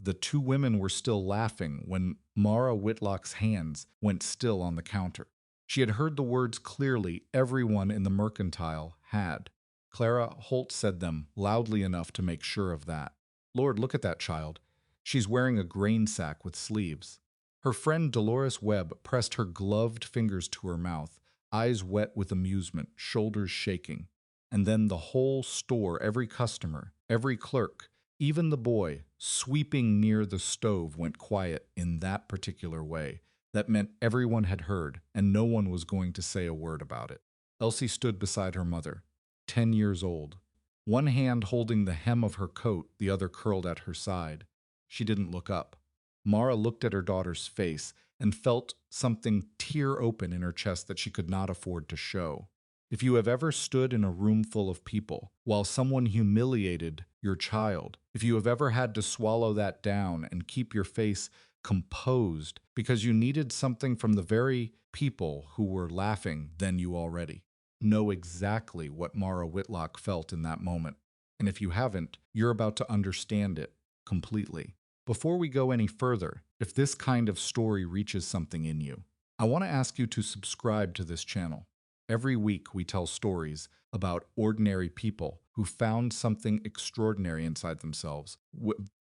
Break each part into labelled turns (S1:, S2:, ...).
S1: The two women were still laughing when Mara Whitlock's hands went still on the counter. She had heard the words clearly. Everyone in the mercantile had. Clara Holt said them loudly enough to make sure of that. Lord, look at that child. She's wearing a grain sack with sleeves. Her friend Dolores Webb pressed her gloved fingers to her mouth, eyes wet with amusement, shoulders shaking. And then the whole store, every customer, every clerk, even the boy, sweeping near the stove, went quiet in that particular way. That meant everyone had heard, and no one was going to say a word about it. Elsie stood beside her mother, 10 years old, one hand holding the hem of her coat, the other curled at her side. She didn't look up. Mara looked at her daughter's face and felt something tear open in her chest that she could not afford to show. If you have ever stood in a room full of people while someone humiliated your child, if you have ever had to swallow that down and keep your face composed because you needed something from the very people who were laughing, then you already know exactly what Mara Whitlock felt in that moment. And if you haven't, you're about to understand it completely. Before we go any further, if this kind of story reaches something in you, I want to ask you to subscribe to this channel. Every week we tell stories about ordinary people who found something extraordinary inside themselves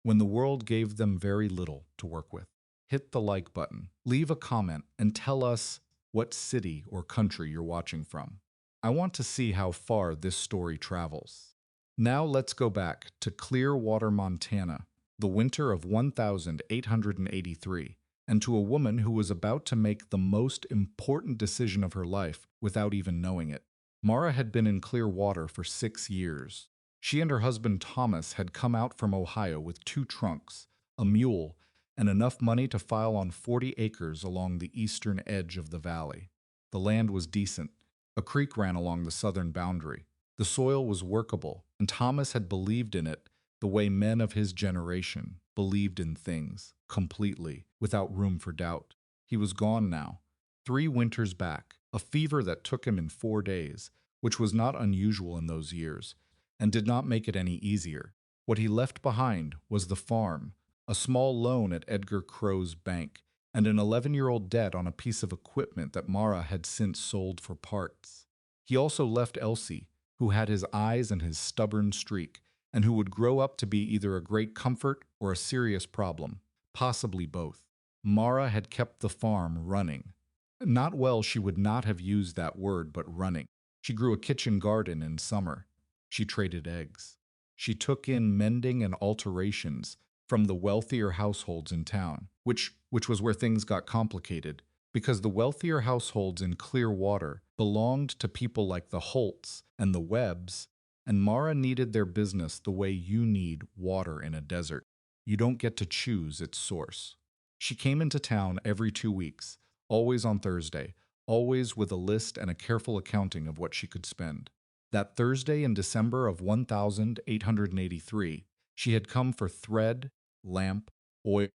S1: when the world gave them very little to work with. Hit the like button, leave a comment, and tell us what city or country you're watching from. I want to see how far this story travels. Now let's go back to Clearwater, Montana, the winter of 1883, and to a woman who was about to make the most important decision of her life without even knowing it. Mara had been in Clearwater for 6 years. She and her husband Thomas had come out from Ohio with 2 trunks, a mule, and enough money to file on 40 acres along the eastern edge of the valley. The land was decent. A creek ran along the southern boundary. The soil was workable, and Thomas had believed in it the way men of his generation believed in things, completely, without room for doubt. He was gone now, 3 winters back, a fever that took him in 4 days, which was not unusual in those years, and did not make it any easier. What he left behind was the farm, a small loan at Edgar Crow's bank, and an 11-year-old debt on a piece of equipment that Mara had since sold for parts. He also left Elsie, who had his eyes and his stubborn streak, and who would grow up to be either a great comfort or a serious problem, possibly both. Mara had kept the farm running. Not well, she would not have used that word, but running. She grew a kitchen garden in summer. She traded eggs. She took in mending and alterations from the wealthier households in town, which was where things got complicated, because the wealthier households in Clearwater belonged to people like the Holts and the Webbs, and Mara needed their business the way you need water in a desert. You don't get to choose its source. She came into town every 2 weeks, always on Thursday, always with a list and a careful accounting of what she could spend. That Thursday in December of 1883, she had come for thread, lamp, oil,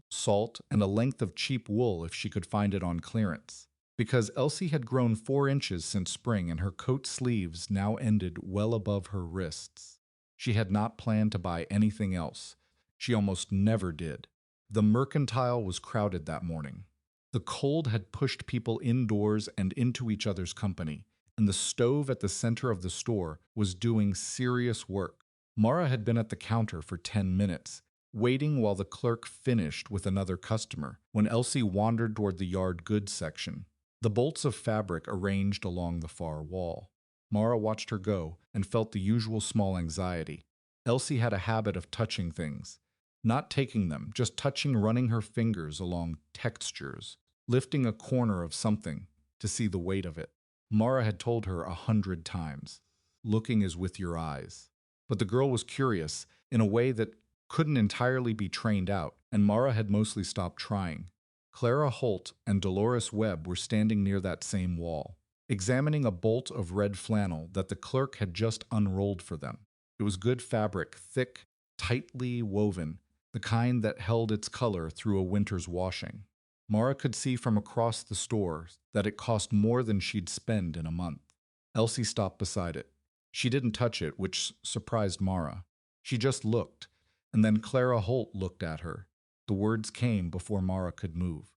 S1: salt, and a length of cheap wool if she could find it on clearance. Because Elsie had grown 4 inches since spring and her coat sleeves now ended well above her wrists. She had not planned to buy anything else. She almost never did. The mercantile was crowded that morning. The cold had pushed people indoors and into each other's company, and the stove at the center of the store was doing serious work. Mara had been at the counter for 10 minutes, waiting while the clerk finished with another customer, when Elsie wandered toward the yard goods section, the bolts of fabric arranged along the far wall. Mara watched her go and felt the usual small anxiety. Elsie had a habit of touching things. Not taking them, just touching, running her fingers along textures, lifting a corner of something to see the weight of it. Mara had told her 100 times, looking is with your eyes. But the girl was curious in a way that couldn't entirely be trained out, and Mara had mostly stopped trying. Clara Holt and Dolores Webb were standing near that same wall, examining a bolt of red flannel that the clerk had just unrolled for them. It was good fabric, thick, tightly woven, the kind that held its color through a winter's washing. Mara could see from across the store that it cost more than she'd spend in a month. Elsie stopped beside it. She didn't touch it, which surprised Mara. She just looked, And then Clara Holt looked at her. The words came before Mara could move.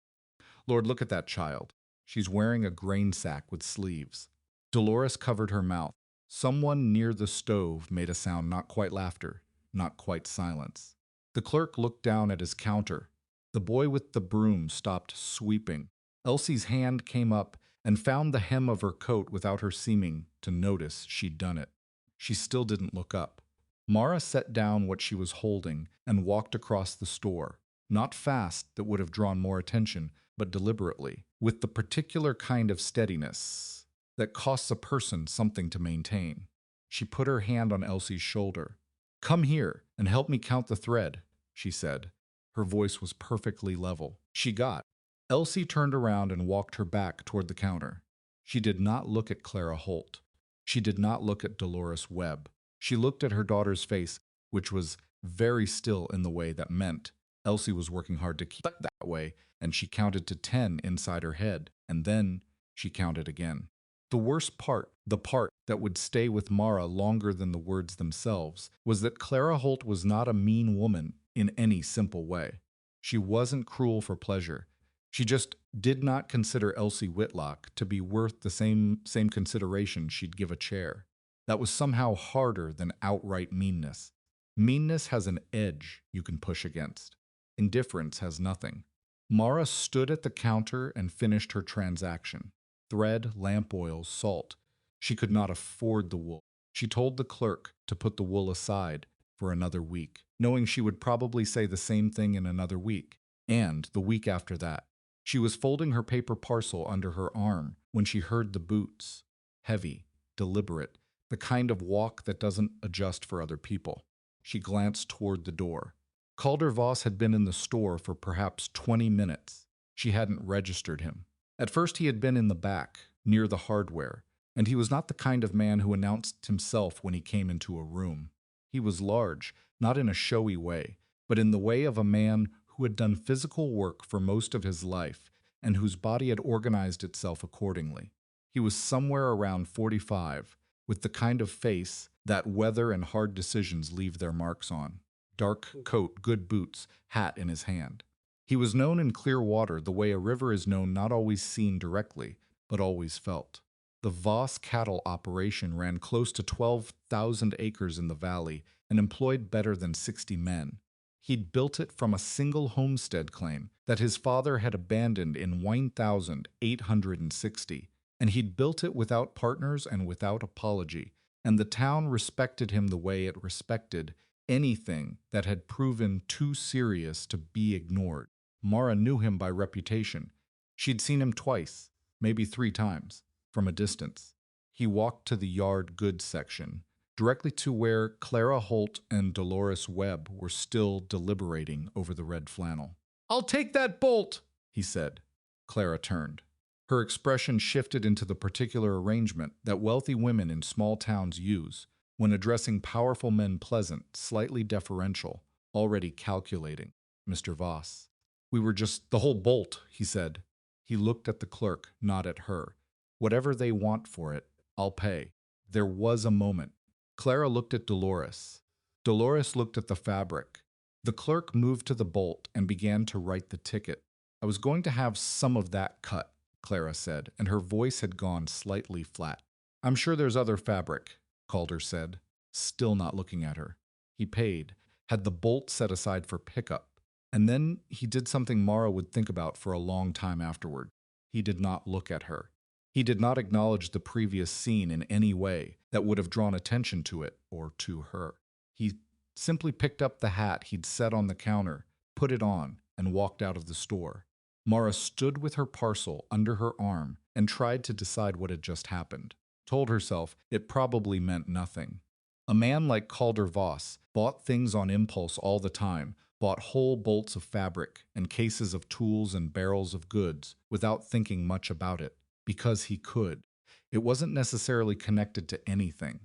S1: Lord, look at that child. She's wearing a grain sack with sleeves. Dolores covered her mouth. Someone near the stove made a sound not quite laughter, not quite silence. The clerk looked down at his counter. The boy with the broom stopped sweeping. Elsie's hand came up and found the hem of her coat without her seeming to notice she'd done it. She still didn't look up. Mara set down what she was holding and walked across the store, not fast that would have drawn more attention, but deliberately, with the particular kind of steadiness that costs a person something to maintain. She put her hand on Elsie's shoulder. "Come here and help me count the thread," she said. Her voice was perfectly level. She got. Elsie turned around and walked her back toward the counter. She did not look at Clara Holt. She did not look at Dolores Webb. She looked at her daughter's face, which was very still in the way that meant Elsie was working hard to keep it that way, and she counted to 10 inside her head, and then she counted again. The worst part, the part that would stay with Mara longer than the words themselves, was that Clara Holt was not a mean woman in any simple way. She wasn't cruel for pleasure. She just did not consider Elsie Whitlock to be worth the same consideration she'd give a chair. That was somehow harder than outright meanness. Meanness has an edge you can push against. Indifference has nothing. Mara stood at the counter and finished her transaction. Thread, lamp oil, salt. She could not afford the wool. She told the clerk to put the wool aside for another week, knowing she would probably say the same thing in another week, and the week after that. She was folding her paper parcel under her arm when she heard the boots. Heavy, deliberate, the kind of walk that doesn't adjust for other people. She glanced toward the door. Calder Voss had been in the store for perhaps 20 minutes. She hadn't registered him. At first he had been in the back, near the hardware, and he was not the kind of man who announced himself when he came into a room. He was large, not in a showy way, but in the way of a man who had done physical work for most of his life and whose body had organized itself accordingly. He was somewhere around 45, with the kind of face that weather and hard decisions leave their marks on. Dark coat, good boots, hat in his hand. He was known in Clearwater the way a river is known, not always seen directly, but always felt. The Voss cattle operation ran close to 12,000 acres in the valley and employed better than 60 men. He'd built it from a single homestead claim that his father had abandoned in 1860, and he'd built it without partners and without apology, and the town respected him the way it respected anything that had proven too serious to be ignored. Mara knew him by reputation. She'd seen him twice, maybe 3 times, from a distance. He walked to the yard goods section, directly to where Clara Holt and Dolores Webb were still deliberating over the red flannel. "I'll take that bolt," he said. Clara turned. Her expression shifted into the particular arrangement that wealthy women in small towns use when addressing powerful men, pleasant, slightly deferential, already calculating. "Mr. Voss." "We were just the whole bolt," he said. He looked at the clerk, not at her. "Whatever they want for it, I'll pay." There was a moment. Clara looked at Dolores. Dolores looked at the fabric. The clerk moved to the bolt and began to write the ticket. "I was going to have some of that cut," Clara said, and her voice had gone slightly flat. "I'm sure there's other fabric," Calder said, still not looking at her. He paid, had the bolt set aside for pickup, and then he did something Mara would think about for a long time afterward. He did not look at her. He did not acknowledge the previous scene in any way that would have drawn attention to it or to her. He simply picked up the hat he'd set on the counter, put it on, and walked out of the store. Mara stood with her parcel under her arm and tried to decide what had just happened. Told herself it probably meant nothing. A man like Calder Voss bought things on impulse all the time, bought whole bolts of fabric and cases of tools and barrels of goods without thinking much about it, because he could. It wasn't necessarily connected to anything.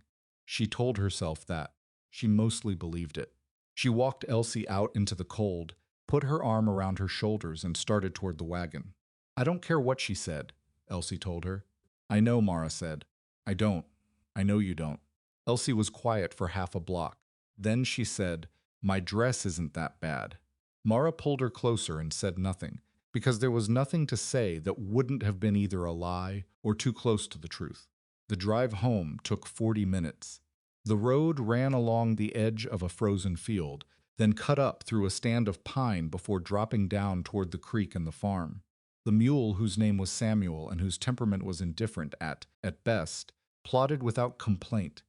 S1: She told herself that. She mostly believed it. She walked Elsie out into the cold, put her arm around her shoulders, and started toward the wagon. "I don't care what she said," Elsie told her. "I know," Mara said. "I don't. I know you don't." Elsie was quiet for half a block. Then she said, My dress isn't that bad. Mara pulled her closer and said nothing, because there was nothing to say that wouldn't have been either a lie or too close to the truth. The drive home took 40 minutes. The road ran along the edge of a frozen field, then cut up through a stand of pine before dropping down toward the creek and the farm. The mule, whose name was Samuel and whose temperament was indifferent at best, plodded without complaint,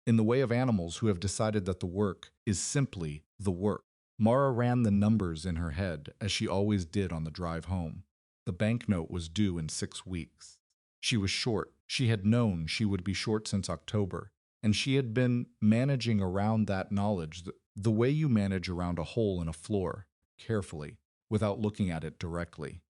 S1: in the way of animals who have decided that the work is simply the work. Mara ran the numbers in her head, as she always did on the drive home. The banknote was due in 6 weeks. She was short. She had known she would be short since October, and she had been managing around that knowledge the way you manage around a hole in a floor, carefully, without looking at it directly.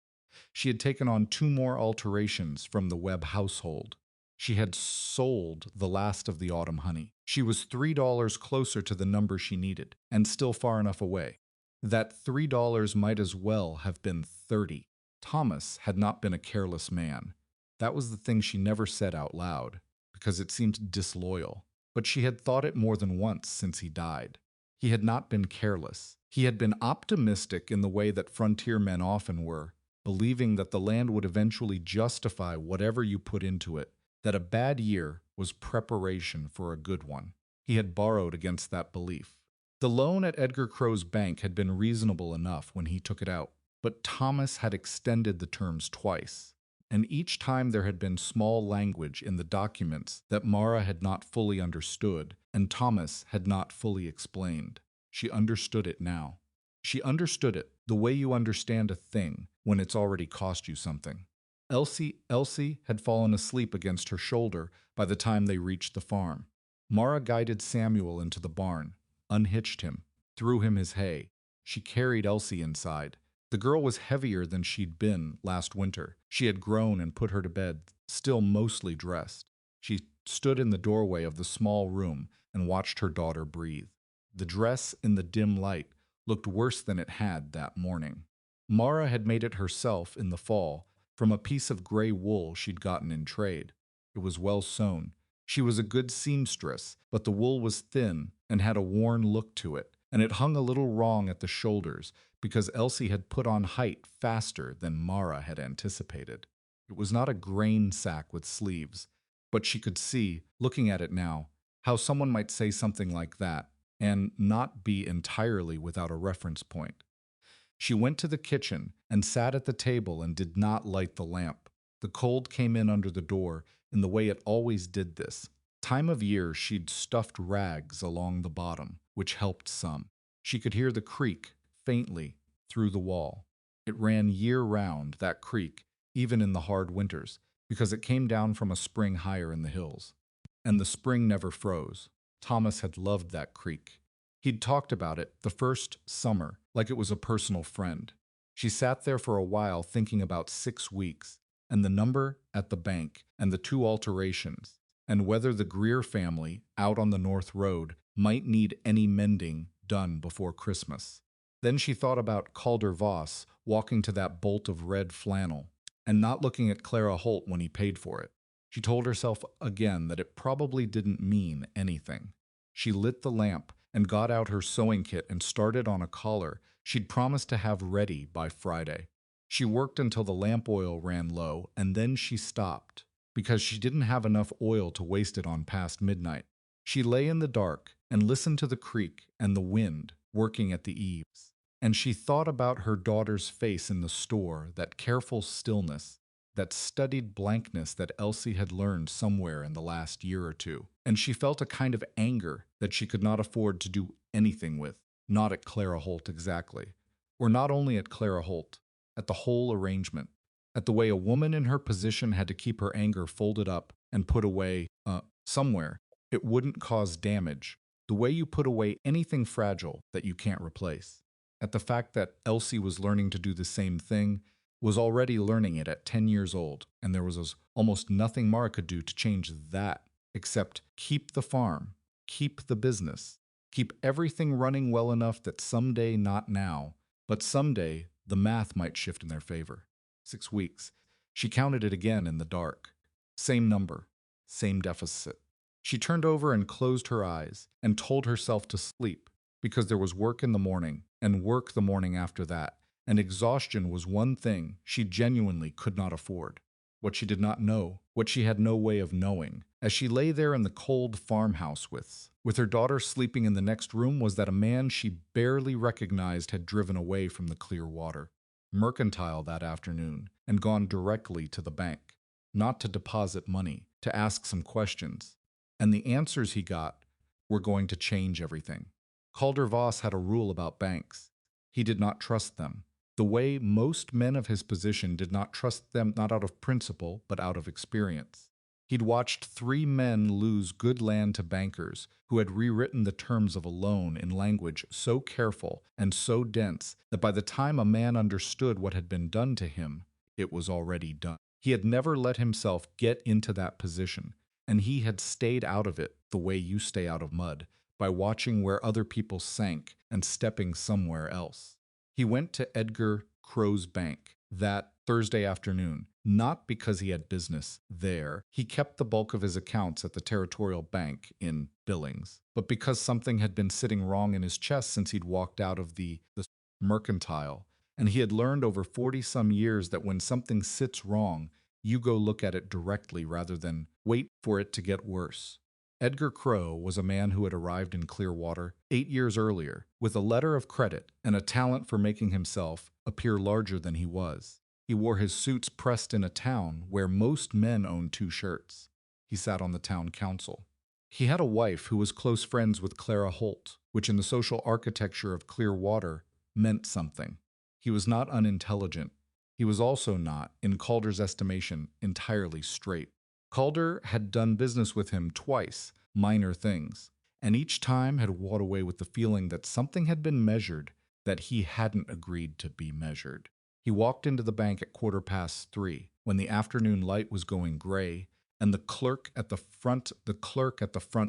S1: She had taken on 2 more alterations from the Webb household. She had sold the last of the autumn honey. She was $3 closer to the number she needed, and still far enough away. That $3 might as well have been 30. Thomas had not been a careless man. That was the thing she never said out loud, because it seemed disloyal. But she had thought it more than once since he died. He had not been careless. He had been optimistic in the way that frontier men often were, believing that the land would eventually justify whatever you put into it, that a bad year was preparation for a good one. He had borrowed against that belief. The loan at Edgar Crow's bank had been reasonable enough when he took it out, but Thomas had extended the terms twice, and each time there had been small language in the documents that Mara had not fully understood, and Thomas had not fully explained. She understood it now. She understood it the way you understand a thing when it's already cost you something. Elsie had fallen asleep against her shoulder by the time they reached the farm. Mara guided Samuel into the barn, unhitched him, threw him his hay. She carried Elsie inside. The girl was heavier than she'd been last winter. She had grown and put her to bed, still mostly dressed. She stood in the doorway of the small room and watched her daughter breathe. The dress in the dim light looked worse than it had that morning. Mara had made it herself in the fall, from a piece of gray wool she'd gotten in trade. It was well sewn. She was a good seamstress, but the wool was thin and had a worn look to it, and it hung a little wrong at the shoulders because Elsie had put on height faster than Mara had anticipated. It was not a grain sack with sleeves, but she could see, looking at it now, how someone might say something like that and not be entirely without a reference point. She went to the kitchen and sat at the table and did not light the lamp. The cold came in under the door in the way it always did this. Time of year she'd stuffed rags along the bottom, which helped some. She could hear the creek, faintly, through the wall. It ran year-round, that creek, even in the hard winters, because it came down from a spring higher in the hills. And the spring never froze. Thomas had loved that creek. He'd talked about it the first summer, like it was a personal friend. She sat there for a while thinking about 6 weeks, and the number at the bank, and the 2 alterations, and whether the Greer family, out on the North Road, might need any mending done before Christmas. Then she thought about Calder Voss walking to that bolt of red flannel, and not looking at Clara Holt when he paid for it. She told herself again that it probably didn't mean anything. She lit the lamp and got out her sewing kit and started on a collar she'd promised to have ready by Friday. She worked until the lamp oil ran low, and then she stopped, because she didn't have enough oil to waste it on past midnight. She lay in the dark and listened to the creek and the wind working at the eaves. And she thought about her daughter's face in the store, that careful stillness, that studied blankness that Elsie had learned somewhere in the last year or two. And she felt a kind of anger that she could not afford to do anything with, not at Clara Holt exactly, or not only at Clara Holt, at the whole arrangement, at the way a woman in her position had to keep her anger folded up and put away somewhere. It wouldn't cause damage, the way you put away anything fragile that you can't replace. At the fact that Elsie was learning to do the same thing, was already learning it at 10 years old, and there was almost nothing Mara could do to change that, except keep the farm, keep the business, keep everything running well enough that someday, not now, but someday, the math might shift in their favor. 6 weeks. She counted it again in the dark. Same number, same deficit. She turned over and closed her eyes and told herself to sleep, because there was work in the morning and work the morning after that, and exhaustion was one thing she genuinely could not afford. What she did not know, what she had no way of knowing, as she lay there in the cold farmhouse with her daughter sleeping in the next room, was that a man she barely recognized had driven away from the clear water, mercantile that afternoon, and gone directly to the bank, not to deposit money, to ask some questions. And the answers he got were going to change everything. Calder Voss had a rule about banks. He did not trust them, the way most men of his position did not trust them, not out of principle, but out of experience. He'd watched 3 men lose good land to bankers who had rewritten the terms of a loan in language so careful and so dense that by the time a man understood what had been done to him, it was already done. He had never let himself get into that position, and he had stayed out of it the way you stay out of mud, by watching where other people sank and stepping somewhere else. He went to Edgar Crow's bank that Thursday afternoon, not because he had business there. He kept the bulk of his accounts at the Territorial Bank in Billings, but because something had been sitting wrong in his chest since he'd walked out of the mercantile, and he had learned over 40-some years that when something sits wrong, you go look at it directly rather than wait for it to get worse. Edgar Crow was a man who had arrived in Clearwater 8 years earlier with a letter of credit and a talent for making himself appear larger than he was. He wore his suits pressed in a town where most men own 2 shirts. He sat on the town council. He had a wife who was close friends with Clara Holt, which in the social architecture of Clearwater meant something. He was not unintelligent. He was also not, in Calder's estimation, entirely straight. Calder had done business with him twice, minor things, and each time had walked away with the feeling that something had been measured that he hadn't agreed to be measured. He walked into the bank at 3:15, when the afternoon light was going gray, and the clerk at the front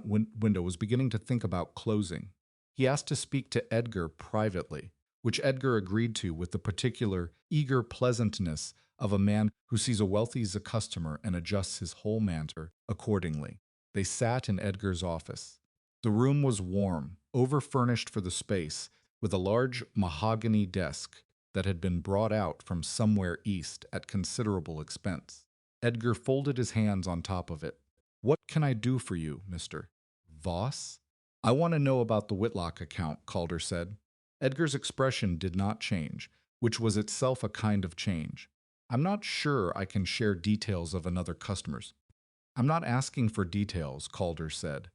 S1: window was beginning to think about closing. He asked to speak to Edgar privately, which Edgar agreed to with the particular eager pleasantness of a man who sees a wealthy as a customer and adjusts his whole manner accordingly. They sat in Edgar's office. The room was warm, over-furnished for the space, with a large mahogany desk that had been brought out from somewhere east at considerable expense. Edgar folded his hands on top of it. "What can I do for you, Mr. Voss?" "I want to know about the Whitlock account," Calder said. Edgar's expression did not change, which was itself a kind of change. "I'm not sure I can share details of another customer's." "I'm not asking for details," Calder said.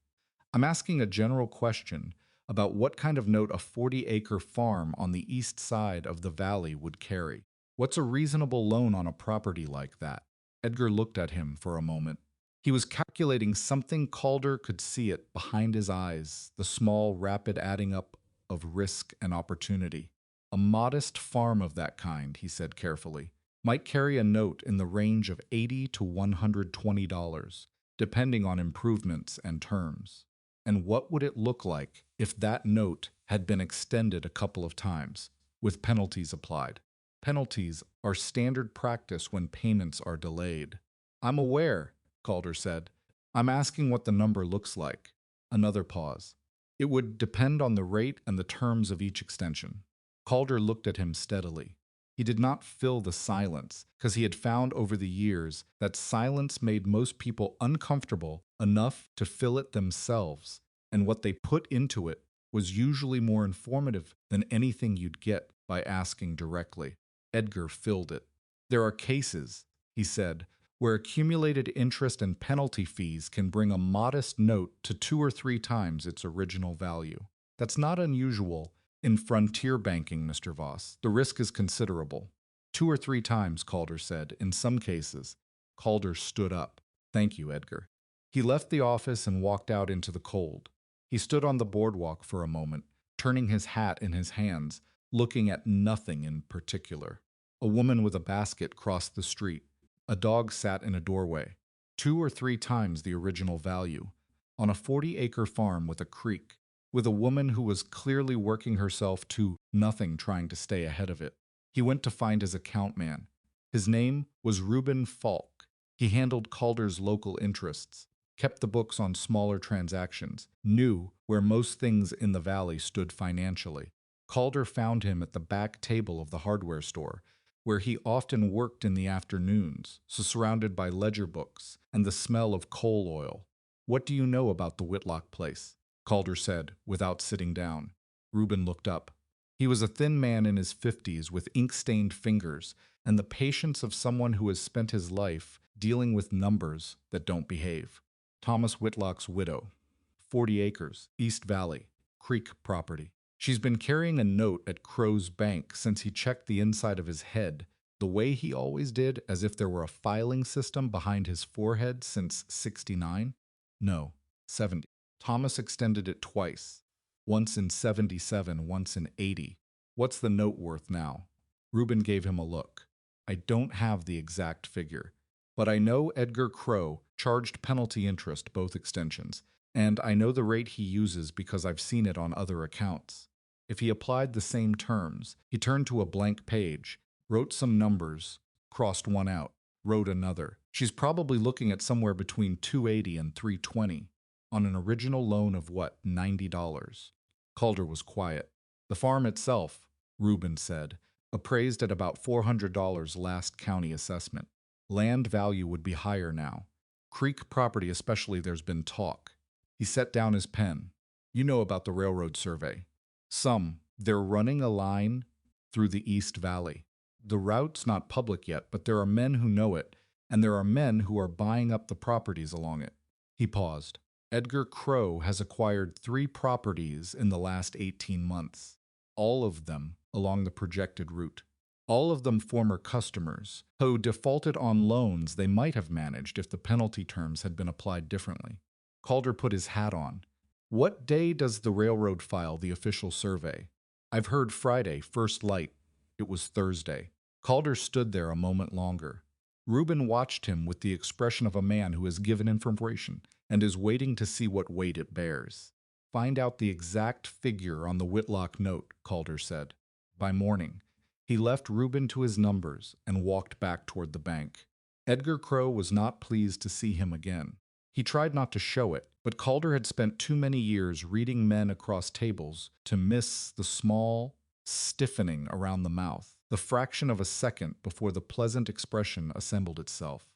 S1: "I'm asking a general question about what kind of note a 40-acre farm on the east side of the valley would carry. What's a reasonable loan on a property like that?" Edgar looked at him for a moment. He was calculating something. Calder could see it behind his eyes, the small, rapid adding up of risk and opportunity. "A modest farm of that kind," he said carefully, "might carry a note in the range of $80 to $120, depending on improvements and terms. And what would it look like if that note had been extended a couple of times, with penalties applied? Penalties are standard practice when payments are delayed." "I'm aware," Calder said. "I'm asking what the number looks like." Another pause. "It would depend on the rate and the terms of each extension." Calder looked at him steadily. He did not fill the silence, because he had found over the years that silence made most people uncomfortable enough to fill it themselves, and what they put into it was usually more informative than anything you'd get by asking directly. Edgar filled it. "There are cases," he said, "where accumulated interest and penalty fees can bring a modest note to 2 or 3 times its original value. That's not unusual in frontier banking, Mr. Voss. The risk is considerable." "2 or 3 times," Calder said, "in some cases." Calder stood up. "Thank you, Edgar." He left the office and walked out into the cold. He stood on the boardwalk for a moment, turning his hat in his hands, looking at nothing in particular. A woman with a basket crossed the street. A dog sat in a doorway. 2 or 3 times the original value. On a 40-acre farm with a creek, with a woman who was clearly working herself to nothing trying to stay ahead of it. He went to find his account man. His name was Reuben Falk. He handled Calder's local interests. kept the books on smaller transactions, knew where most things in the valley stood financially. Calder found him at the back table of the hardware store, where he often worked in the afternoons, so surrounded by ledger books and the smell of coal oil. "What do you know about the Whitlock place?" Calder said, without sitting down. Reuben looked up. He was a thin man in his 50s with ink-stained fingers and the patience of someone who has spent his life dealing with numbers that don't behave. Thomas Whitlock's widow. 40 acres, East Valley, Creek property. She's been carrying a note at Crow's bank since he checked the inside of his head, the way he always did, as if there were a filing system behind his forehead since 69? No, 70. Thomas extended it twice, once in 77, once in 80. "What's the note worth now?" Reuben gave him a look. "I don't have the exact figure, but I know Edgar Crow charged penalty interest both extensions, and I know the rate he uses because I've seen it on other accounts." If he applied the same terms, he turned to a blank page, wrote some numbers, crossed one out, wrote another. "She's probably looking at somewhere between 280 and 320 on an original loan of what, $90. Calder was quiet. "The farm itself," Reuben said, "appraised at about $400 last county assessment. Land value would be higher now. Creek property especially, there's been talk." He set down his pen. "You know about the railroad survey." "Some. They're running a line through the East Valley. The route's not public yet, but there are men who know it, and there are men who are buying up the properties along it." He paused. "Edgar Crow has acquired 3 properties in the last 18 months, all of them along the projected route. All of them former customers, who defaulted on loans they might have managed if the penalty terms had been applied differently." Calder put his hat on. "What day does the railroad file the official survey?" "I've heard Friday, first light." It was Thursday. Calder stood there a moment longer. Reuben watched him with the expression of a man who has given information and is waiting to see what weight it bears. "Find out the exact figure on the Whitlock note," Calder said. By morning, he left Reuben to his numbers and walked back toward the bank. Edgar Crow was not pleased to see him again. He tried not to show it, but Calder had spent too many years reading men across tables to miss the small stiffening around the mouth, the fraction of a second before the pleasant expression assembled itself.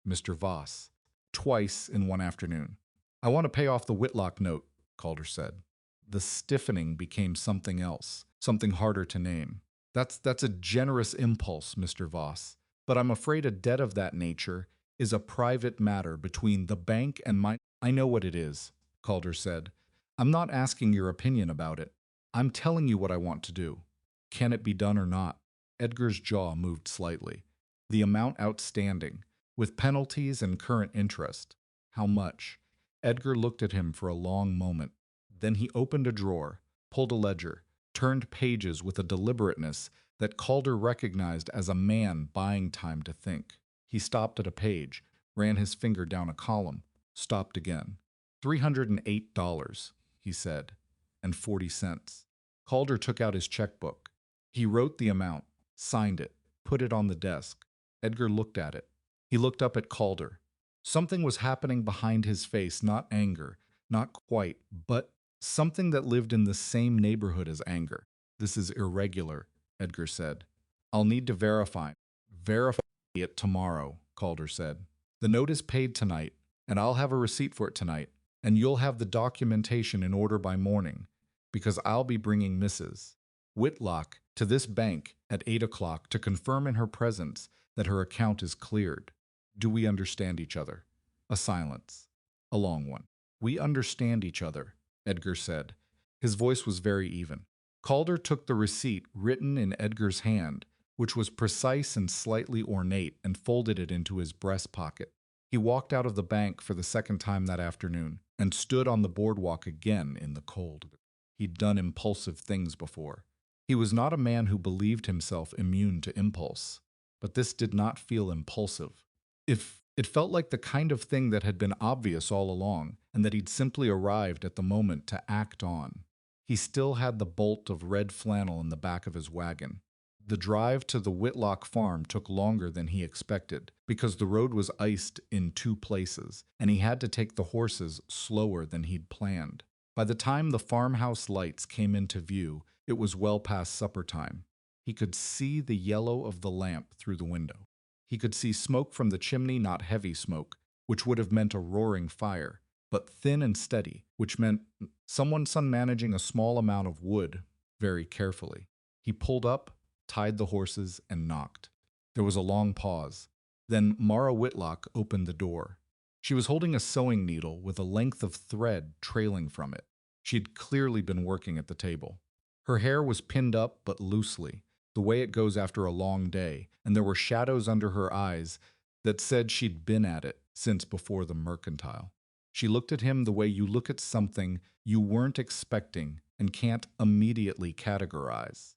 S1: "Mr. Voss." Twice in one afternoon. "I want to pay off the Whitlock note," Calder said. The stiffening became something else, something harder to name. That's a generous impulse, Mr. Voss, but I'm afraid a debt of that nature is a private matter between the bank and my—" "I know what it is," Calder said. "I'm not asking your opinion about it. I'm telling you what I want to do. Can it be done or not?" Edgar's jaw moved slightly. "The amount outstanding, with penalties and current interest." "How much?" Edgar looked at him for a long moment. Then he opened a drawer, pulled a ledger, turned pages with a deliberateness that Calder recognized as a man buying time to think. He stopped at a page, ran his finger down a column, stopped again. $308, he said, and 40 cents. Calder took out his checkbook. He wrote the amount, signed it, put it on the desk. Edgar looked at it. He looked up at Calder. Something was happening behind his face, not anger, not quite, but something that lived in the same neighborhood as anger. "This is irregular," Edgar said. "I'll need to verify. Verify it tomorrow," Calder said. "The note is paid tonight, and I'll have a receipt for it tonight, and you'll have the documentation in order by morning, because I'll be bringing Mrs. Whitlock to this bank at 8 o'clock to confirm in her presence that her account is cleared. Do we understand each other?" A silence. A long one. "We understand each other," Edgar said. His voice was very even. Calder took the receipt written in Edgar's hand, which was precise and slightly ornate, and folded it into his breast pocket. He walked out of the bank for the second time that afternoon and stood on the boardwalk again in the cold. He'd done impulsive things before. He was not a man who believed himself immune to impulse, but this did not feel impulsive. If it felt like the kind of thing that had been obvious all along, and that he'd simply arrived at the moment to act on. He still had the bolt of red flannel in the back of his wagon. The drive to the Whitlock farm took longer than he expected because the road was iced in two places, and he had to take the horses slower than he'd planned. By the time the farmhouse lights came into view, it was well past supper time. He could see the yellow of the lamp through the window. He could see smoke from the chimney, not heavy smoke, which would have meant a roaring fire, but thin and steady, which meant someone managing a small amount of wood very carefully. He pulled up, tied the horses, and knocked. There was a long pause. Then Mara Whitlock opened the door. She was holding a sewing needle with a length of thread trailing from it. She had clearly been working at the table. Her hair was pinned up but loosely, the way it goes after a long day, and there were shadows under her eyes that said she'd been at it since before the mercantile. She looked at him the way you look at something you weren't expecting and can't immediately categorize.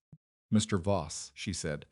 S1: "Mr. Voss," she said.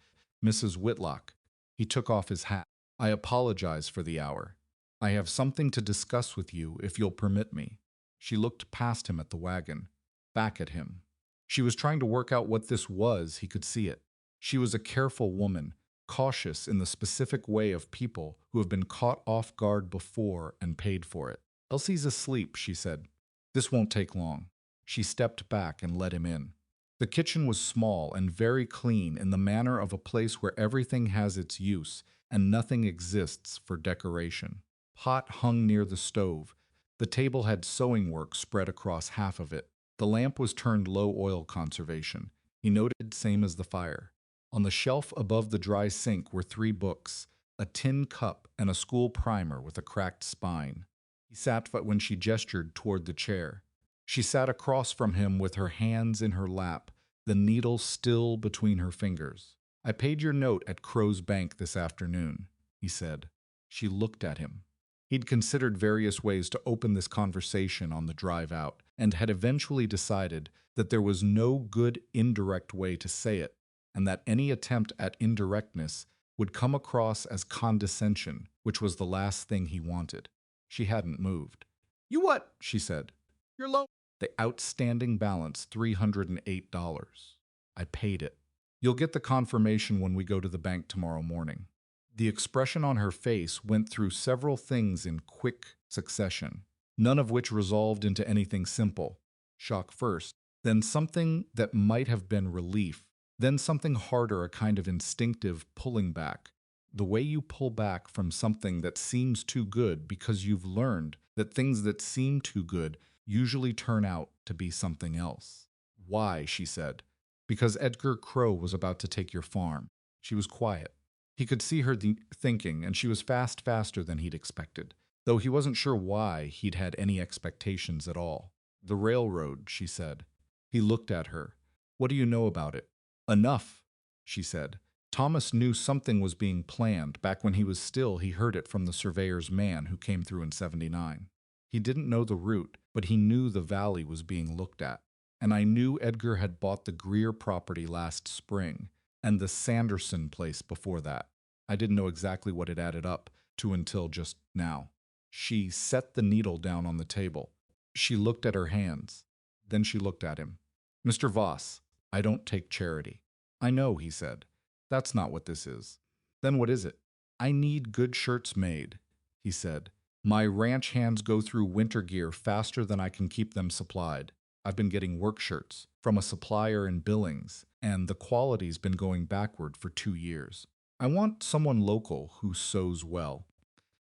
S1: "Mrs. Whitlock." He took off his hat. "I apologize for the hour. I have something to discuss with you, if you'll permit me." She looked past him at the wagon, back at him. She was trying to work out what this was, he could see it. She was a careful woman, cautious in the specific way of people who have been caught off guard before and paid for it. "Elsie's asleep," she said. "This won't take long." She stepped back and let him in. The kitchen was small and very clean in the manner of a place where everything has its use and nothing exists for decoration. Pot hung near the stove. The table had sewing work spread across half of it. The lamp was turned low oil conservation. He noted same as the fire. On the shelf above the dry sink were 3 books, a tin cup, and a school primer with a cracked spine. He sat when she gestured toward the chair. She sat across from him with her hands in her lap, the needle still between her fingers. "I paid your note at Crow's Bank this afternoon," he said. She looked at him. He'd considered various ways to open this conversation on the drive out, and had eventually decided that there was no good indirect way to say it, and that any attempt at indirectness would come across as condescension, which was the last thing he wanted. She hadn't moved. "You what?" she said. "Your loan." "The outstanding balance, $308. I paid it. You'll get the confirmation when we go to the bank tomorrow morning." The expression on her face went through several things in quick succession, none of which resolved into anything simple. Shock first, then something that might have been relief, then something harder, a kind of instinctive pulling back. The way you pull back from something that seems too good because you've learned that things that seem too good usually turn out to be something else. "Why?" she said. "Because Edgar Crow was about to take your farm." She was quiet. He could see her thinking, and she was faster than he'd expected, though he wasn't sure why he'd had any expectations at all. "The railroad," she said. He looked at her. "What do you know about it?" "Enough," she said. Thomas knew something was being planned. Back when he was still, he heard it from the surveyor's man who came through in '79. He didn't know the route, but he knew the valley was being looked at. "And I knew Edgar had bought the Greer property last spring, and the Sanderson place before that. I didn't know exactly what it added up to until just now." She set the needle down on the table. She looked at her hands. Then she looked at him. "Mr. Voss, I don't take charity." "I know," he said. "That's not what this is." "Then what is it?" "I need good shirts made," he said. "My ranch hands go through winter gear faster than I can keep them supplied. I've been getting work shirts from a supplier in Billings, and the quality's been going backward for 2 years. I want someone local who sews well.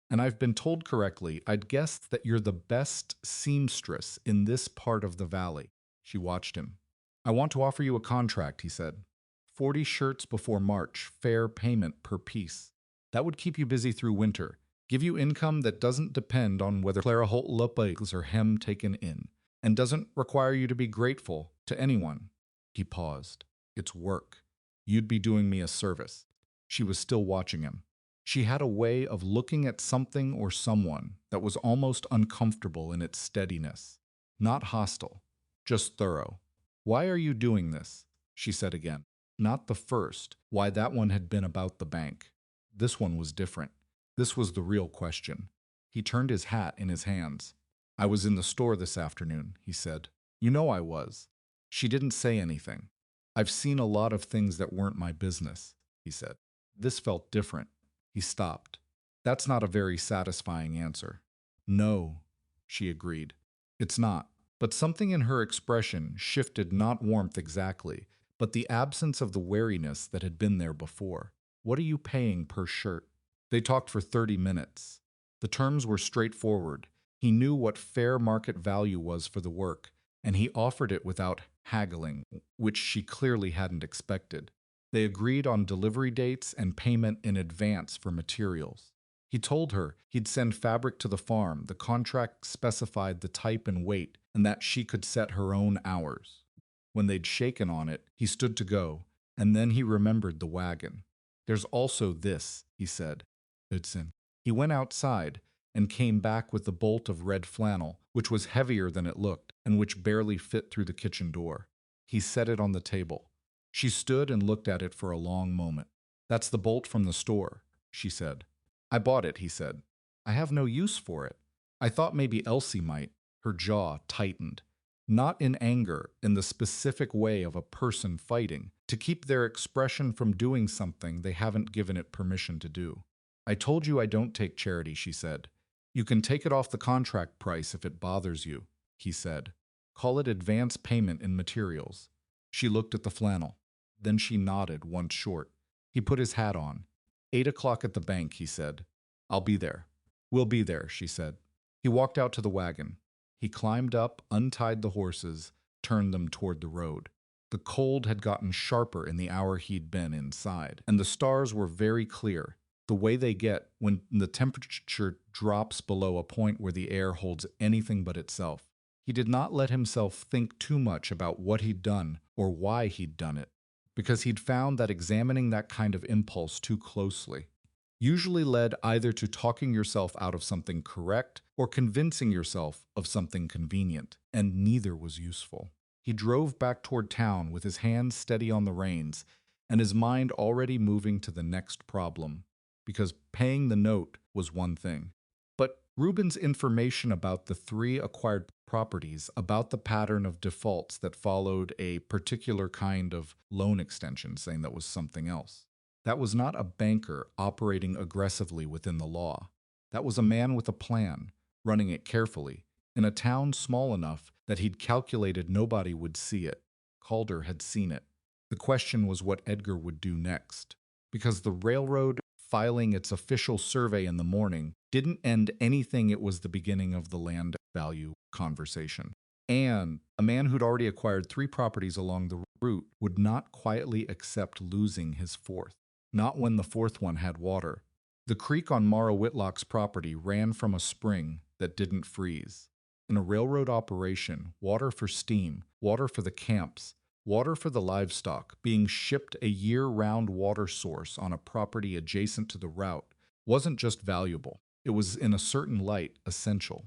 S1: And I've been told correctly, I'd guess that you're the best seamstress in this part of the valley." She watched him. "I want to offer you a contract," he said. 40 shirts before March, fair payment per piece. That would keep you busy through winter, give you income that doesn't depend on whether Clara Holt Lupeg's or hem taken in, and doesn't require you to be grateful to anyone." He paused. "It's work. You'd be doing me a service." She was still watching him. She had a way of looking at something or someone that was almost uncomfortable in its steadiness. Not hostile, just thorough. "Why are you doing this?" she said again. Not the first, why that one had been about the bank. This one was different. This was the real question. He turned his hat in his hands. "I was in the store this afternoon," he said. "You know I was." She didn't say anything. I've seen a lot of things that weren't my business, he said. This felt different. He stopped. That's not a very satisfying answer. No, she agreed. It's not. But something in her expression shifted, not warmth exactly, but the absence of the wariness that had been there before. What are you paying per shirt? They talked for 30 minutes. The terms were straightforward. He knew what fair market value was for the work, and he offered it without haggling, which she clearly hadn't expected. They agreed on delivery dates and payment in advance for materials. He told her he'd send fabric to the farm, the contract specified the type and weight, and that she could set her own hours. When they'd shaken on it, he stood to go, and then he remembered the wagon. There's also this, he said. Hudson. He went outside and came back with the bolt of red flannel, which was heavier than it looked and which barely fit through the kitchen door. He set it on the table. She stood and looked at it for a long moment. That's the bolt from the store, she said. I bought it, he said. I have no use for it. I thought maybe Elsie might. Her jaw tightened. Not in anger, in the specific way of a person fighting, to keep their expression from doing something they haven't given it permission to do. I told you I don't take charity, she said. You can take it off the contract price if it bothers you, he said. Call it advance payment in materials. She looked at the flannel. Then she nodded once short. He put his hat on. 8 o'clock at the bank, he said. I'll be there. We'll be there, she said. He walked out to the wagon. He climbed up, untied the horses, turned them toward the road. The cold had gotten sharper in the hour he'd been inside, and the stars were very clear, the way they get when the temperature drops below a point where the air holds anything but itself. He did not let himself think too much about what he'd done or why he'd done it, because he'd found that examining that kind of impulse too closely usually led either to talking yourself out of something correct or convincing yourself of something convenient, and neither was useful. He drove back toward town with his hands steady on the reins and his mind already moving to the next problem, because paying the note was one thing. But Reuben's information about the 3 acquired properties, about the pattern of defaults that followed a particular kind of loan extension, saying that was something else. That was not a banker operating aggressively within the law. That was a man with a plan, running it carefully, in a town small enough that he'd calculated nobody would see it. Calder had seen it. The question was what Edgar would do next, because the railroad filing its official survey in the morning didn't end anything. It was the beginning of the land value conversation. And a man who'd already acquired 3 properties along the route would not quietly accept losing his 4th. Not when the 4th one had water. The creek on Mara Whitlock's property ran from a spring that didn't freeze. In a railroad operation, water for steam, water for the camps, water for the livestock, being shipped a year-round water source on a property adjacent to the route, wasn't just valuable. It was, in a certain light, essential.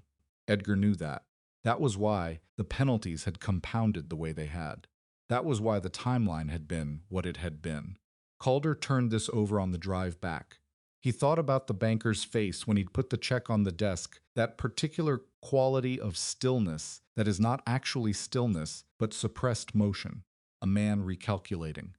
S1: Edgar knew that. That was why the penalties had compounded the way they had. That was why the timeline had been what it had been. Calder turned this over on the drive back. He thought about the banker's face when he'd put the check on the desk, that particular quality of stillness that is not actually stillness, but suppressed motion. A man recalculating.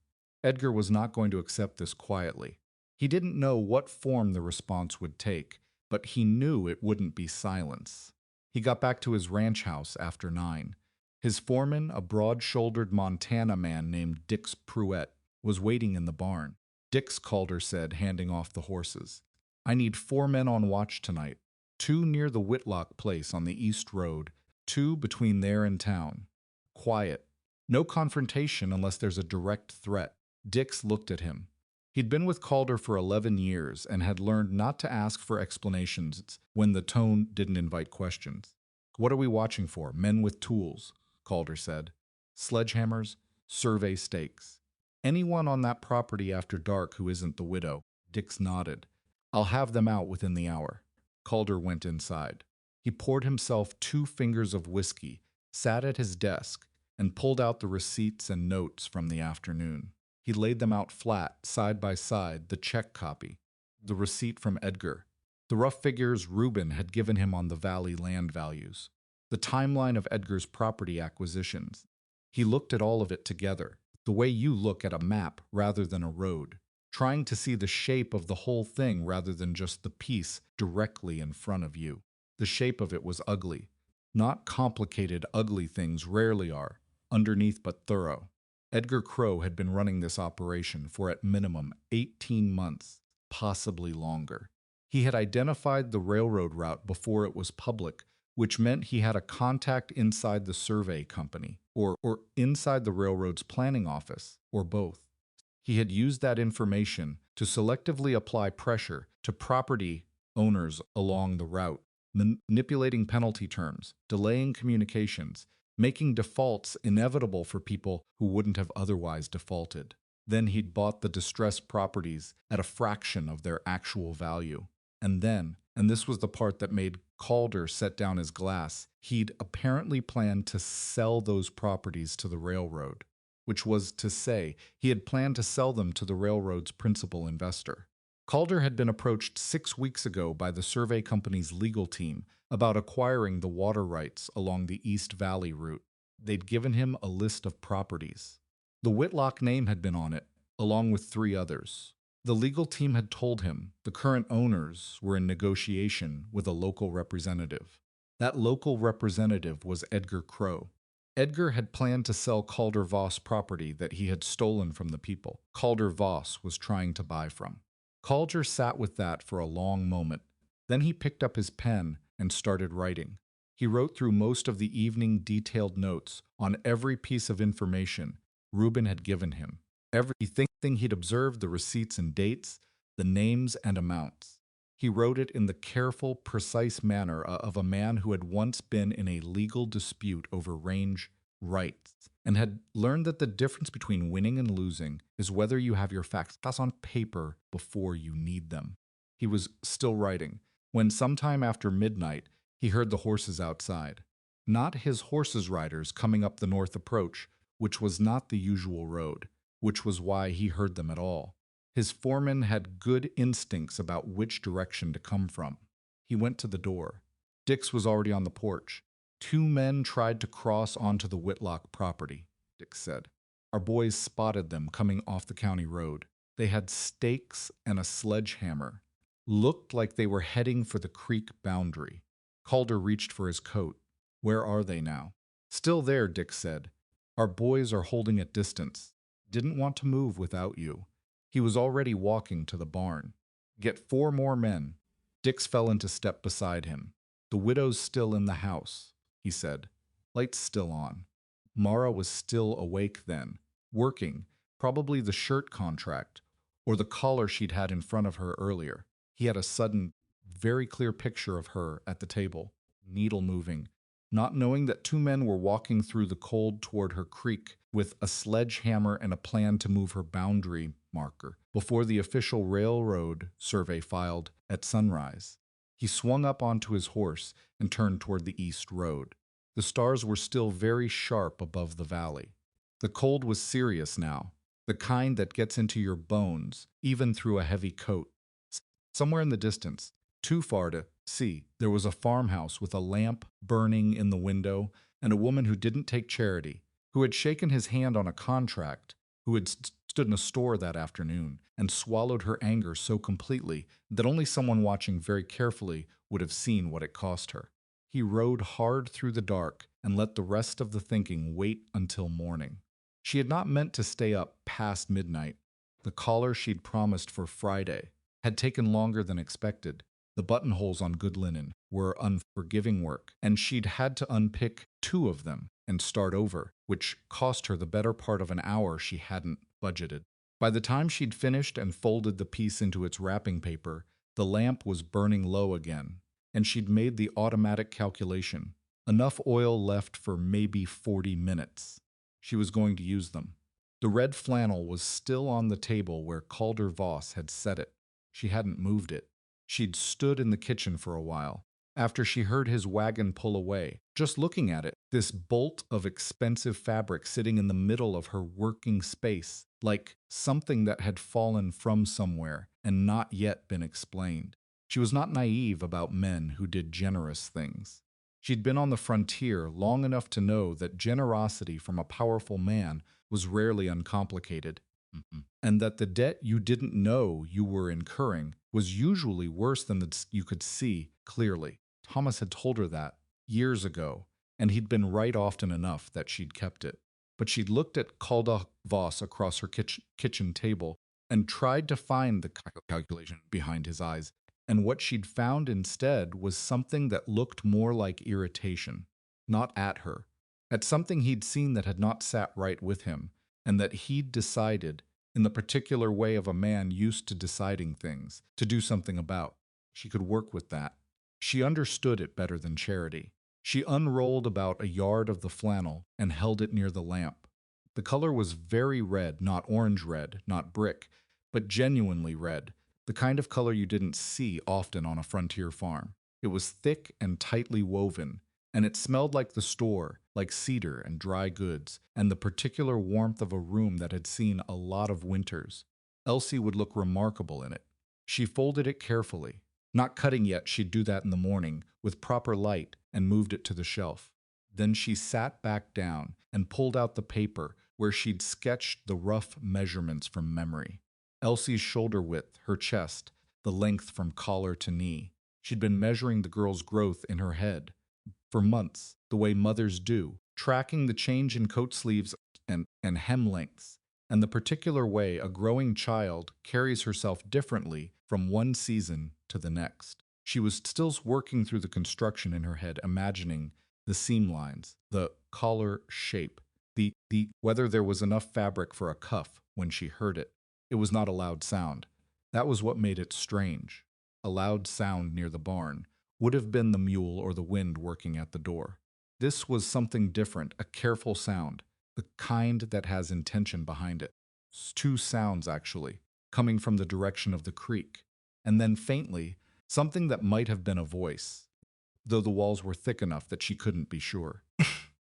S1: Edgar was not going to accept this quietly. He didn't know what form the response would take, but he knew it wouldn't be silence. He got back to his ranch house after 9. His foreman, a broad-shouldered Montana man named Dix Pruett, was waiting in the barn. Dix, Calder said, handing off the horses. I need 4 men on watch tonight. 2 near the Whitlock place on the east road, 2 between there and town. Quiet. No confrontation unless there's a direct threat. Dix looked at him. He'd been with Calder for 11 years and had learned not to ask for explanations when the tone didn't invite questions. What are we watching for? Men with tools, Calder said. Sledgehammers, survey stakes. Anyone on that property after dark who isn't the widow. Dix nodded. I'll have them out within the hour. Calder went inside. He poured himself 2 fingers of whiskey, sat at his desk, and pulled out the receipts and notes from the afternoon. He laid them out flat, side by side, the check copy, the receipt from Edgar, the rough figures Reuben had given him on the valley land values, the timeline of Edgar's property acquisitions. He looked at all of it together, the the way you look at a map rather than a road, trying to see the shape of the whole thing rather than just the piece directly in front of you. The shape of it was ugly. Not complicated, ugly things rarely are, underneath but thorough. Edgar Crow had been running this operation for at minimum 18 months, possibly longer. He had identified the railroad route before it was public, which meant he had a contact inside the survey company, or inside the railroad's planning office, or both. He had used that information to selectively apply pressure to property owners along the route, manipulating penalty terms, delaying communications, making defaults inevitable for people who wouldn't have otherwise defaulted. Then he'd bought the distressed properties at a fraction of their actual value. And then, and this was the part that made Calder set down his glass, he'd apparently planned to sell those properties to the railroad, which was to say, he had planned to sell them to the railroad's principal investor. Calder had been approached 6 weeks ago by the survey company's legal team about acquiring the water rights along the East Valley route. They'd given him a list of properties. The Whitlock name had been on it, along with 3 others. The legal team had told him the current owners were in negotiation with a local representative. That local representative was Edgar Crow. Edgar had planned to sell Calder Voss property that he had stolen from the people Calder Voss was trying to buy from. Calder sat with that for a long moment. Then he picked up his pen and started writing. He wrote through most of the evening detailed notes on every piece of information Reuben had given him. Everything he'd observed, the receipts and dates, the names and amounts. He wrote it in the careful, precise manner of a man who had once been in a legal dispute over range rights and had learned that the difference between winning and losing is whether you have your facts on paper before you need them. He was still writing when sometime after midnight he heard the horses outside. Not his horses' riders coming up the north approach, which was not the usual road, which was why he heard them at all. His foreman had good instincts about which direction to come from. He went to the door. Dix was already on the porch. 2 men tried to cross onto the Whitlock property, Dix said. Our boys spotted them coming off the county road. They had stakes and a sledgehammer. Looked like they were heading for the creek boundary. Calder reached for his coat. Where are they now? Still there, Dix said. Our boys are holding at distance. Didn't want to move without you. He was already walking to the barn. Get 4 more men. Dix fell into step beside him. The widow's still in the house, he said. Lights still on. Mara was still awake then, working, probably the shirt contract, or the collar she'd had in front of her earlier. He had a sudden, very clear picture of her at the table, needle moving, not knowing that 2 men were walking through the cold toward her creek with a sledgehammer and a plan to move her boundary marker before the official railroad survey filed at sunrise. He swung up onto his horse and turned toward the east road. The stars were still very sharp above the valley. The cold was serious now, the kind that gets into your bones, even through a heavy coat. Somewhere in the distance, too far to see, there was a farmhouse with a lamp burning in the window and a woman who didn't take charity, who had shaken his hand on a contract, who had stood in a store that afternoon and swallowed her anger so completely that only someone watching very carefully would have seen what it cost her. He rode hard through the dark and let the rest of the thinking wait until morning. She had not meant to stay up past midnight. The collar she'd promised for Friday had taken longer than expected. The buttonholes on good linen were unforgiving work, and she'd had to unpick 2 of them and start over, which cost her the better part of an hour she hadn't budgeted. By the time she'd finished and folded the piece into its wrapping paper, the lamp was burning low again, and she'd made the automatic calculation. Enough oil left for maybe 40 minutes. She was going to use them. The red flannel was still on the table where Calder Voss had set it. She hadn't moved it. She'd stood in the kitchen for a while. After she heard his wagon pull away, just looking at it, this bolt of expensive fabric sitting in the middle of her working space, like something that had fallen from somewhere and not yet been explained. She was not naive about men who did generous things. She'd been on the frontier long enough to know that generosity from a powerful man was rarely uncomplicated, and that the debt you didn't know you were incurring was usually worse than you could see clearly. Thomas had told her that years ago, and he'd been right often enough that she'd kept it. But she'd looked at Calder Voss across her kitchen table and tried to find the calculation behind his eyes, and what she'd found instead was something that looked more like irritation, not at her, at something he'd seen that had not sat right with him, and that he'd decided, in the particular way of a man used to deciding things, to do something about. She could work with that. She understood it better than Charity. She unrolled about a yard of the flannel and held it near the lamp. The color was very red, not orange red, not brick, but genuinely red, the kind of color you didn't see often on a frontier farm. It was thick and tightly woven, and it smelled like the store, like cedar and dry goods, and the particular warmth of a room that had seen a lot of winters. Elsie would look remarkable in it. She folded it carefully. Not cutting yet, she'd do that in the morning, with proper light, and moved it to the shelf. Then she sat back down and pulled out the paper where she'd sketched the rough measurements from memory. Elsie's shoulder width, her chest, the length from collar to knee. She'd been measuring the girl's growth in her head for months, the way mothers do, tracking the change in coat sleeves and hem lengths, and the particular way a growing child carries herself differently from one season to the next. She was still working through the construction in her head, imagining the seam lines, the collar shape, the whether there was enough fabric for a cuff when she heard it. It was not a loud sound. That was what made it strange. A loud sound near the barn would have been the mule or the wind working at the door. This was something different, a careful sound, the kind that has intention behind it. Two sounds, actually, coming from the direction of the creek, and then faintly, something that might have been a voice, though the walls were thick enough that she couldn't be sure.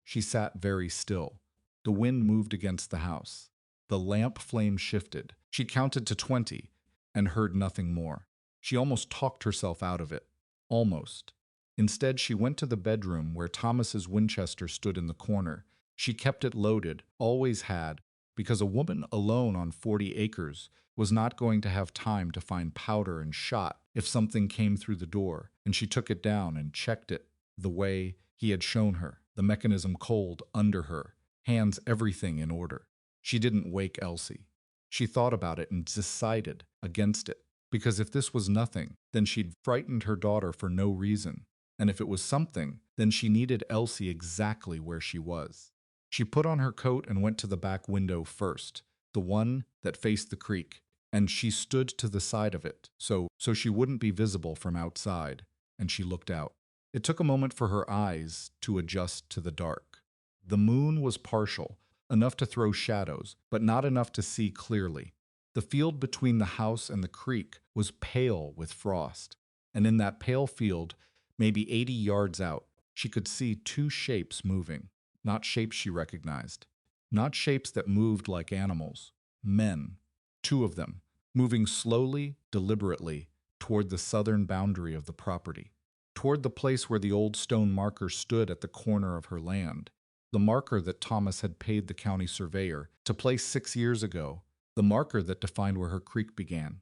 S1: She sat very still. The wind moved against the house. The lamp flame shifted. She counted to 20 and heard nothing more. She almost talked herself out of it. Almost. Instead, she went to the bedroom where Thomas's Winchester stood in the corner. She kept it loaded, always had, because a woman alone on 40 acres was not going to have time to find powder and shot if something came through the door, and she took it down and checked it the way he had shown her, the mechanism cold under her, hands everything in order. She didn't wake Elsie. She thought about it and decided against it, because if this was nothing, then she'd frightened her daughter for no reason, and if it was something, then she needed Elsie exactly where she was. She put on her coat and went to the back window first, the one that faced the creek, and she stood to the side of it, so she wouldn't be visible from outside, and she looked out. It took a moment for her eyes to adjust to the dark. The moon was partial, enough to throw shadows, but not enough to see clearly. The field between the house and the creek was pale with frost, and in that pale field, maybe 80 yards out, she could see two shapes moving. Not shapes she recognized. Not shapes that moved like animals. Men. Two of them, moving slowly, deliberately, toward the southern boundary of the property. Toward the place where the old stone marker stood at the corner of her land. The marker that Thomas had paid the county surveyor to place 6 years ago. The marker that defined where her creek began.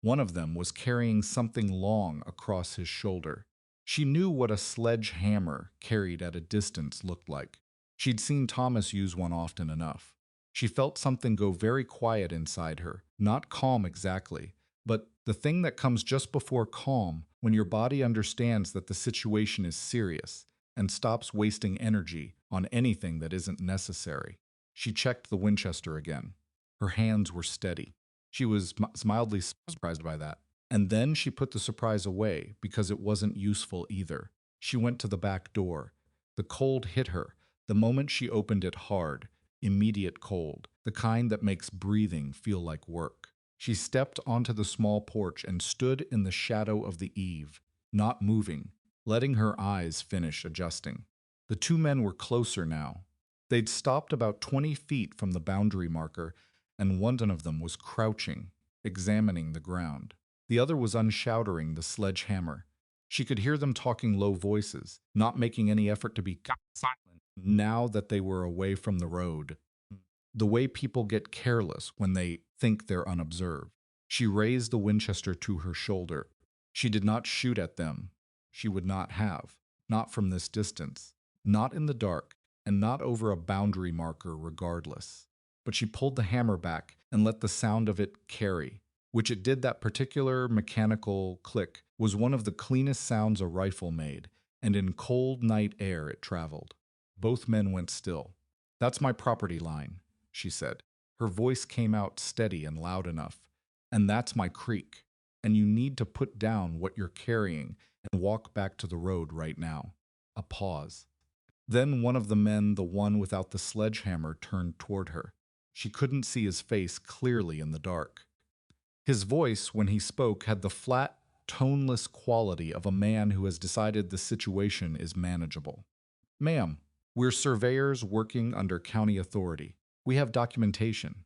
S1: One of them was carrying something long across his shoulder. She knew what a sledgehammer carried at a distance looked like. She'd seen Thomas use one often enough. She felt something go very quiet inside her, not calm exactly, but the thing that comes just before calm when your body understands that the situation is serious and stops wasting energy on anything that isn't necessary. She checked the Winchester again. Her hands were steady. She was mildly surprised by that. And then she put the surprise away because it wasn't useful either. She went to the back door. The cold hit her. The moment she opened it hard, immediate cold, the kind that makes breathing feel like work. She stepped onto the small porch and stood in the shadow of the eave, not moving, letting her eyes finish adjusting. The two men were closer now. They'd stopped about 20 feet from the boundary marker, and one of them was crouching, examining the ground. The other was unshoutering the sledgehammer. She could hear them talking low voices, not making any effort to be silent now that they were away from the road. the way people get careless when they think they're unobserved. She raised the Winchester to her shoulder. She did not shoot at them. She would not have. Not from this distance. Not in the dark, and not over a boundary marker regardless. But she pulled the hammer back and let the sound of it carry, which it did. That particular mechanical click was one of the cleanest sounds a rifle made, and in cold night air it traveled. Both men went still. "That's my property line," she said. Her voice came out steady and loud enough. "And that's my creek. And you need to put down what you're carrying and walk back to the road right now." A pause. Then one of the men, the one without the sledgehammer, turned toward her. She couldn't see his face clearly in the dark. His voice, when he spoke, had the flat, toneless quality of a man who has decided the situation is manageable. "Ma'am, we're surveyors working under county authority. We have documentation."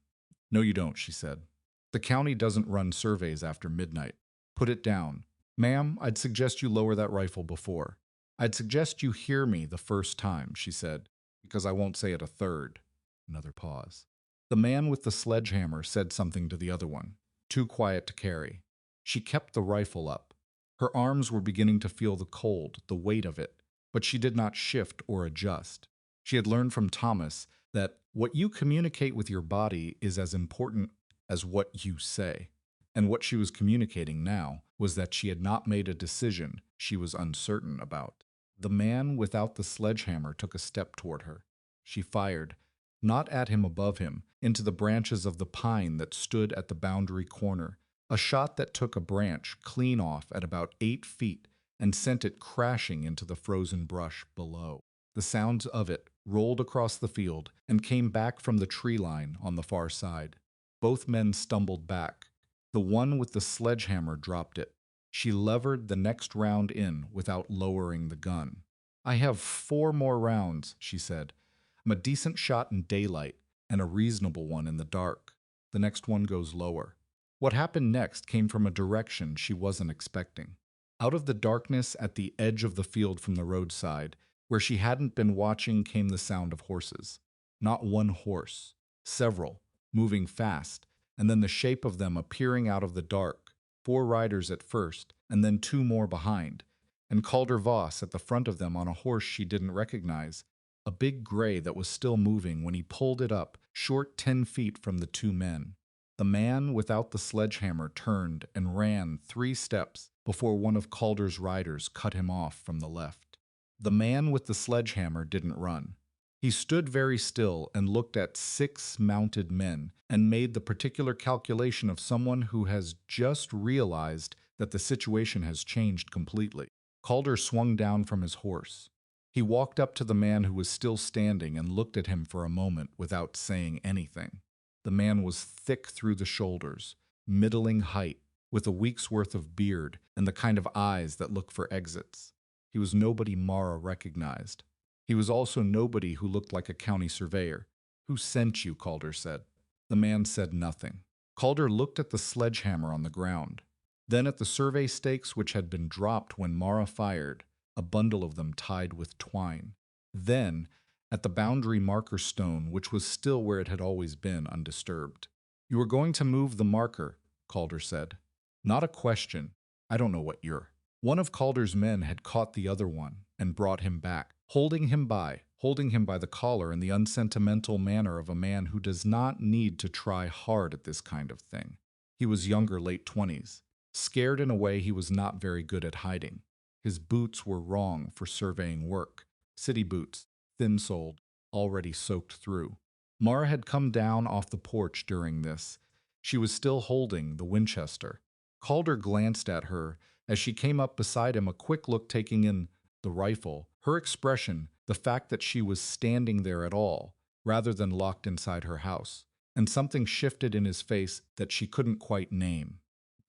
S1: "No, you don't," she said. "The county doesn't run surveys after midnight. Put it down. Ma'am, I'd suggest you lower that rifle before. I'd suggest you hear me the first time," she said, "because I won't say it a third." Another pause. The man with the sledgehammer said something to the other one. Too quiet to carry. She kept the rifle up. Her arms were beginning to feel the cold, the weight of it, but she did not shift or adjust. She had learned from Thomas that what you communicate with your body is as important as what you say. And what she was communicating now was that she had not made a decision she was uncertain about. The man without the sledgehammer took a step toward her. She fired, not at him above him, into the branches of the pine that stood at the boundary corner, a shot that took a branch clean off at about 8 feet and sent it crashing into the frozen brush below. The sounds of it rolled across the field and came back from the tree line on the far side. Both men stumbled back. The one with the sledgehammer dropped it. She levered the next round in without lowering the gun. "I have 4 more rounds," she said. "I'm a decent shot in daylight and a reasonable one in the dark. The next one goes lower." What happened next came from a direction she wasn't expecting. Out of the darkness at the edge of the field from the roadside, where she hadn't been watching, came the sound of horses. Not one horse. Several, moving fast, and then the shape of them appearing out of the dark. 4 riders at first, and then 2 more behind, and Calder Voss at the front of them on a horse she didn't recognize, a big gray that was still moving when he pulled it up, short 10 feet from the 2 men. The man without the sledgehammer turned and ran 3 steps before one of Calder's riders cut him off from the left. The man with the sledgehammer didn't run. He stood very still and looked at 6 mounted men and made the particular calculation of someone who has just realized that the situation has changed completely. Calder swung down from his horse. He walked up to the man who was still standing and looked at him for a moment without saying anything. The man was thick through the shoulders, middling height, with a week's worth of beard and the kind of eyes that look for exits. He was nobody Mara recognized. He was also nobody who looked like a county surveyor. "Who sent you?" Calder said. The man said nothing. Calder looked at the sledgehammer on the ground, then at the survey stakes which had been dropped when Mara fired, a bundle of them tied with twine. Then at the boundary marker stone, which was still where it had always been, undisturbed. "You are going to move the marker," Calder said. "Not a question. I don't know what you're." One of Calder's men had caught the other one and brought him back, holding him by the collar in the unsentimental manner of a man who does not need to try hard at this kind of thing. He was younger, late 20s, scared in a way he was not very good at hiding. His boots were wrong for surveying work, city boots, thin-soled, already soaked through. Mara had come down off the porch during this. She was still holding the Winchester. Calder glanced at her as she came up beside him, a quick look taking in the rifle, her expression, the fact that she was standing there at all, rather than locked inside her house, and something shifted in his face that she couldn't quite name.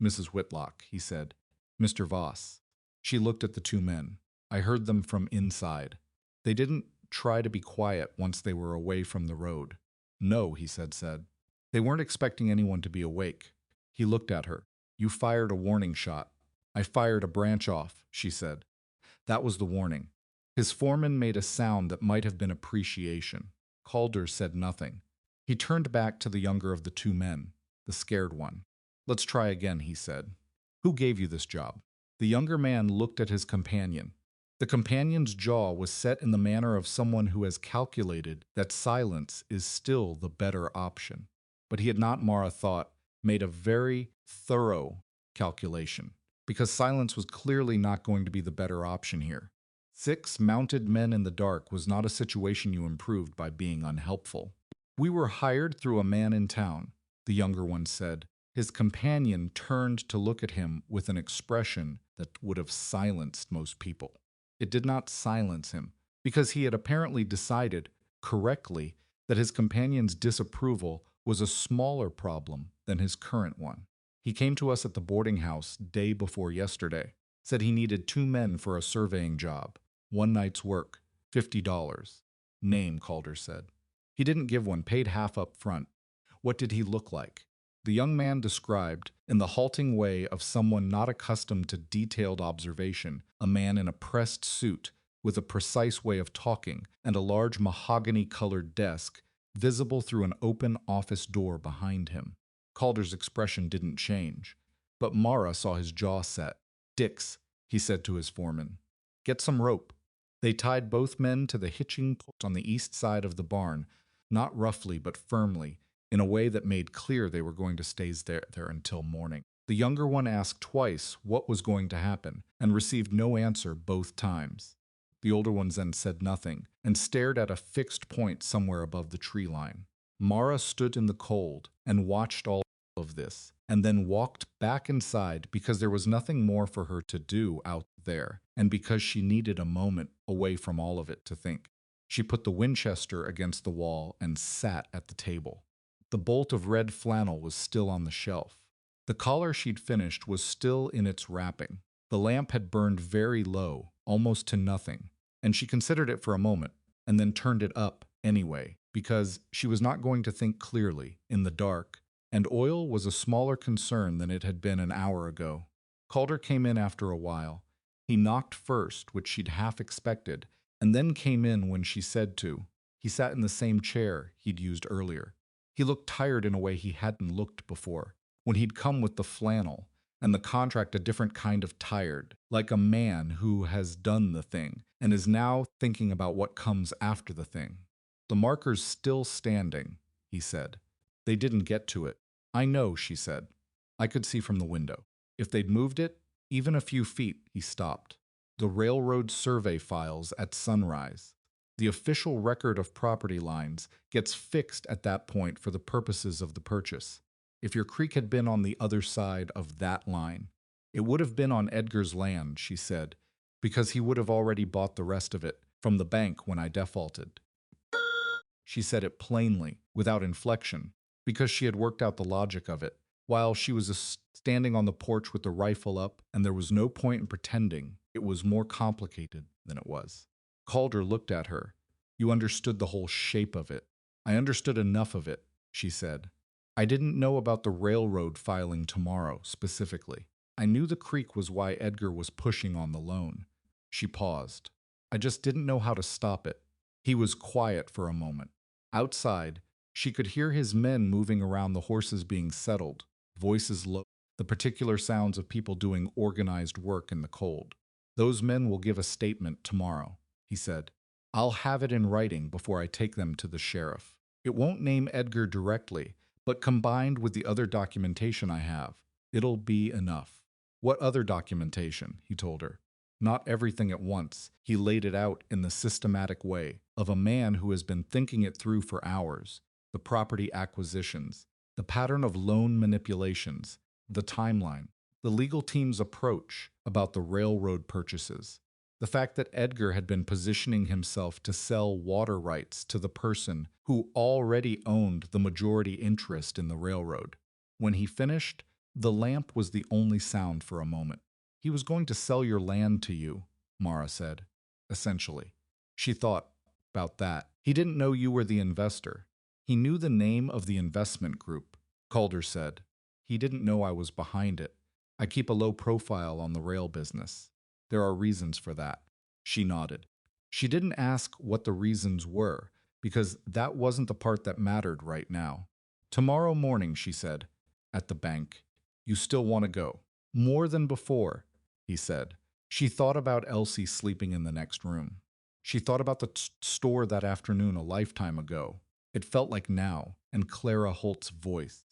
S1: "Mrs. Whitlock," he said. "Mr. Voss." She looked at the 2 men. "I heard them from inside. They didn't try to be quiet once they were away from the road." "No," he said. "They weren't expecting anyone to be awake." He looked at her. "You fired a warning shot." "I fired a branch off," she said. "That was the warning." His foreman made a sound that might have been appreciation. Calder said nothing. He turned back to the younger of the two men, the scared one. "Let's try again," he said. "Who gave you this job?" The younger man looked at his companion. The companion's jaw was set in the manner of someone who has calculated that silence is still the better option. But he had not, Mara thought, made a very thorough calculation, because silence was clearly not going to be the better option here. 6 mounted men in the dark was not a situation you improved by being unhelpful. "We were hired through a man in town," the younger one said. His companion turned to look at him with an expression that would have silenced most people. It did not silence him, because he had apparently decided, correctly, that his companion's disapproval was a smaller problem than his current one. "He came to us at the boarding house day before yesterday, said he needed 2 men for a surveying job, 1 night's work, $50. Name," Calder said. "He didn't give one, paid half up front." "What did he look like?" The young man described, in the halting way of someone not accustomed to detailed observation, a man in a pressed suit with a precise way of talking and a large mahogany-colored desk visible through an open office door behind him. Calder's expression didn't change, but Mara saw his jaw set. "Dix," he said to his foreman. "Get some rope." They tied both men to the hitching post on the east side of the barn, not roughly but firmly, in a way that made clear they were going to stay there until morning. The younger one asked twice what was going to happen, and received no answer both times. The older one then said nothing, and stared at a fixed point somewhere above the tree line. Mara stood in the cold and watched all of this, and then walked back inside because there was nothing more for her to do out there, and because she needed a moment away from all of it to think. She put the Winchester against the wall and sat at the table. The bolt of red flannel was still on the shelf. The collar she'd finished was still in its wrapping. The lamp had burned very low, almost to nothing, and she considered it for a moment, and then turned it up anyway, because she was not going to think clearly, in the dark, and oil was a smaller concern than it had been an hour ago. Calder came in after a while. He knocked first, which she'd half expected, and then came in when she said to. He sat in the same chair he'd used earlier. He looked tired in a way he hadn't looked before, when he'd come with the flannel, and the contract a different kind of tired, like a man who has done the thing, and is now thinking about what comes after the thing. "The marker's still standing," he said. "They didn't get to it." "I know," she said. "I could see from the window. If they'd moved it, even a few feet," he stopped. "The railroad survey files at sunrise. The official record of property lines gets fixed at that point for the purposes of the purchase. If your creek had been on the other side of that line, it would have been on Edgar's land," she said, "because he would have already bought the rest of it from the bank when I defaulted." She said it plainly, without inflection, because she had worked out the logic of it, while she was standing on the porch with the rifle up, and there was no point in pretending it was more complicated than it was. Calder looked at her. "You understood the whole shape of it." "I understood enough of it," she said. "I didn't know about the railroad filing tomorrow, specifically. I knew the creek was why Edgar was pushing on the loan." She paused. "I just didn't know how to stop it." He was quiet for a moment. Outside, she could hear his men moving around the horses being settled, voices low, the particular sounds of people doing organized work in the cold. "Those men will give a statement tomorrow," he said. "I'll have it in writing before I take them to the sheriff. It won't name Edgar directly, but combined with the other documentation I have, it'll be enough." "What other documentation?" he told her. "Not everything at once." He laid it out in the systematic way of a man who has been thinking it through for hours. The property acquisitions, the pattern of loan manipulations, the timeline, the legal team's approach about the railroad purchases, the fact that Edgar had been positioning himself to sell water rights to the person who already owned the majority interest in the railroad. When he finished, the lamp was the only sound for a moment. "He was going to sell your land to you," Mara said, essentially. She thought about that. "He didn't know you were the investor." "He knew the name of the investment group," Calder said. "He didn't know I was behind it. I keep a low profile on the rail business. There are reasons for that." She nodded. She didn't ask what the reasons were, because that wasn't the part that mattered right now. Tomorrow morning, she said, at the bank. You still want to go? More than before, he said. She thought about Elsie sleeping in the next room. She thought about the store that afternoon a lifetime ago. It felt like now, and Clara Holt's voice,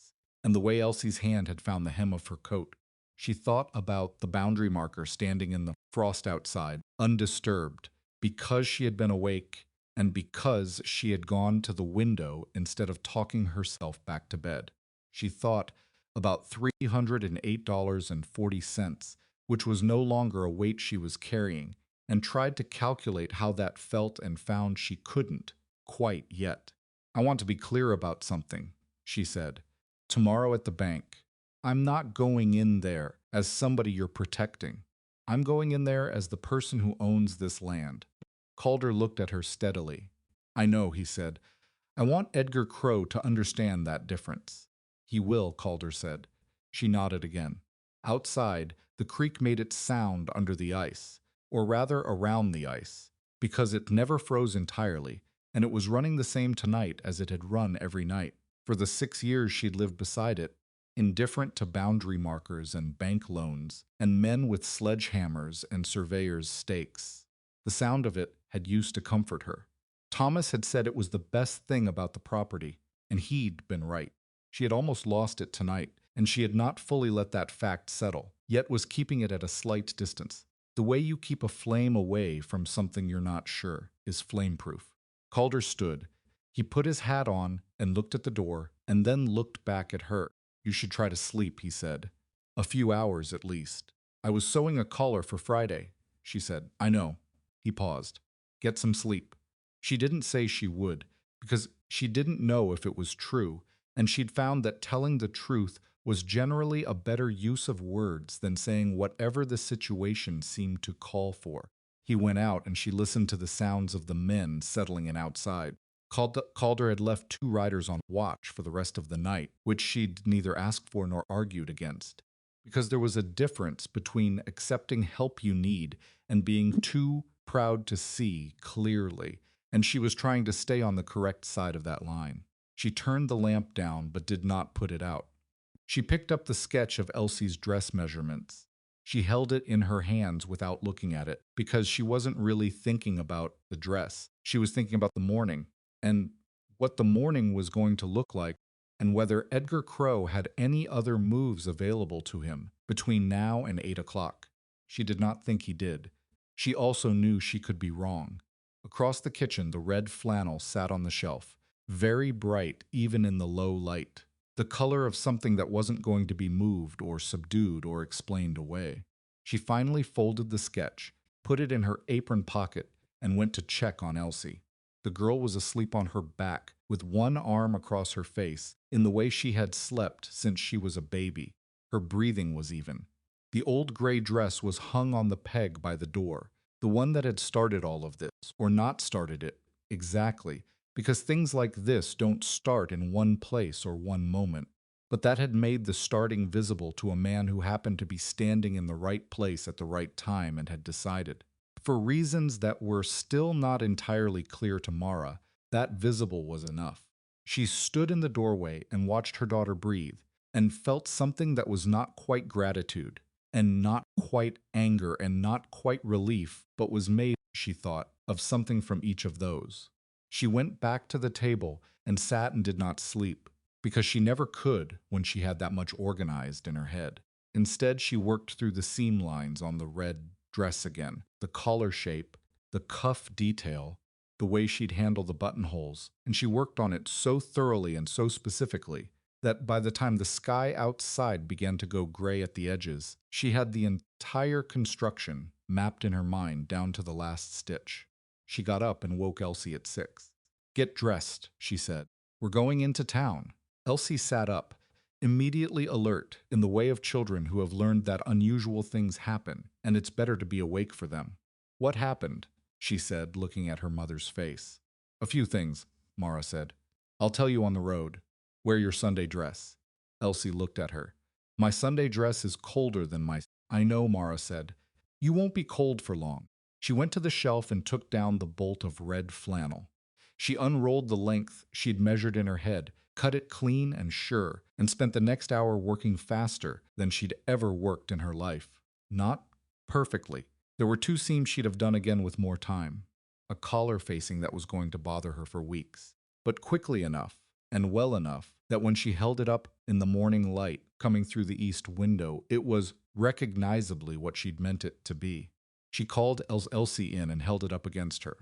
S1: and the way Elsie's hand had found the hem of her coat. She thought about the boundary marker standing in the frost outside, undisturbed, because she had been awake and because she had gone to the window instead of talking herself back to bed. She thought about $308.40, which was no longer a weight she was carrying, and tried to calculate how that felt and found she couldn't quite yet. I want to be clear about something, she said. Tomorrow at the bank, I'm not going in there as somebody you're protecting. I'm going in there as the person who owns this land. Calder looked at her steadily. I know, he said. I want Edgar Crow to understand that difference. He will, Calder said. She nodded again. Outside, the creek made its sound under the ice, or rather around the ice, because it never froze entirely, and it was running the same tonight as it had run every night. For the 6 years she'd lived beside it, indifferent to boundary markers and bank loans, and men with sledgehammers and surveyors' stakes. The sound of it had used to comfort her. Thomas had said it was the best thing about the property, and he'd been right. She had almost lost it tonight, and she had not fully let that fact settle, yet was keeping it at a slight distance. The way you keep a flame away from something you're not sure is flame-proof. Calder stood. He put his hat on and looked at the door, and then looked back at her. You should try to sleep, he said. A few hours at least. I was sewing a collar for Friday, she said. I know. He paused. Get some sleep. She didn't say she would, because she didn't know if it was true, and she'd found that telling the truth was generally a better use of words than saying whatever the situation seemed to call for. He went out, and she listened to the sounds of the men settling in outside. Calder had left 2 riders on watch for the rest of the night, which she'd neither asked for nor argued against, because there was a difference between accepting help you need and being too proud to see clearly, and she was trying to stay on the correct side of that line. She turned the lamp down but did not put it out. She picked up the sketch of Elsie's dress measurements. She held it in her hands without looking at it, because she wasn't really thinking about the dress. She was thinking about the morning, and what the morning was going to look like, and whether Edgar Crow had any other moves available to him between now and 8 o'clock. She did not think he did. She also knew she could be wrong. Across the kitchen, the red flannel sat on the shelf, very bright even in the low light, the color of something that wasn't going to be moved or subdued or explained away. She finally folded the sketch, put it in her apron pocket, and went to check on Elsie. The girl was asleep on her back, with one arm across her face, in the way she had slept since she was a baby. Her breathing was even. The old gray dress was hung on the peg by the door, the one that had started all of this, or not started it, exactly, because things like this don't start in one place or one moment. But that had made the starting visible to a man who happened to be standing in the right place at the right time and had decided. For reasons that were still not entirely clear to Mara, that visible was enough. She stood in the doorway and watched her daughter breathe, and felt something that was not quite gratitude, and not quite anger, and not quite relief, but was made, she thought, of something from each of those. She went back to the table and sat and did not sleep, because she never could when she had that much organized in her head. Instead, she worked through the seam lines on the red dress again, the collar shape, the cuff detail, the way she'd handle the buttonholes, and she worked on it so thoroughly and so specifically that by the time the sky outside began to go gray at the edges, she had the entire construction mapped in her mind down to the last stitch. She got up and woke Elsie at 6. Get dressed, she said. We're going into town. Elsie sat up, immediately alert, in the way of children who have learned that unusual things happen, and it's better to be awake for them. What happened? She said, looking at her mother's face. A few things, Mara said. I'll tell you on the road. Wear your Sunday dress. Elsie looked at her. My Sunday dress is colder than my... I know, Mara said. You won't be cold for long. She went to the shelf and took down the bolt of red flannel. She unrolled the length she'd measured in her head, cut it clean and sure, and spent the next hour working faster than she'd ever worked in her life. Not perfectly. There were two seams she'd have done again with more time. A collar facing that was going to bother her for weeks. But quickly enough, and well enough, that when she held it up in the morning light coming through the east window, it was recognizably what she'd meant it to be. She called Elsie in and held it up against her.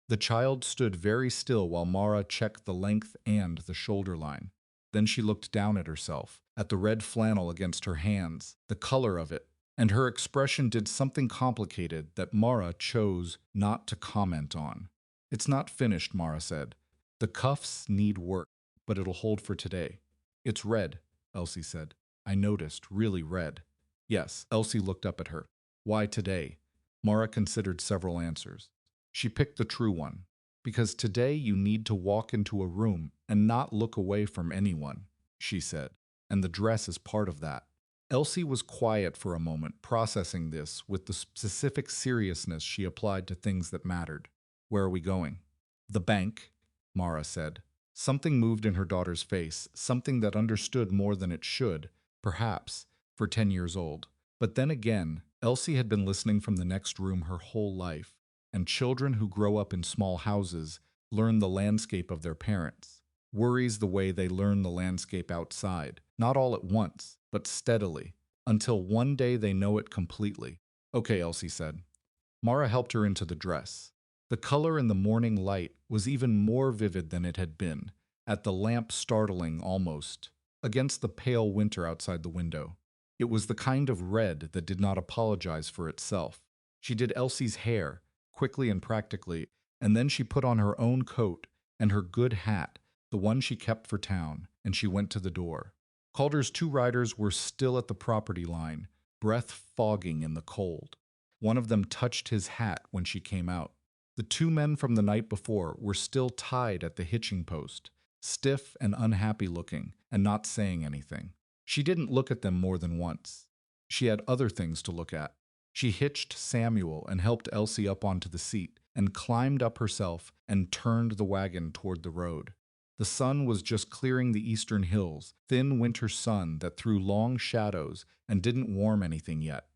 S1: The child stood very still while Mara checked the length and the shoulder line. Then she looked down at herself, at the red flannel against her hands, the color of it, and her expression did something complicated that Mara chose not to comment on. "It's not finished," Mara said. "The cuffs need work, but it'll hold for today." "It's red," Elsie said. "I noticed, really red." "Yes." Elsie looked up at her. "Why today?" Mara considered several answers. She picked the true one. "Because today you need to walk into a room and not look away from anyone," she said, "and the dress is part of that." Elsie was quiet for a moment, processing this with the specific seriousness she applied to things that mattered. "Where are we going?" "The bank," Mara said. Something moved in her daughter's face, something that understood more than it should, perhaps, for 10 years old. But then again, Elsie had been listening from the next room her whole life, and children who grow up in small houses learn the landscape of their parents. Worries the way they learn the landscape outside, not all at once, but steadily, until one day they know it completely. "Okay," Elsie said. Mara helped her into the dress. The color in the morning light was even more vivid than it had been, at the lamp startling almost, against the pale winter outside the window. It was the kind of red that did not apologize for itself. She did Elsie's hair, quickly and practically, and then she put on her own coat and her good hat, the one she kept for town, and she went to the door. Calder's two riders were still at the property line, breath fogging in the cold. One of them touched his hat when she came out. The two men from the night before were still tied at the hitching post, stiff and unhappy looking, and not saying anything. She didn't look at them more than once. She had other things to look at. She hitched Samuel and helped Elsie up onto the seat, and climbed up herself and turned the wagon toward the road. The sun was just clearing the eastern hills, thin winter sun that threw long shadows and didn't warm anything yet.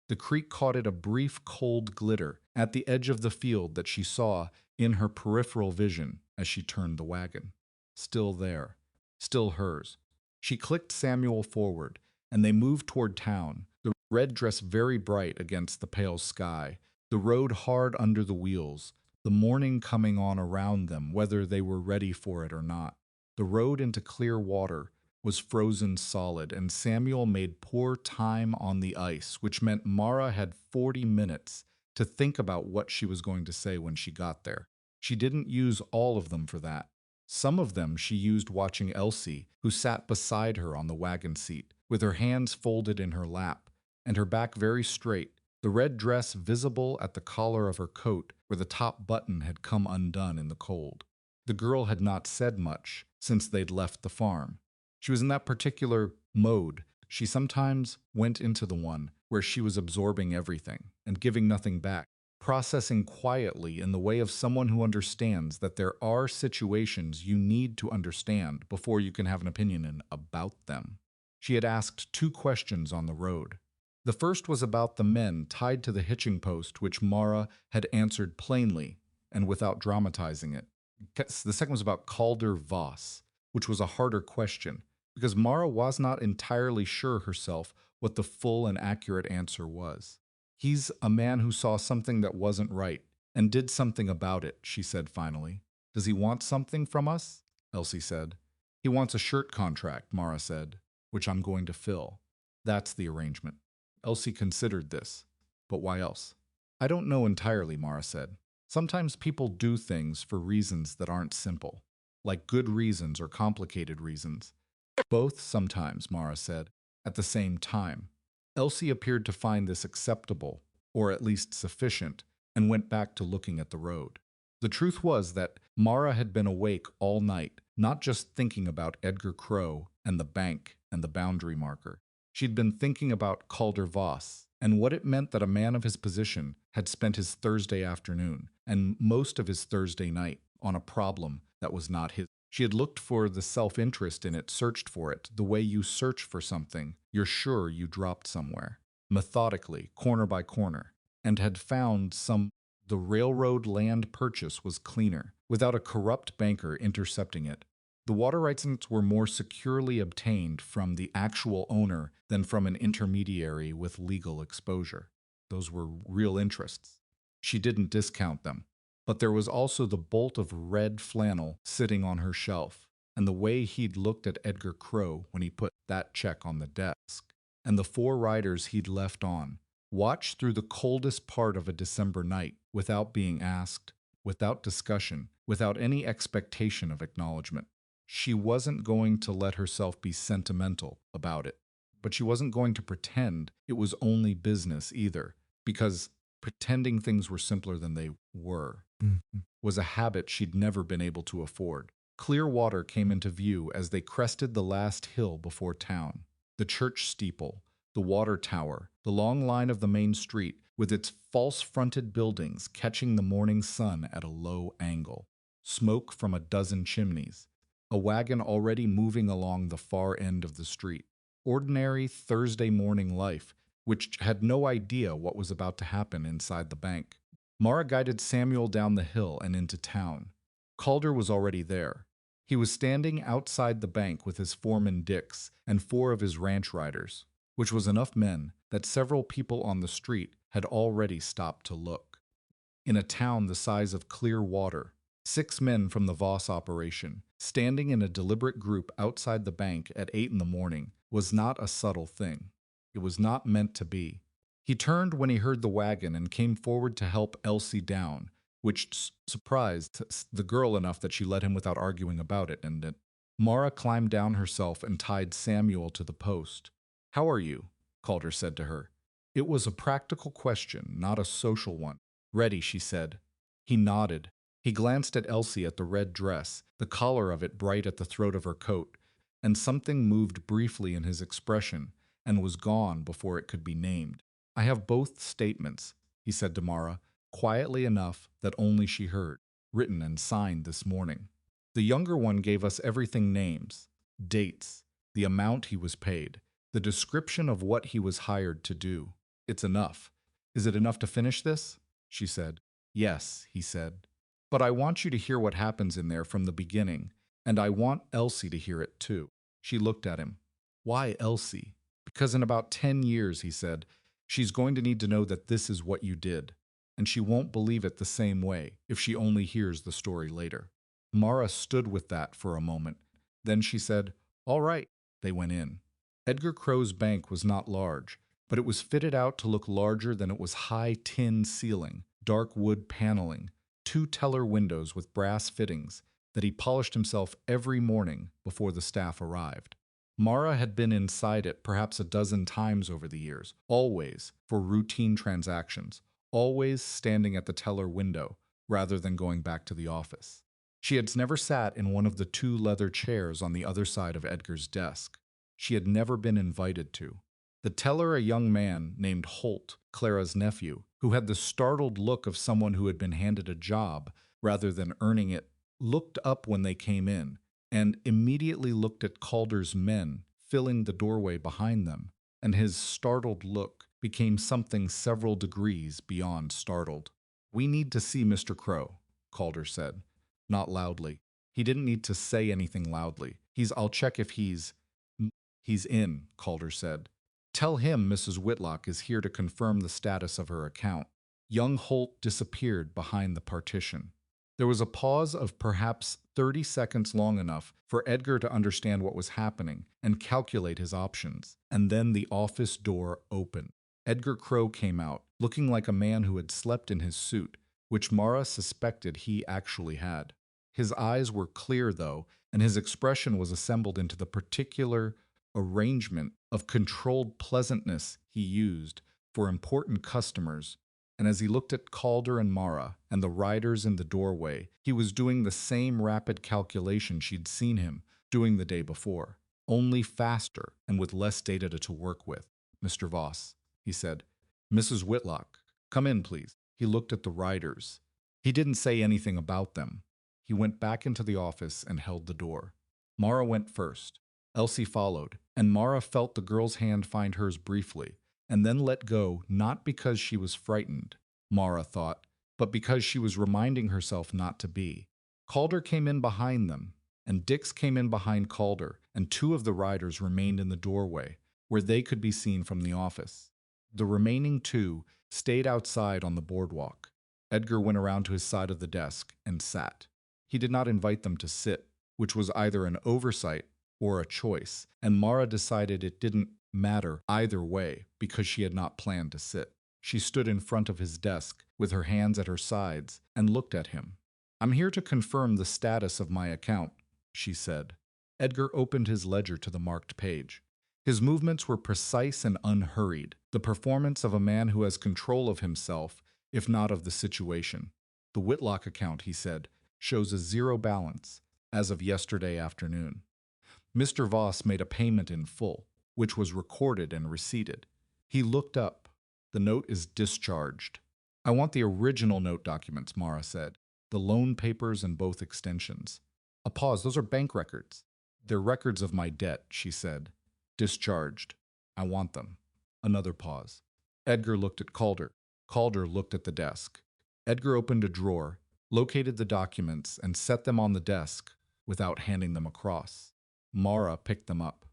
S1: The creek caught it a brief cold glitter at the edge of the field that she saw in her peripheral vision as she turned the wagon. Still there. Still hers. She clicked Samuel forward, and they moved toward town, the red dress very bright against the pale sky, the road hard under the wheels, the morning coming on around them whether they were ready for it or not. The road into clear water was frozen solid, and Samuel made poor time on the ice, which meant Mara had 40 minutes to think about what she was going to say when she got there. She didn't use all of them for that. Some of them she used watching Elsie, who sat beside her on the wagon seat, with her hands folded in her lap, and her back very straight, the red dress visible at the collar of her coat where the top button had come undone in the cold. The girl had not said much since they'd left the farm. She was in that particular mode. She sometimes went into the one where she was absorbing everything and giving nothing back, processing quietly in the way of someone who understands that there are situations you need to understand before you can have an opinion about them. She had asked 2 questions on the road. The first was about the men tied to the hitching post, which Mara had answered plainly and without dramatizing it. The second was about Calder Voss, which was a harder question, because Mara was not entirely sure herself what the full and accurate answer was. "He's a man who saw something that wasn't right, and did something about it," she said finally. "Does he want something from us?" Elsie said. "He wants a shirt contract," Mara said, "which I'm going to fill. That's the arrangement." Elsie considered this. "But why else?" "I don't know entirely," Mara said. "Sometimes people do things for reasons that aren't simple, like good reasons or complicated reasons." "Both sometimes," Mara said, "at the same time." Elsie appeared to find this acceptable, or at least sufficient, and went back to looking at the road. The truth was that Mara had been awake all night, not just thinking about Edgar Crow and the bank and the boundary marker. She'd been thinking about Calder Voss and what it meant that a man of his position had spent his Thursday afternoon and most of his Thursday night on a problem that was not his. She had looked for the self-interest in it, searched for it, the way you search for something you're sure you dropped somewhere, methodically, corner by corner, and had found some. The railroad land purchase was cleaner, without a corrupt banker intercepting it. The water rights were more securely obtained from the actual owner than from an intermediary with legal exposure. Those were real interests. She didn't discount them. But there was also the bolt of red flannel sitting on her shelf, and the way he'd looked at Edgar Crow when he put that check on the desk, and the 4 riders he'd left on, watched through the coldest part of a December night, without being asked, without discussion, without any expectation of acknowledgement. She wasn't going to let herself be sentimental about it, but she wasn't going to pretend it was only business either, because pretending things were simpler than they were was a habit she'd never been able to afford. Clear water came into view as they crested the last hill before town. The church steeple, the water tower, the long line of the main street with its false-fronted buildings catching the morning sun at a low angle. Smoke from a dozen chimneys. A wagon already moving along the far end of the street. Ordinary Thursday morning life, which had no idea what was about to happen inside the bank. Mara guided Samuel down the hill and into town. Calder was already there. He was standing outside the bank with his foreman Dix and 4 of his ranch riders, which was enough men that several people on the street had already stopped to look. In a town the size of Clearwater, 6 men from the Voss operation, standing in a deliberate group outside the bank at 8 in the morning, was not a subtle thing. It was not meant to be. He turned when he heard the wagon and came forward to help Elsie down, which surprised the girl enough that she let him without arguing about it, and Mara climbed down herself and tied Samuel to the post. "How are you?" Calder said to her. It was a practical question, not a social one. "Ready," she said. He nodded. He glanced at Elsie at the red dress, the collar of it bright at the throat of her coat, and something moved briefly in his expression and was gone before it could be named. "I have both statements," he said to Mara, quietly enough that only she heard, "written and signed this morning. The younger one gave us everything names, dates, the amount he was paid, the description of what he was hired to do. It's enough. Is it enough to finish this?" she said. "Yes," he said. "But I want you to hear what happens in there from the beginning, and I want Elsie to hear it too." She looked at him. "Why Elsie?" "Because in about 10 years," he said, "she's going to need to know that this is what you did, and she won't believe it the same way if she only hears the story later." Mara stood with that for a moment. Then she said, "All right." They went in. Edgar Crow's bank was not large, but it was fitted out to look larger than it was. High tin ceiling, dark wood paneling, 2 teller windows with brass fittings that he polished himself every morning before the staff arrived. Mara had been inside it perhaps a dozen times over the years, always for routine transactions, always standing at the teller window rather than going back to the office. She had never sat in one of the 2 leather chairs on the other side of Edgar's desk. She had never been invited to. The teller, a young man named Holt, Clara's nephew, who had the startled look of someone who had been handed a job rather than earning it, looked up when they came in and immediately looked at Calder's men filling the doorway behind them, and his startled look became something several degrees beyond startled. "We need to see Mr. Crow," Calder said, not loudly. He didn't need to say anything loudly. I'll check if he's in," Calder said. "Tell him Mrs. Whitlock is here to confirm the status of her account." Young Holt disappeared behind the partition. There was a pause of perhaps 30 seconds, long enough for Edgar to understand what was happening and calculate his options, and then the office door opened. Edgar Crow came out, looking like a man who had slept in his suit, which Mara suspected he actually had. His eyes were clear, though, and his expression was assembled into the particular arrangement of controlled pleasantness he used for important customers, and as he looked at Calder and Mara and the riders in the doorway, he was doing the same rapid calculation she'd seen him doing the day before, only faster and with less data to work with. "Mr. Voss," he said. "Mrs. Whitlock, come in, please." He looked at the riders. He didn't say anything about them. He went back into the office and held the door. Mara went first. Elsie followed, and Mara felt the girl's hand find hers briefly, and then let go, not because she was frightened, Mara thought, but because she was reminding herself not to be. Calder came in behind them, and Dix came in behind Calder, and two of the riders remained in the doorway, where they could be seen from the office. The remaining two stayed outside on the boardwalk. Edgar went around to his side of the desk and sat. He did not invite them to sit, which was either an oversight or a choice, and Mara decided it didn't matter either way because she had not planned to sit. She stood in front of his desk with her hands at her sides and looked at him. "I'm here to confirm the status of my account," she said. Edgar opened his ledger to the marked page. His movements were precise and unhurried, the performance of a man who has control of himself, if not of the situation. "The Whitlock account," he said, "shows a zero balance as of yesterday afternoon. Mr. Voss made a payment in full, which was recorded and receipted." He looked up. "The note is discharged." "I want the original note documents," Mara said. "The loan papers and both extensions." A pause. "Those are bank records." "They're records of my debt," she said. "Discharged. I want them." Another pause. Edgar looked at Calder. Calder looked at the desk. Edgar opened a drawer, located the documents, and set them on the desk without handing them across. Mara picked them up.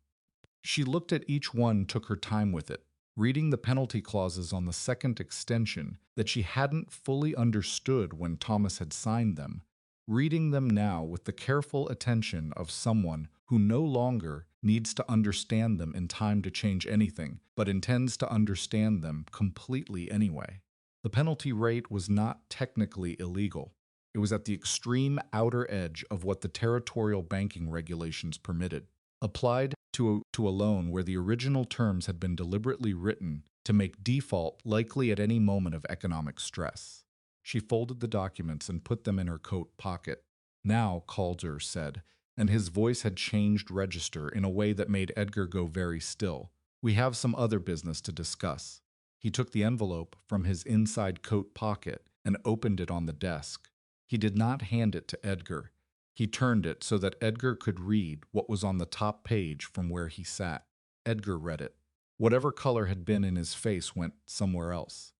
S1: She looked at each one, took her time with it, reading the penalty clauses on the second extension that she hadn't fully understood when Thomas had signed them, reading them now with the careful attention of someone who no longer needs to understand them in time to change anything, but intends to understand them completely anyway. The penalty rate was not technically illegal. It was at the extreme outer edge of what the territorial banking regulations permitted, applied to a loan where the original terms had been deliberately written to make default likely at any moment of economic stress. She folded the documents and put them in her coat pocket. "Now," Calder said, and his voice had changed register in a way that made Edgar go very still, "we have some other business to discuss." He took the envelope from his inside coat pocket and opened it on the desk. He did not hand it to Edgar. He turned it so that Edgar could read what was on the top page from where he sat. Edgar read it. Whatever color had been in his face went somewhere else.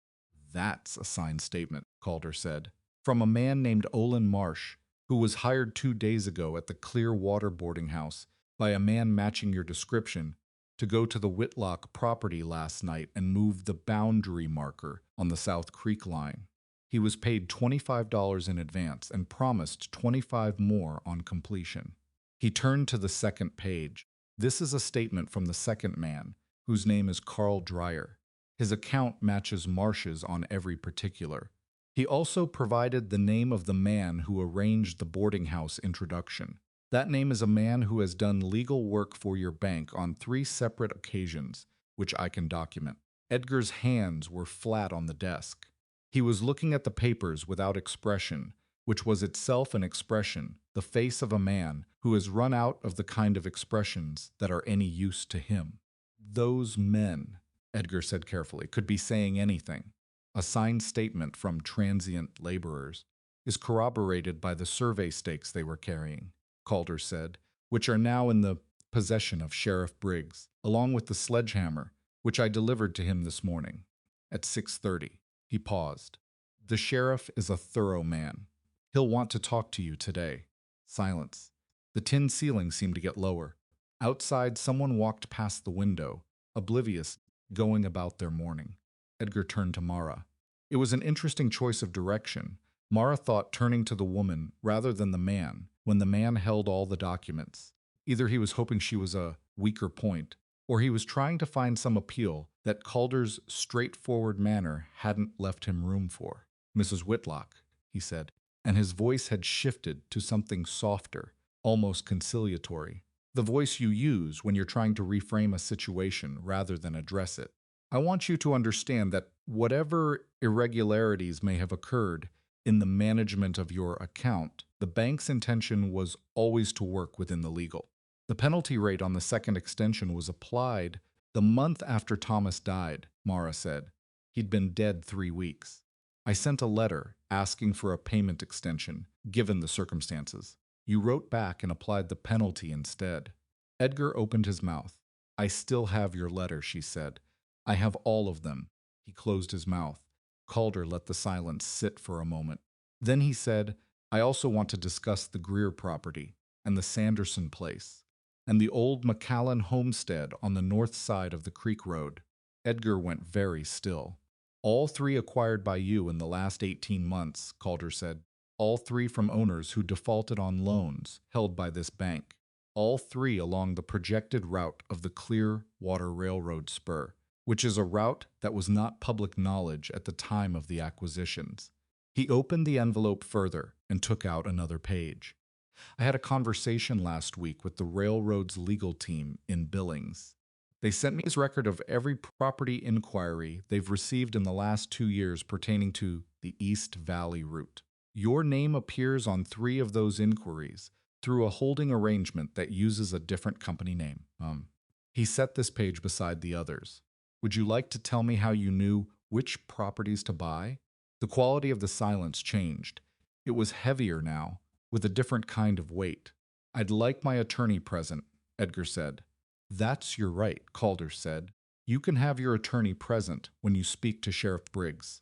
S1: "That's a signed statement," Calder said. "From a man named Olin Marsh, who was hired 2 days ago at the Clearwater boarding house by a man matching your description to go to the Whitlock property last night and move the boundary marker on the South Creek line. He was paid $25 in advance and promised 25 more on completion." He turned to the second page. "This is a statement from the second man, whose name is Carl Dreyer. His account matches Marsh's on every particular. He also provided the name of the man who arranged the boarding house introduction. That name is a man who has done legal work for your bank on 3 separate occasions, which I can document." Edgar's hands were flat on the desk. He was looking at the papers without expression, which was itself an expression, the face of a man who has run out of the kind of expressions that are any use to him. "Those men," Edgar said carefully, "could be saying anything. A signed statement from transient laborers is corroborated by the survey stakes they were carrying," Calder said, "which are now in the possession of Sheriff Briggs, along with the sledgehammer, which I delivered to him this morning at 6:30. He paused. "The sheriff is a thorough man. He'll want to talk to you today." Silence. The tin ceiling seemed to get lower. Outside, someone walked past the window, oblivious, going about their morning. Edgar turned to Mara. It was an interesting choice of direction. Mara thought, turning to the woman rather than the man, when the man held all the documents. Either he was hoping she was a weaker point, or he was trying to find some appeal that Calder's straightforward manner hadn't left him room for. "Mrs. Whitlock," he said, and his voice had shifted to something softer, almost conciliatory. The voice you use when you're trying to reframe a situation rather than address it. "I want you to understand that whatever irregularities may have occurred in the management of your account, the bank's intention was always to work within the legal. The penalty rate on the second extension was applied the month after Thomas died," Mara said. "He'd been dead 3 weeks. I sent a letter asking for a payment extension, given the circumstances. You wrote back and applied the penalty instead. Edgar opened his mouth. I still have your letter, she said. I have all of them. He closed his mouth. Calder let the silence sit for a moment. Then he said, I also want to discuss the Greer property and the Sanderson place and the old McCallan homestead on the north side of the creek road. Edgar went very still. All three acquired by you in the last 18 months, Calder said. All three from owners who defaulted on loans held by this bank. All three along the projected route of the Clearwater Railroad spur, which is a route that was not public knowledge at the time of the acquisitions. He opened the envelope further and took out another page. I had a conversation last week with the railroad's legal team in Billings. They sent me his record of every property inquiry they've received in the last 2 years pertaining to the East Valley route. Your name appears on 3 of those inquiries through a holding arrangement that uses a different company name. He set this page beside the others. Would you like to tell me how you knew which properties to buy? The quality of the silence changed. It was heavier now, with a different kind of weight. I'd like my attorney present, Edgar said. That's your right, Calder said. You can have your attorney present when you speak to Sheriff Briggs.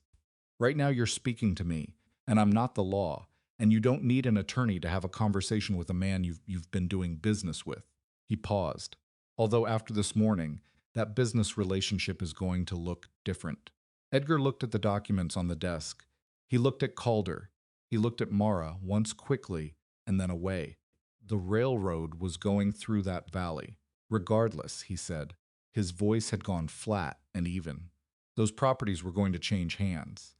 S1: Right now you're speaking to me, and I'm not the law, and you don't need an attorney to have a conversation with a man you've been doing business with. He paused. Although after this morning, that business relationship is going to look different. Edgar looked at the documents on the desk. He looked at Calder. He looked at Mara once quickly and then away. The railroad was going through that valley. Regardless, he said. His voice had gone flat and even. Those properties were going to change hands.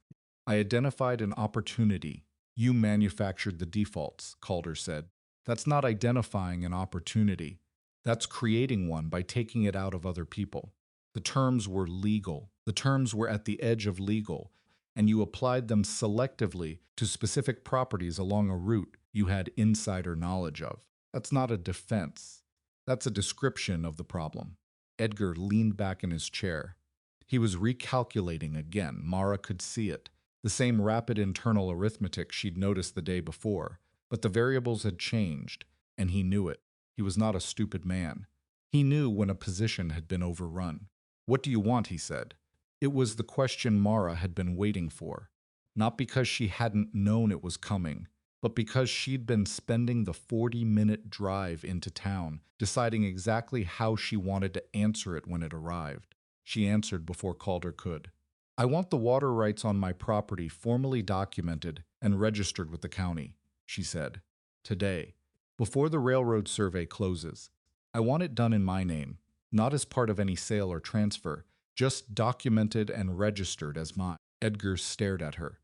S1: I identified an opportunity. You manufactured the defaults, Calder said. That's not identifying an opportunity. That's creating one by taking it out of other people. The terms were legal. The terms were at the edge of legal, and you applied them selectively to specific properties along a route you had insider knowledge of. That's not a defense. That's a description of the problem. Edgar leaned back in his chair. He was recalculating again. Mara could see it. The same rapid internal arithmetic she'd noticed the day before. But the variables had changed, and he knew it. He was not a stupid man. He knew when a position had been overrun. What do you want, he said. It was the question Mara had been waiting for. Not because she hadn't known it was coming, but because she'd been spending the 40-minute drive into town, deciding exactly how she wanted to answer it when it arrived. She answered before Calder could. I want the water rights on my property formally documented and registered with the county, she said. Today, before the railroad survey closes. I want it done in my name, not as part of any sale or transfer, just documented and registered as mine. Edgar stared at her.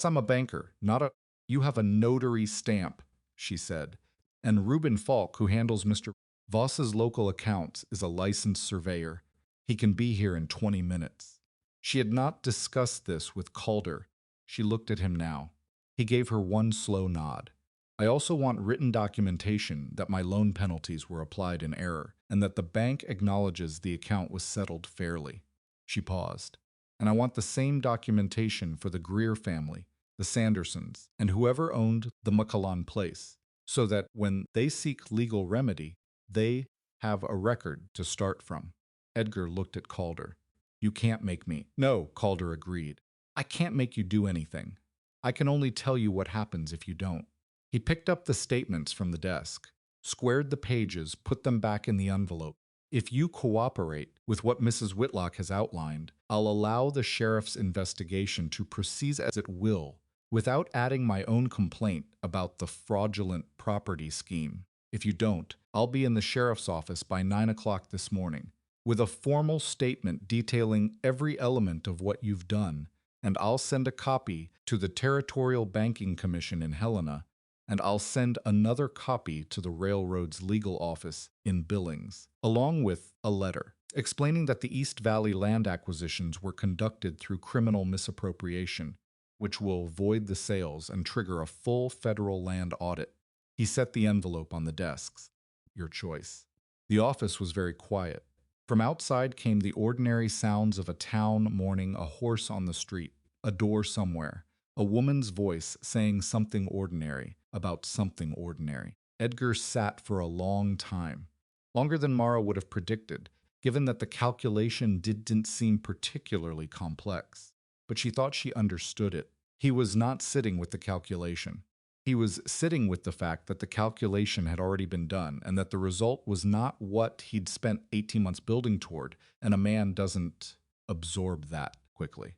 S1: I'm a banker, not a... You have a notary stamp, she said. And Reuben Falk, who handles Mr. Voss's local accounts, is a licensed surveyor. He can be here in 20 minutes. She had not discussed this with Calder. She looked at him now. He gave her one slow nod. I also want written documentation that my loan penalties were applied in error, and that the bank acknowledges the account was settled fairly. She paused. And I want the same documentation for the Greer family, the Sandersons, and whoever owned the McCallan place, so that when they seek legal remedy, they have a record to start from. Edgar looked at Calder. You can't make me. No, Calder agreed. I can't make you do anything. I can only tell you what happens if you don't. He picked up the statements from the desk, squared the pages, put them back in the envelope. If you cooperate with what Mrs. Whitlock has outlined, I'll allow the sheriff's investigation to proceed as it will, without adding my own complaint about the fraudulent property scheme. If you don't, I'll be in the sheriff's office by 9 o'clock this morning, with a formal statement detailing every element of what you've done, and I'll send a copy to the Territorial Banking Commission in Helena, and I'll send another copy to the railroad's legal office in Billings, along with a letter explaining that the East Valley land acquisitions were conducted through criminal misappropriation, which will void the sales and trigger a full federal land audit. He set the envelope on the desks. Your choice. The office was very quiet. From outside came the ordinary sounds of a town mourning a horse on the street, a door somewhere, A woman's voice saying something ordinary about something ordinary. Edgar sat for a long time, longer than Mara would have predicted, given that the calculation didn't seem particularly complex. But she thought she understood it. He was not sitting with the calculation. He was sitting with the fact that the calculation had already been done and that the result was not what he'd spent 18 months building toward, and a man doesn't absorb that quickly.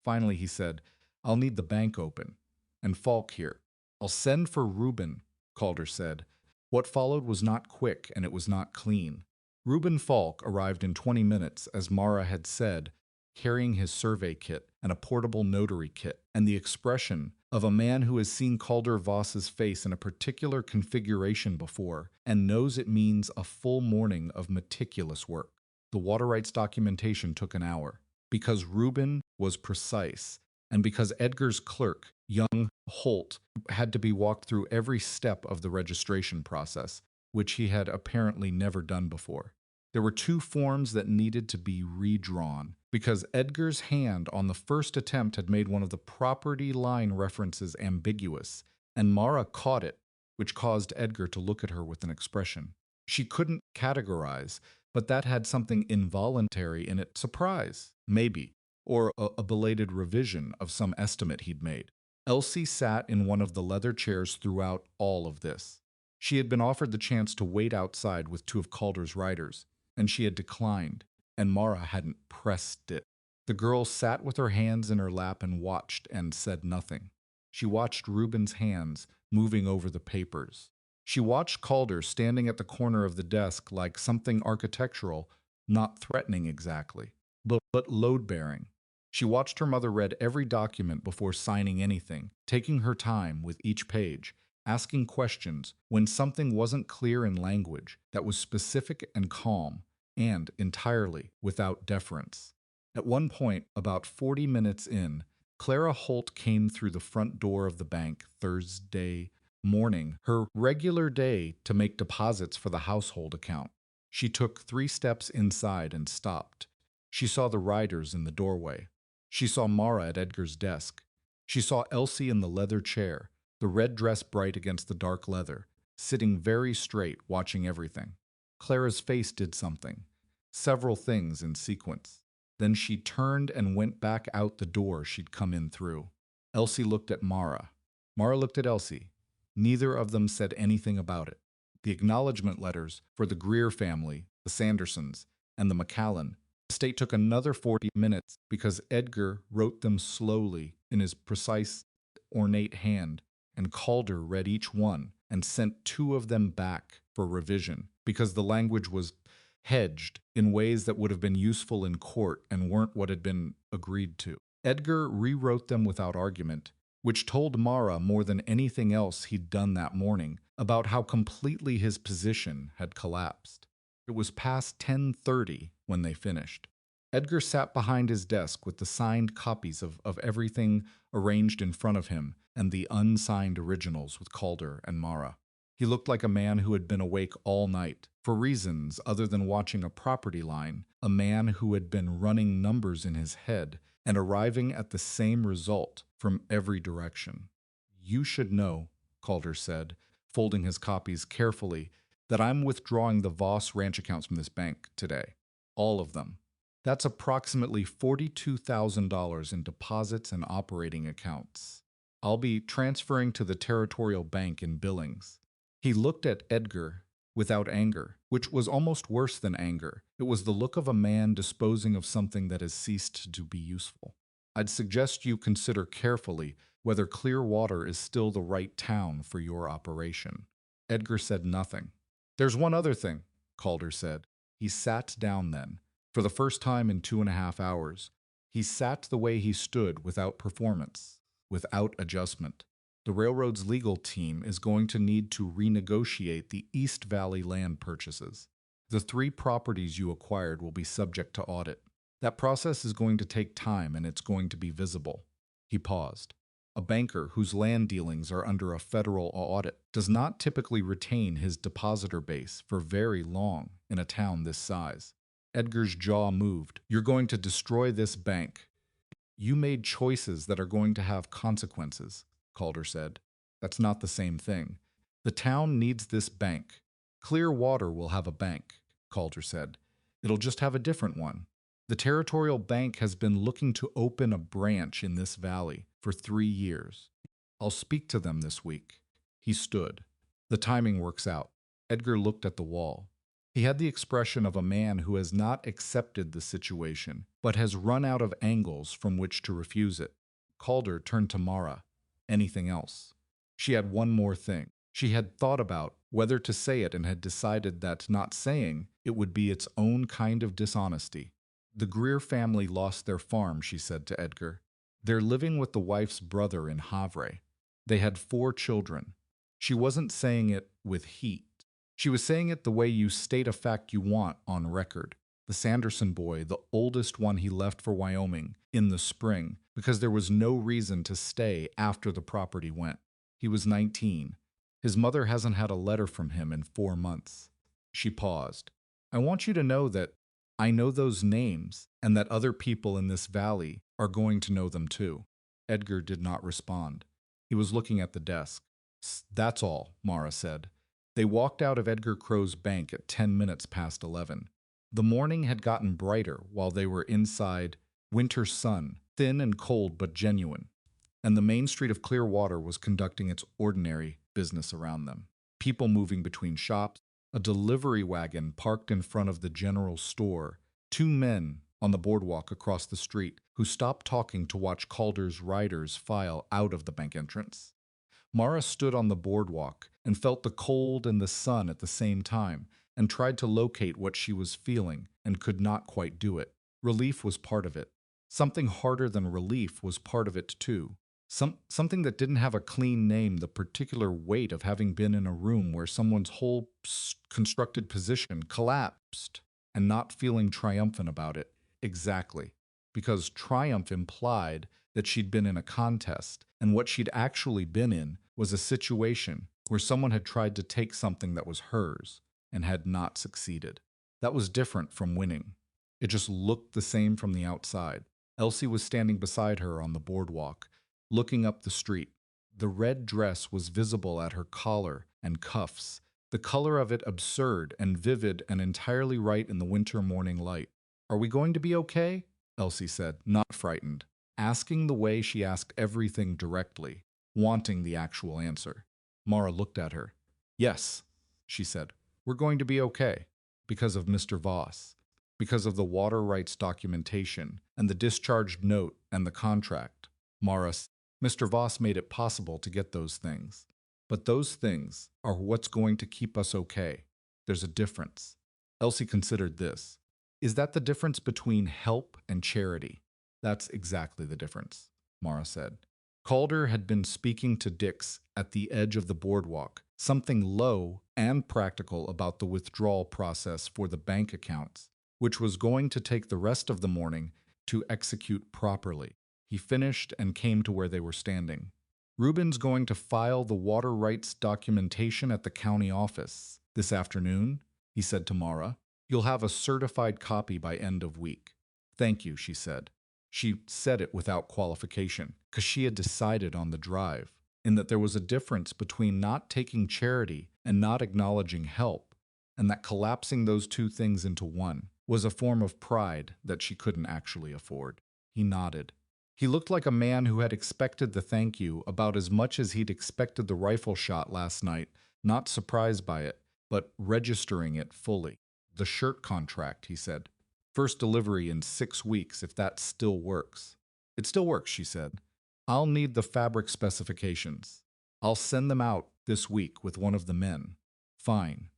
S1: Finally, he said, "I'll need the bank open. And Falk here." "I'll send for Reuben," Calder said. What followed was not quick and it was not clean. Reuben Falk arrived in 20 minutes, as Mara had said, carrying his survey kit and a portable notary kit, and the expression of a man who has seen Calder Voss's face in a particular configuration before and knows it means a full morning of meticulous work. The water rights documentation took an hour, because Reuben was precise, and because Edgar's clerk, young Holt, had to be walked through every step of the registration process, which he had apparently never done before. There were 2 forms that needed to be redrawn, because Edgar's hand on the first attempt had made one of the property line references ambiguous, and Mara caught it, which caused Edgar to look at her with an expression. She couldn't categorize, but that had something involuntary in it. Surprise, maybe, or a belated revision of some estimate he'd made. Elsie sat in one of the leather chairs throughout all of this. She had been offered the chance to wait outside with 2 of Calder's riders, and she had declined, and Mara hadn't pressed it. The girl sat with her hands in her lap and watched and said nothing. She watched Reuben's hands moving over the papers. She watched Calder standing at the corner of the desk like something architectural, not threatening exactly, but load-bearing. She watched her mother read every document before signing anything, taking her time with each page, asking questions when something wasn't clear in language that was specific and calm, and entirely without deference. At one point, about 40 minutes in, Clara Holt came through the front door of the bank Thursday morning, her regular day to make deposits for the household account. She took 3 steps inside and stopped. She saw the riders in the doorway. She saw Mara at Edgar's desk. She saw Elsie in the leather chair, the red dress bright against the dark leather, sitting very straight, watching everything. Clara's face did something, several things in sequence. Then she turned and went back out the door she'd come in through. Elsie looked at Mara. Mara looked at Elsie. Neither of them said anything about it. The acknowledgement letters for the Greer family, the Sandersons, and the McCallan estate took another 40 minutes because Edgar wrote them slowly in his precise, ornate hand, and Calder read each one and sent 2 of them back for revision because the language was hedged in ways that would have been useful in court and weren't what had been agreed to. Edgar rewrote them without argument, which told Mara more than anything else he'd done that morning about how completely his position had collapsed. It was past 10:30 when they finished. Edgar sat behind his desk with the signed copies of everything arranged in front of him and the unsigned originals with Calder and Mara. He looked like a man who had been awake all night, for reasons other than watching a property line, a man who had been running numbers in his head and arriving at the same result from every direction. "You should know," Calder said, folding his copies carefully, "that I'm withdrawing the Voss ranch accounts from this bank today. All of them. That's approximately $42,000 in deposits and operating accounts. I'll be transferring to the Territorial Bank in Billings." He looked at Edgar without anger, which was almost worse than anger. It was the look of a man disposing of something that has ceased to be useful. "I'd suggest you consider carefully whether Clearwater is still the right town for your operation." Edgar said nothing. "There's one other thing," Calder said. He sat down then, for the first time in 2.5 hours. He sat the way he stood without performance, without adjustment. "The railroad's legal team is going to need to renegotiate the East Valley land purchases. The 3 properties you acquired will be subject to audit. That process is going to take time and it's going to be visible." He paused. A banker whose land dealings are under a federal audit does not typically retain his depositor base for very long in a town this size. Edgar's jaw moved. "You're going to destroy this bank." You made choices that are going to have consequences, Calder said. That's not the same thing. The town needs this bank. Clearwater will have a bank, Calder said. It'll just have a different one. The Territorial Bank has been looking to open a branch in this valley for 3 years. I'll speak to them this week. He stood. The timing works out. Edgar looked at the wall. He had the expression of a man who has not accepted the situation, but has run out of angles from which to refuse it. Calder turned to Mara. Anything else? She had one more thing. She had thought about whether to say it and had decided that not saying it would be its own kind of dishonesty. The Greer family lost their farm, she said to Edgar. They're living with the wife's brother in Havre. They had 4 children. She wasn't saying it with heat. She was saying it the way you state a fact you want on record. The Sanderson boy, the oldest one he left for Wyoming in the spring, because there was no reason to stay after the property went. He was 19. His mother hasn't had a letter from him in 4 months. She paused. I want you to know that I know those names and that other people in this valley are going to know them too. Edgar did not respond. He was looking at the desk. That's all, Mara said. They walked out of Edgar Crow's bank at 10 minutes past 11. The morning had gotten brighter while they were inside. Winter sun, thin and cold but genuine, and the main street of Clearwater was conducting its ordinary business around them. People moving between shops, a delivery wagon parked in front of the general store, 2 men on the boardwalk across the street who stopped talking to watch Calder's riders file out of the bank entrance. Mara stood on the boardwalk and felt the cold and the sun at the same time and tried to locate what she was feeling and could not quite do it. Relief was part of it. Something harder than relief was part of it too. Something that didn't have a clean name, the particular weight of having been in a room where someone's whole constructed position collapsed and not feeling triumphant about it. Exactly. Because triumph implied that she'd been in a contest, and what she'd actually been in was a situation where someone had tried to take something that was hers and had not succeeded. That was different from winning. It just looked the same from the outside. Elsie was standing beside her on the boardwalk, looking up the street. The red dress was visible at her collar and cuffs, the color of it absurd and vivid and entirely right in the winter morning light. Are we going to be okay? Elsie said, not frightened, asking the way she asked everything directly, wanting the actual answer. Mara looked at her. Yes, she said, we're going to be okay, because of Mr. Voss, because of the water rights documentation and the discharged note and the contract. Mara, Mr. Voss made it possible to get those things. But those things are what's going to keep us okay. There's a difference. Elsie considered this. Is that the difference between help and charity? That's exactly the difference, Mara said. Calder had been speaking to Dix at the edge of the boardwalk, something low and practical about the withdrawal process for the bank accounts, which was going to take the rest of the morning to execute properly. He finished and came to where they were standing. Reuben's going to file the water rights documentation at the county office this afternoon, he said to Mara. You'll have a certified copy by end of week. Thank you, she said. She said it without qualification, because she had decided on the drive, in that there was a difference between not taking charity and not acknowledging help, and that collapsing those two things into one was a form of pride that she couldn't actually afford. He nodded. He looked like a man who had expected the thank you about as much as he'd expected the rifle shot last night, not surprised by it, but registering it fully. The shirt contract, he said. First delivery in 6 weeks, if that still works. It still works, she said. I'll need the fabric specifications. I'll send them out this week with one of the men. Fine.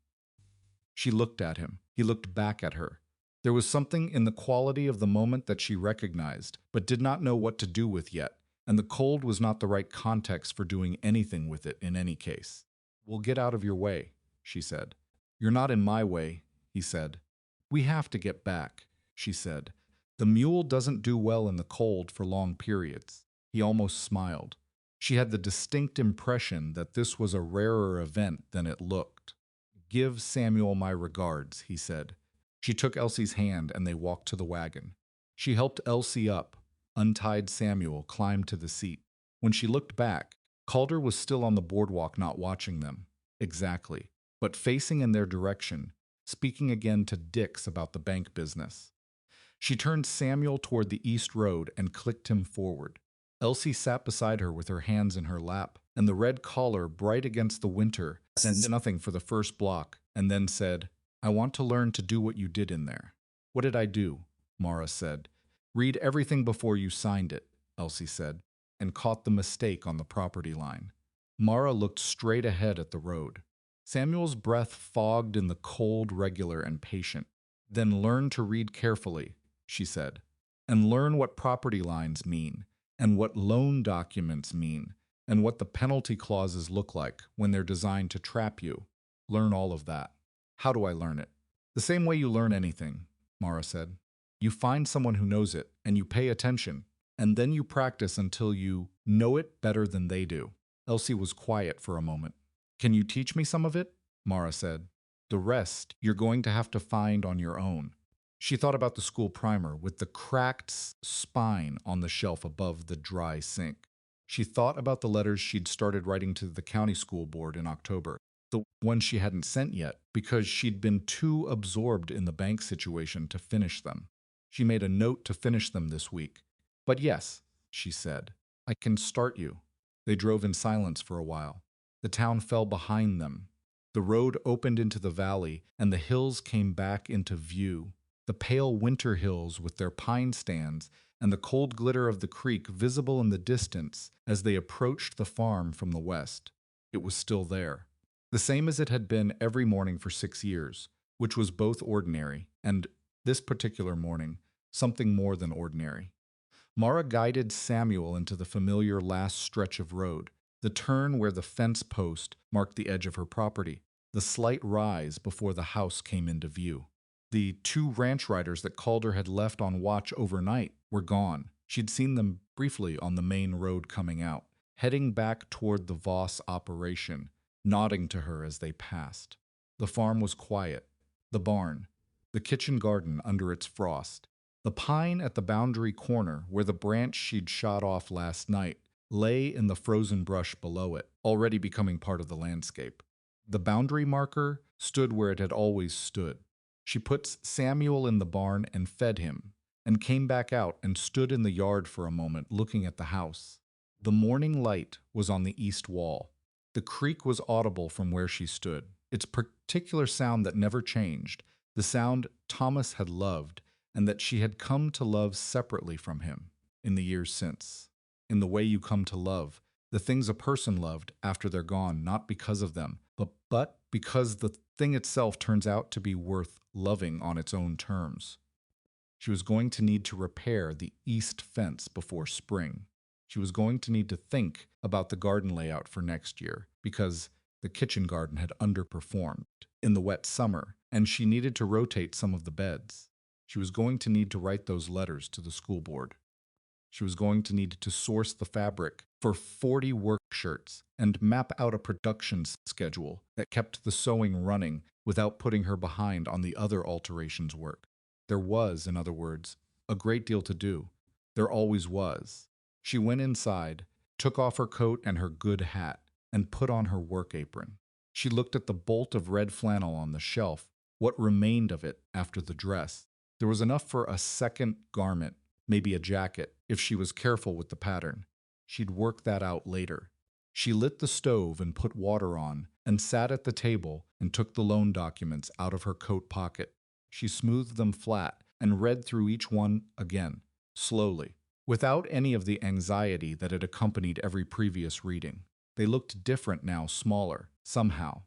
S1: She looked at him. He looked back at her. There was something in the quality of the moment that she recognized, but did not know what to do with yet, and the cold was not the right context for doing anything with it in any case. We'll get out of your way, she said. You're not in my way, he said. We have to get back, she said. The mule doesn't do well in the cold for long periods. He almost smiled. She had the distinct impression that this was a rarer event than it looked. Give Samuel my regards, he said. She took Elsie's hand and they walked to the wagon. She helped Elsie up. untied Samuel, climbed to the seat. When she looked back, Calder was still on the boardwalk, not watching them. Exactly. But facing in their direction, speaking again to Dix about the bank business. She turned Samuel toward the east road and clicked him forward. Elsie sat beside her with her hands in her lap, and the red collar bright against the winter said nothing for the first block, and then said, "I want to learn to do what you did in there." "What did I do?" Mara said. "Read everything before you signed it," Elsie said, and caught the mistake on the property line. Mara looked straight ahead at the road. Samuel's breath fogged in the cold, regular, and patient. "Then learn to read carefully," she said, "and learn what property lines mean, and what loan documents mean, and what the penalty clauses look like when they're designed to trap you. Learn all of that." "How do I learn it?" "The same way you learn anything," Mara said. "You find someone who knows it, and you pay attention, and then you practice until you know it better than they do." Elsie was quiet for a moment. "Can you teach me some of it?" Mara said. "The rest you're going to have to find on your own." She thought about the school primer with the cracked spine on the shelf above the dry sink. She thought about the letters she'd started writing to the county school board in October, the ones she hadn't sent yet because she'd been too absorbed in the bank situation to finish them. She made a note to finish them this week. "But yes," she said, "I can start you." They drove in silence for a while. The town fell behind them. The road opened into the valley, and the hills came back into view. The pale winter hills with their pine stands and the cold glitter of the creek visible in the distance as they approached the farm from the west. It was still there. The same as it had been every morning for 6 years, which was both ordinary and, this particular morning, something more than ordinary. Mara guided Samuel into the familiar last stretch of road, the turn where the fence post marked the edge of her property, the slight rise before the house came into view. The 2 ranch riders that Calder had left on watch overnight were gone. She'd seen them briefly on the main road coming out, heading back toward the Voss operation, nodding to her as they passed. The farm was quiet. The barn, the kitchen garden under its frost, the pine at the boundary corner where the branch she'd shot off last night lay in the frozen brush below it, already becoming part of the landscape. The boundary marker stood where it had always stood. She put Samuel in the barn and fed him, and came back out and stood in the yard for a moment looking at the house. The morning light was on the east wall. The creek was audible from where she stood, its particular sound that never changed, the sound Thomas had loved and that she had come to love separately from him in the years since. In the way you come to love, the things a person loved after they're gone, not because of them, but because the thing itself turns out to be worth loving on its own terms. She was going to need to repair the east fence before spring. She was going to need to think about the garden layout for next year, because the kitchen garden had underperformed in the wet summer, and she needed to rotate some of the beds. She was going to need to write those letters to the school board. She was going to need to source the fabric for 40 work shirts and map out a production schedule that kept the sewing running without putting her behind on the other alterations work. There was, in other words, a great deal to do. There always was. She went inside, took off her coat and her good hat, and put on her work apron. She looked at the bolt of red flannel on the shelf, what remained of it after the dress. There was enough for a second garment, maybe a jacket, if she was careful with the pattern. She'd work that out later. She lit the stove and put water on, and sat at the table and took the loan documents out of her coat pocket. She smoothed them flat and read through each one again, slowly, without any of the anxiety that had accompanied every previous reading. They looked different now, smaller, somehow.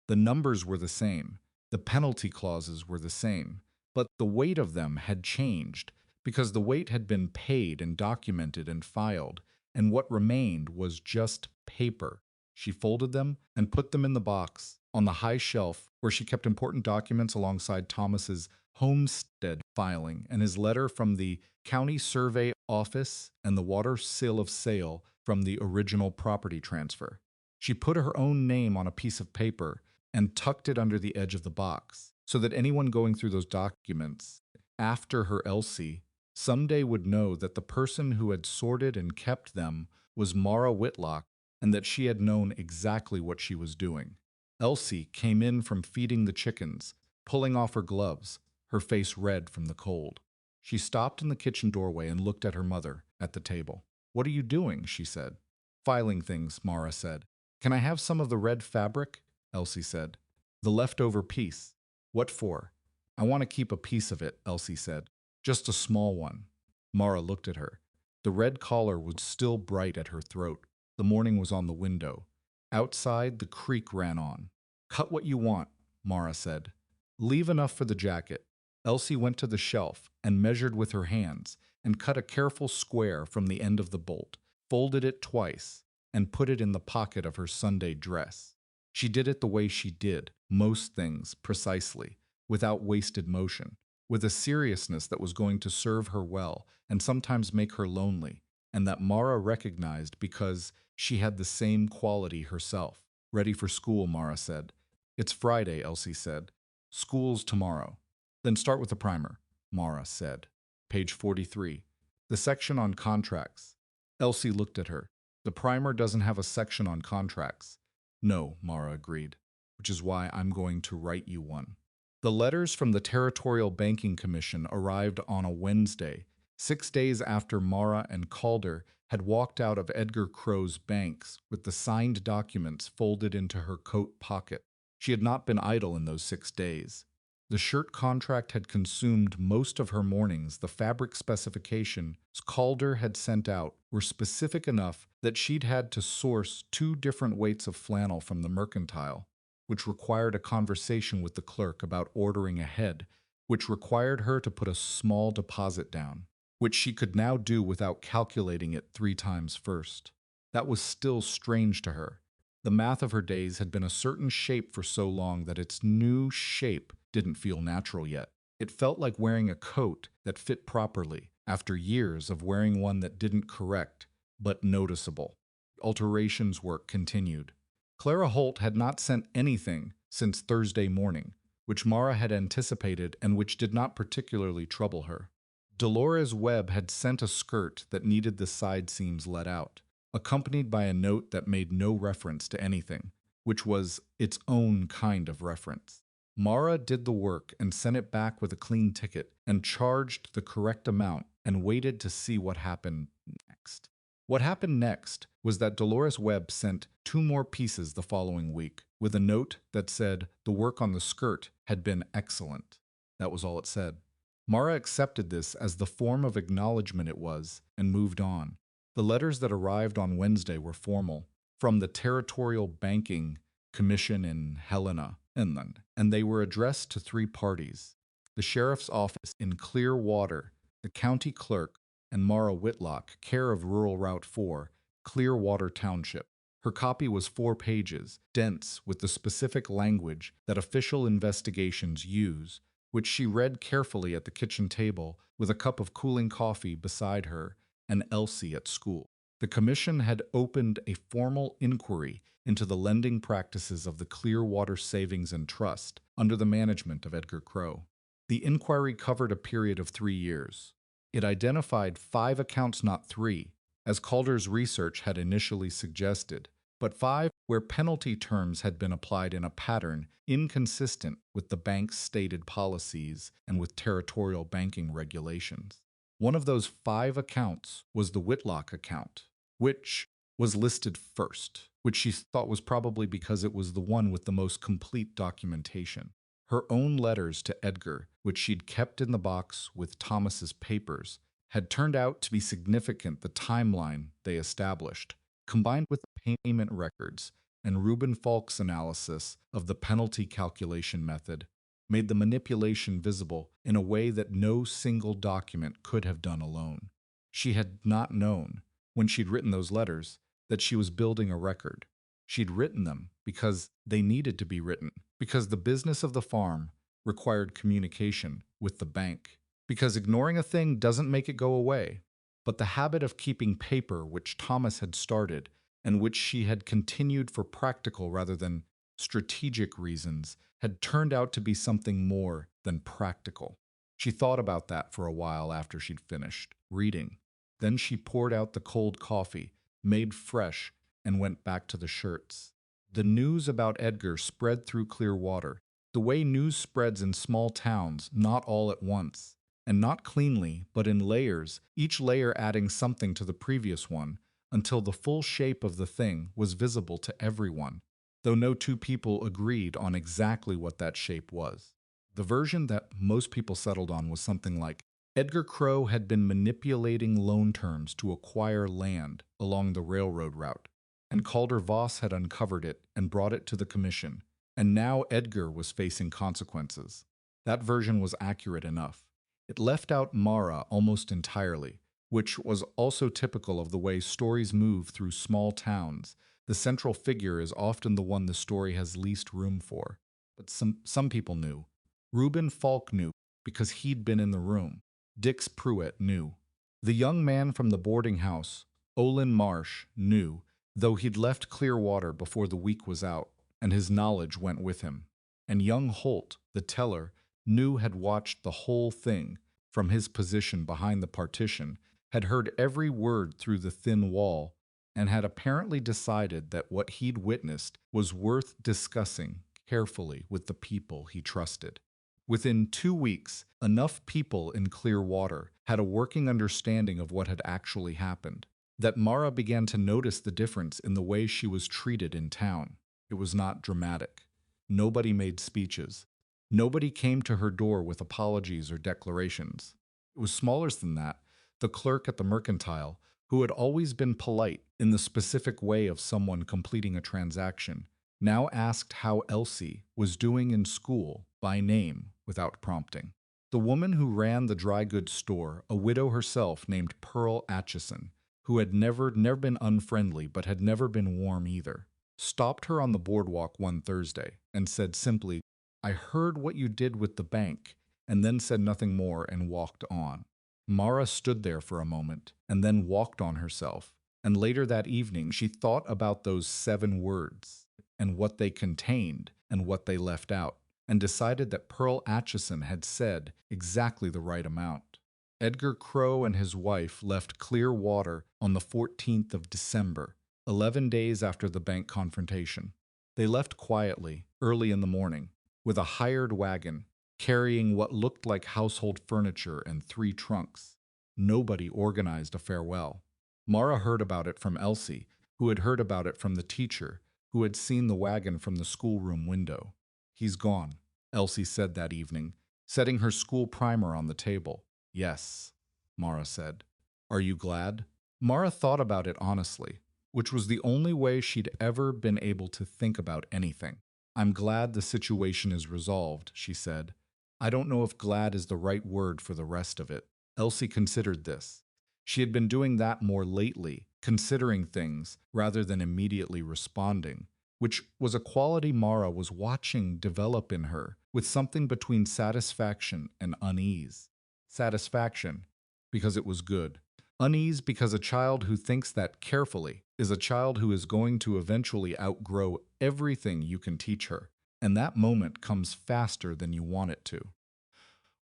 S1: The numbers were the same. The penalty clauses were the same. But the weight of them had changed, because the weight had been paid and documented and filed, and what remained was just paper. She folded them and put them in the box on the high shelf where she kept important documents alongside Thomas's homestead filing and his letter from the county survey office and the water seal of sale from the original property transfer. She put her own name on a piece of paper and tucked it under the edge of the box so that anyone going through those documents after her Elsie Someday would know that the person who had sorted and kept them was Mara Whitlock, and that she had known exactly what she was doing. Elsie came in from feeding the chickens, pulling off her gloves, her face red from the cold. She stopped in the kitchen doorway and looked at her mother at the table. "What are you doing?" she said. "Filing things," Mara said. "Can I have some of the red fabric?" Elsie said. "The leftover piece." "What for?" "I want to keep a piece of it," Elsie said. "Just a small one." Mara looked at her. The red collar was still bright at her throat. The morning was on the window. Outside, the creek ran on. "Cut what you want," Mara said. "Leave enough for the jacket." Elsie went to the shelf and measured with her hands and cut a careful square from the end of the bolt, folded it twice, and put it in the pocket of her Sunday dress. She did it the way she did most things precisely, without wasted motion, with a seriousness that was going to serve her well and sometimes make her lonely, and that Mara recognized because she had the same quality herself. "Ready for school," Mara said. "It's Friday," Elsie said. "School's tomorrow." "Then start with the primer," Mara said. Page 43. The section on contracts. Elsie looked at her. "The primer doesn't have a section on contracts." "No," Mara agreed, "which is why I'm going to write you one." The letters from the Territorial Banking Commission arrived on a Wednesday, 6 days after Mara and Calder had walked out of Edgar Crow's banks with the signed documents folded into her coat pocket. She had not been idle in those 6 days. The shirt contract had consumed most of her mornings. The fabric specifications Calder had sent out were specific enough that she'd had to source 2 different weights of flannel from the mercantile, which required a conversation with the clerk about ordering ahead, which required her to put a small deposit down, which she could now do without calculating it 3 times first. That was still strange to her. The math of her days had been a certain shape for so long that its new shape didn't feel natural yet. It felt like wearing a coat that fit properly after years of wearing one that didn't correct, but noticeable. Alterations work continued. Clara Holt had not sent anything since Thursday morning, which Mara had anticipated and which did not particularly trouble her. Dolores Webb had sent a skirt that needed the side seams let out, accompanied by a note that made no reference to anything, which was its own kind of reference. Mara did the work and sent it back with a clean ticket and charged the correct amount and waited to see what happened next. What happened next was that Dolores Webb sent 2 more pieces the following week, with a note that said the work on the skirt had been excellent. That was all it said. Mara accepted this as the form of acknowledgement it was, and moved on. The letters that arrived on Wednesday were formal, from the Territorial Banking Commission in Helena, Inland, and they were addressed to 3 parties: the sheriff's office in Clearwater, the county clerk, and Mara Whitlock, care of Rural Route 4, Clearwater Township. Her copy was 4 pages, dense with the specific language that official investigations use, which she read carefully at the kitchen table with a cup of cooling coffee beside her and Elsie at school. The commission had opened a formal inquiry into the lending practices of the Clearwater Savings and Trust under the management of Edgar Crow. The inquiry covered a period of 3 years. It identified 5 accounts, not 3, as Calder's research had initially suggested, but 5 where penalty terms had been applied in a pattern inconsistent with the bank's stated policies and with territorial banking regulations. One of those 5 accounts was the Whitlock account, which was listed first, which she thought was probably because it was the one with the most complete documentation. Her own letters to Edgar, which she'd kept in the box with Thomas's papers, had turned out to be significant. The timeline they established, combined with the payment records and Reuben Falk's analysis of the penalty calculation method, made the manipulation visible in a way that no single document could have done alone. She had not known, when she'd written those letters, that she was building a record. She'd written them because they needed to be written, because the business of the farm required communication with the bank, because ignoring a thing doesn't make it go away. But the habit of keeping paper, which Thomas had started, and which she had continued for practical rather than strategic reasons, had turned out to be something more than practical. She thought about that for a while after she'd finished reading. Then she poured out the cold coffee, made fresh, and went back to the shirts. The news about Edgar spread through Clearwater, the way news spreads in small towns, not all at once, and not cleanly, but in layers, each layer adding something to the previous one, until the full shape of the thing was visible to everyone, though no two people agreed on exactly what that shape was. The version that most people settled on was something like Edgar Crow had been manipulating loan terms to acquire land along the railroad route, and Calder Voss had uncovered it and brought it to the commission, and now Edgar was facing consequences. That version was accurate enough. It left out Mara almost entirely, which was also typical of the way stories move through small towns. The central figure is often the one the story has least room for. But some people knew. Reuben Falk knew because he'd been in the room. Dix Pruitt knew. The young man from the boarding house, Olin Marsh, knew, though he'd left Clearwater before the week was out, and his knowledge went with him. And young Holt, the teller, knew had watched the whole thing from his position behind the partition, had heard every word through the thin wall, and had apparently decided that what he'd witnessed was worth discussing carefully with the people he trusted. Within 2 weeks, enough people in Clearwater had a working understanding of what had actually happened, that Mara began to notice the difference in the way she was treated in town. It was not dramatic. Nobody made speeches. Nobody came to her door with apologies or declarations. It was smaller than that. The clerk at the mercantile, who had always been polite in the specific way of someone completing a transaction, now asked how Elsie was doing in school by name without prompting. The woman who ran the dry goods store, a widow herself named Pearl Atchison, who had never been unfriendly but had never been warm either, stopped her on the boardwalk one Thursday and said simply, "I heard what you did with the bank," and then said nothing more and walked on. Mara stood there for a moment and then walked on herself, and later that evening she thought about those 7 words and what they contained and what they left out, and decided that Pearl Atchison had said exactly the right amount. Edgar Crow and his wife left Clearwater on the 14th of December, 11 days after the bank confrontation. They left quietly, early in the morning, with a hired wagon, carrying what looked like household furniture and 3 trunks. Nobody organized a farewell. Mara heard about it from Elsie, who had heard about it from the teacher, who had seen the wagon from the schoolroom window. "He's gone," Elsie said that evening, setting her school primer on the table. "Yes," Mara said. "Are you glad?" Mara thought about it honestly, which was the only way she'd ever been able to think about anything. "I'm glad the situation is resolved," she said. "I don't know if glad is the right word for the rest of it." Elsie considered this. She had been doing that more lately, considering things rather than immediately responding, which was a quality Mara was watching develop in her, with something between satisfaction and unease. Satisfaction, because it was good. Unease because a child who thinks that carefully is a child who is going to eventually outgrow everything you can teach her, and that moment comes faster than you want it to.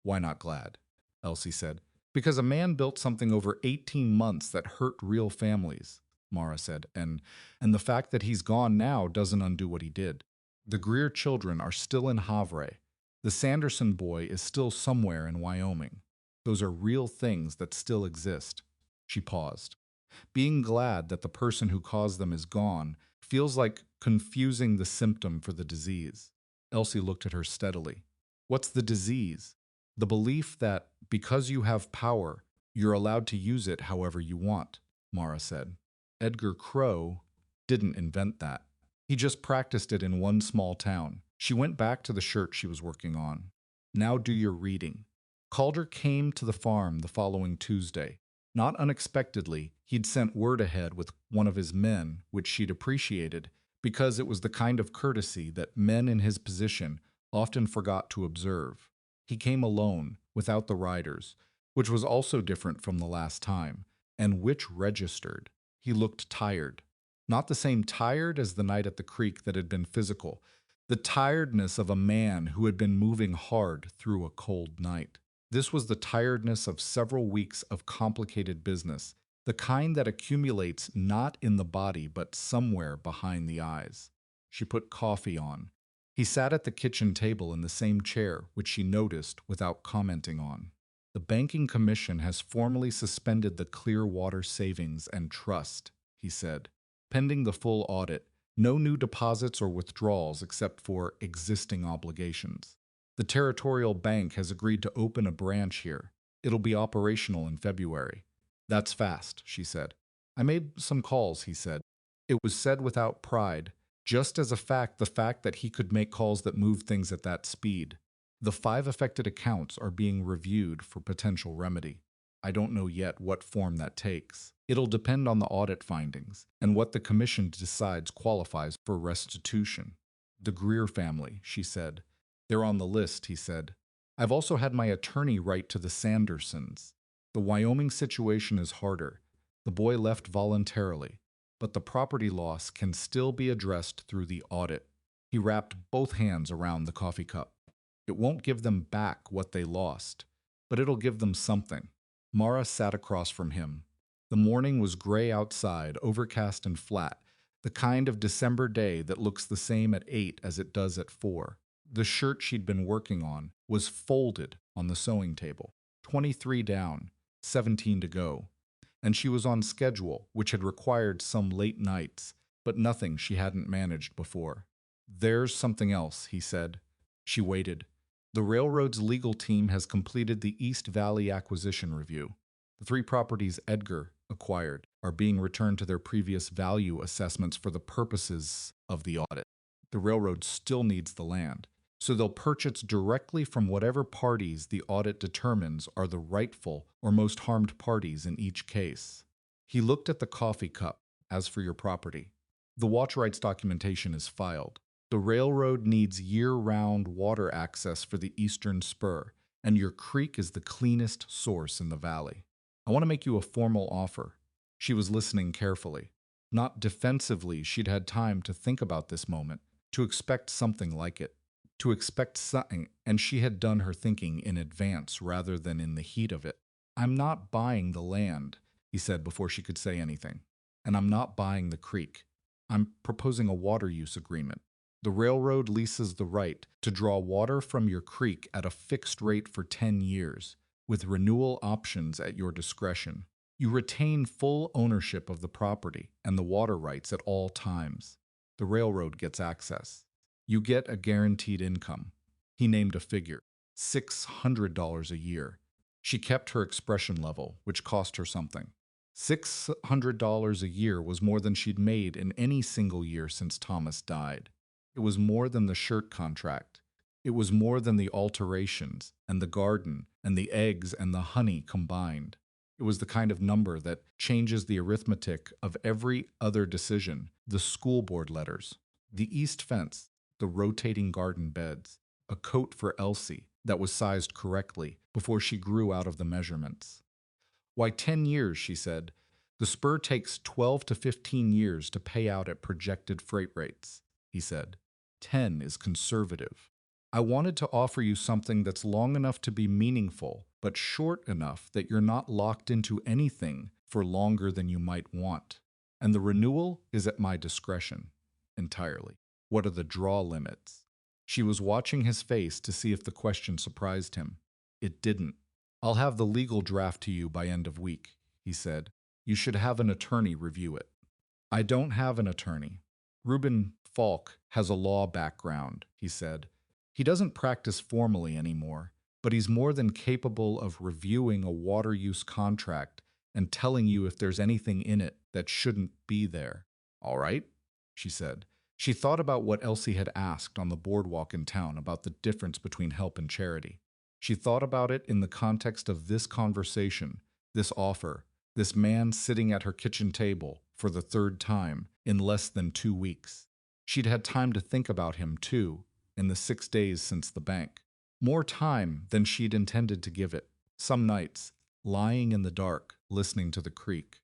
S1: "Why not glad?" Elsie said. "Because a man built something over 18 months that hurt real families," Mara said, and the fact that he's gone now doesn't undo what he did. The Greer children are still in Havre. The Sanderson boy is still somewhere in Wyoming. Those are real things that still exist." She paused. Being glad that the person who caused them is gone feels like confusing the symptom for the disease. Elsie looked at her steadily. "What's the disease?" "The belief that because you have power, you're allowed to use it however you want," Mara said. "Edgar Crow didn't invent that. He just practiced it in one small town." She went back to the shirt she was working on. "Now do your reading." Calder came to the farm the following Tuesday. Not unexpectedly, he'd sent word ahead with one of his men, which she'd appreciated, because it was the kind of courtesy that men in his position often forgot to observe. He came alone, without the riders, which was also different from the last time, and which registered. He looked tired. Not the same tired as the night at the creek that had been physical, the tiredness of a man who had been moving hard through a cold night. This was the tiredness of several weeks of complicated business, the kind that accumulates not in the body but somewhere behind the eyes. She put coffee on. He sat at the kitchen table in the same chair, which she noticed without commenting on. The Banking Commission has formally suspended the Clearwater Savings and Trust, he said. Pending the full audit, no new deposits or withdrawals except for existing obligations. The Territorial Bank has agreed to open a branch here. It'll be operational in February. That's fast, she said. I made some calls, he said. It was said without pride, just as a fact the fact that he could make calls that moved things at that speed. The 5 affected accounts are being reviewed for potential remedy. I don't know yet what form that takes. It'll depend on the audit findings and what the commission decides qualifies for restitution. The Greer family, she said. They're on the list, he said. I've also had my attorney write to the Sandersons. The Wyoming situation is harder. The boy left voluntarily, but the property loss can still be addressed through the audit. He wrapped both hands around the coffee cup. It won't give them back what they lost, but it'll give them something. Mara sat across from him. The morning was gray outside, overcast and flat, the kind of December day that looks the same at 8 as it does at 4. The shirt she'd been working on was folded on the sewing table, 23 down, 17 to go, and she was on schedule, which had required some late nights, but nothing she hadn't managed before. There's something else, he said. She waited. The railroad's legal team has completed the East Valley acquisition review. The 3 properties Edgar acquired are being returned to their previous value assessments for the purposes of the audit. The railroad still needs the land, so they'll purchase directly from whatever parties the audit determines are the rightful or most harmed parties in each case. He looked at the coffee cup. As for your property, the watch rights documentation is filed. The railroad needs year-round water access for the eastern spur, and your creek is the cleanest source in the valley. I want to make you a formal offer. She was listening carefully. Not defensively, she'd had time to think about this moment, to expect something like it. To expect something, and she had done her thinking in advance rather than in the heat of it. I'm not buying the land, he said before she could say anything. And I'm not buying the creek. I'm proposing a water use agreement. The railroad leases the right to draw water from your creek at a fixed rate for 10 years, with renewal options at your discretion. You retain full ownership of the property and the water rights at all times. The railroad gets access. You get a guaranteed income. He named a figure, $600 a year. She kept her expression level, which cost her something. $600 a year was more than she'd made in any single year since Thomas died. It was more than the shirt contract. It was more than the alterations and the garden and the eggs and the honey combined. It was the kind of number that changes the arithmetic of every other decision, the school board letters, the east fence, the rotating garden beds, a coat for Elsie that was sized correctly before she grew out of the measurements. Why, 10 years, she said. The spur takes 12 to 15 years to pay out at projected freight rates, he said. 10 is conservative. I wanted to offer you something that's long enough to be meaningful, but short enough that you're not locked into anything for longer than you might want. And the renewal is at my discretion, entirely. What are the draw limits? She was watching his face to see if the question surprised him. It didn't. I'll have the legal draft to you by end of week, he said. You should have an attorney review it. I don't have an attorney. Reuben Falk has a law background, he said. He doesn't practice formally anymore, but he's more than capable of reviewing a water use contract and telling you if there's anything in it that shouldn't be there. All right, she said. She thought about what Elsie had asked on the boardwalk in town about the difference between help and charity. She thought about it in the context of this conversation, this offer, this man sitting at her kitchen table for the 3rd time in less than 2 weeks. She'd had time to think about him, too, in the 6 days since the bank. More time than she'd intended to give it. Some nights, lying in the dark, listening to the creek.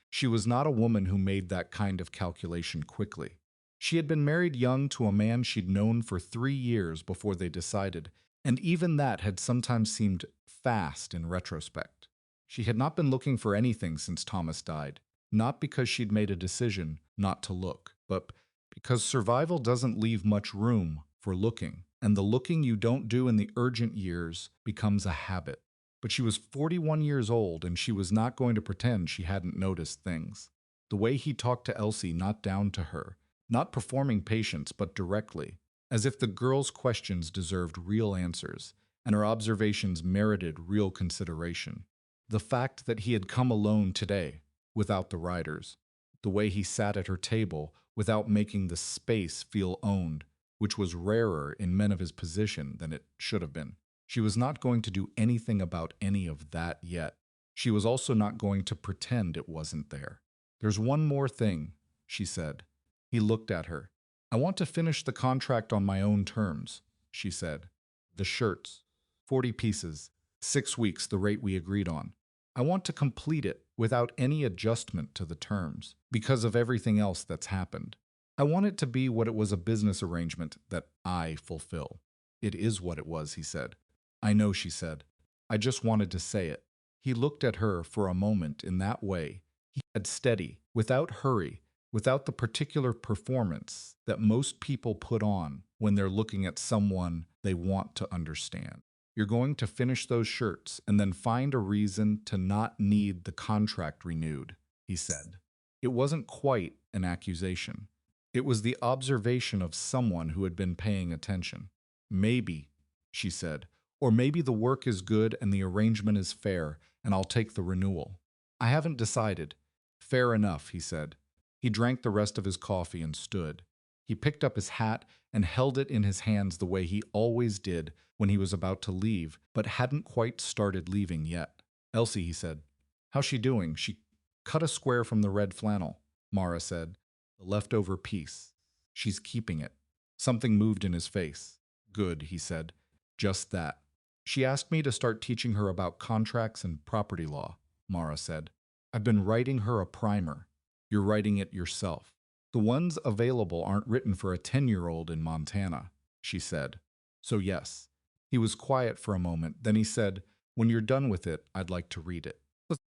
S1: She was not a woman who made that kind of calculation quickly. She had been married young to a man she'd known for 3 years before they decided, And even that had sometimes seemed fast in retrospect. She had not been looking for anything since Thomas died, not because she'd made a decision not to look, but because survival doesn't leave much room for looking, and the looking you don't do in the urgent years becomes a habit. But she was 41 years old, and she was not going to pretend she hadn't noticed things. The way he talked to Elsie, not down to her, not performing patience, but directly, as if the girl's questions deserved real answers, and her observations merited real consideration. The fact that he had come alone today, without the riders, the way he sat at her table without making the space feel owned, which was rarer in men of his position than it should have been. She was not going to do anything about any of that yet. She was also not going to pretend it wasn't there. "There's one more thing," she said. He looked at her. "I want to finish the contract on my own terms," she said. "The shirts. 40 pieces. 6 weeks, the rate we agreed on. I want to complete it without any adjustment to the terms, because of everything else that's happened. I want it to be what it was, a business arrangement that I fulfill." "It is what it was," he said. "I know," she said. "I just wanted to say it." He looked at her for a moment in that way. He had steady, without hurry, without the particular performance that most people put on when they're looking at someone they want to understand. "You're going to finish those shirts and then find a reason to not need the contract renewed," he said. It wasn't quite an accusation. It was the observation of someone who had been paying attention. "Maybe," she said, "or maybe the work is good and the arrangement is fair, and I'll take the renewal. I haven't decided." "Fair enough," he said. He drank the rest of his coffee and stood. He picked up his hat and held it in his hands the way he always did when he was about to leave, but hadn't quite started leaving yet. "Elsie," he said. "How's she doing?" "She cut a square from the red flannel," Mara said. "The leftover piece. She's keeping it." Something moved in his face. "Good," he said. "Just that." "She asked me to start teaching her about contracts and property law," Mara said. "I've been writing her a primer." "You're writing it yourself." "The ones available aren't written for a 10-year-old in Montana," she said. "So yes." He was quiet for a moment, then he said, "When you're done with it, I'd like to read it."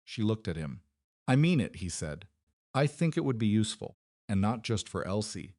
S1: She looked at him. "I mean it," he said. "I think it would be useful, and not just for Elsie."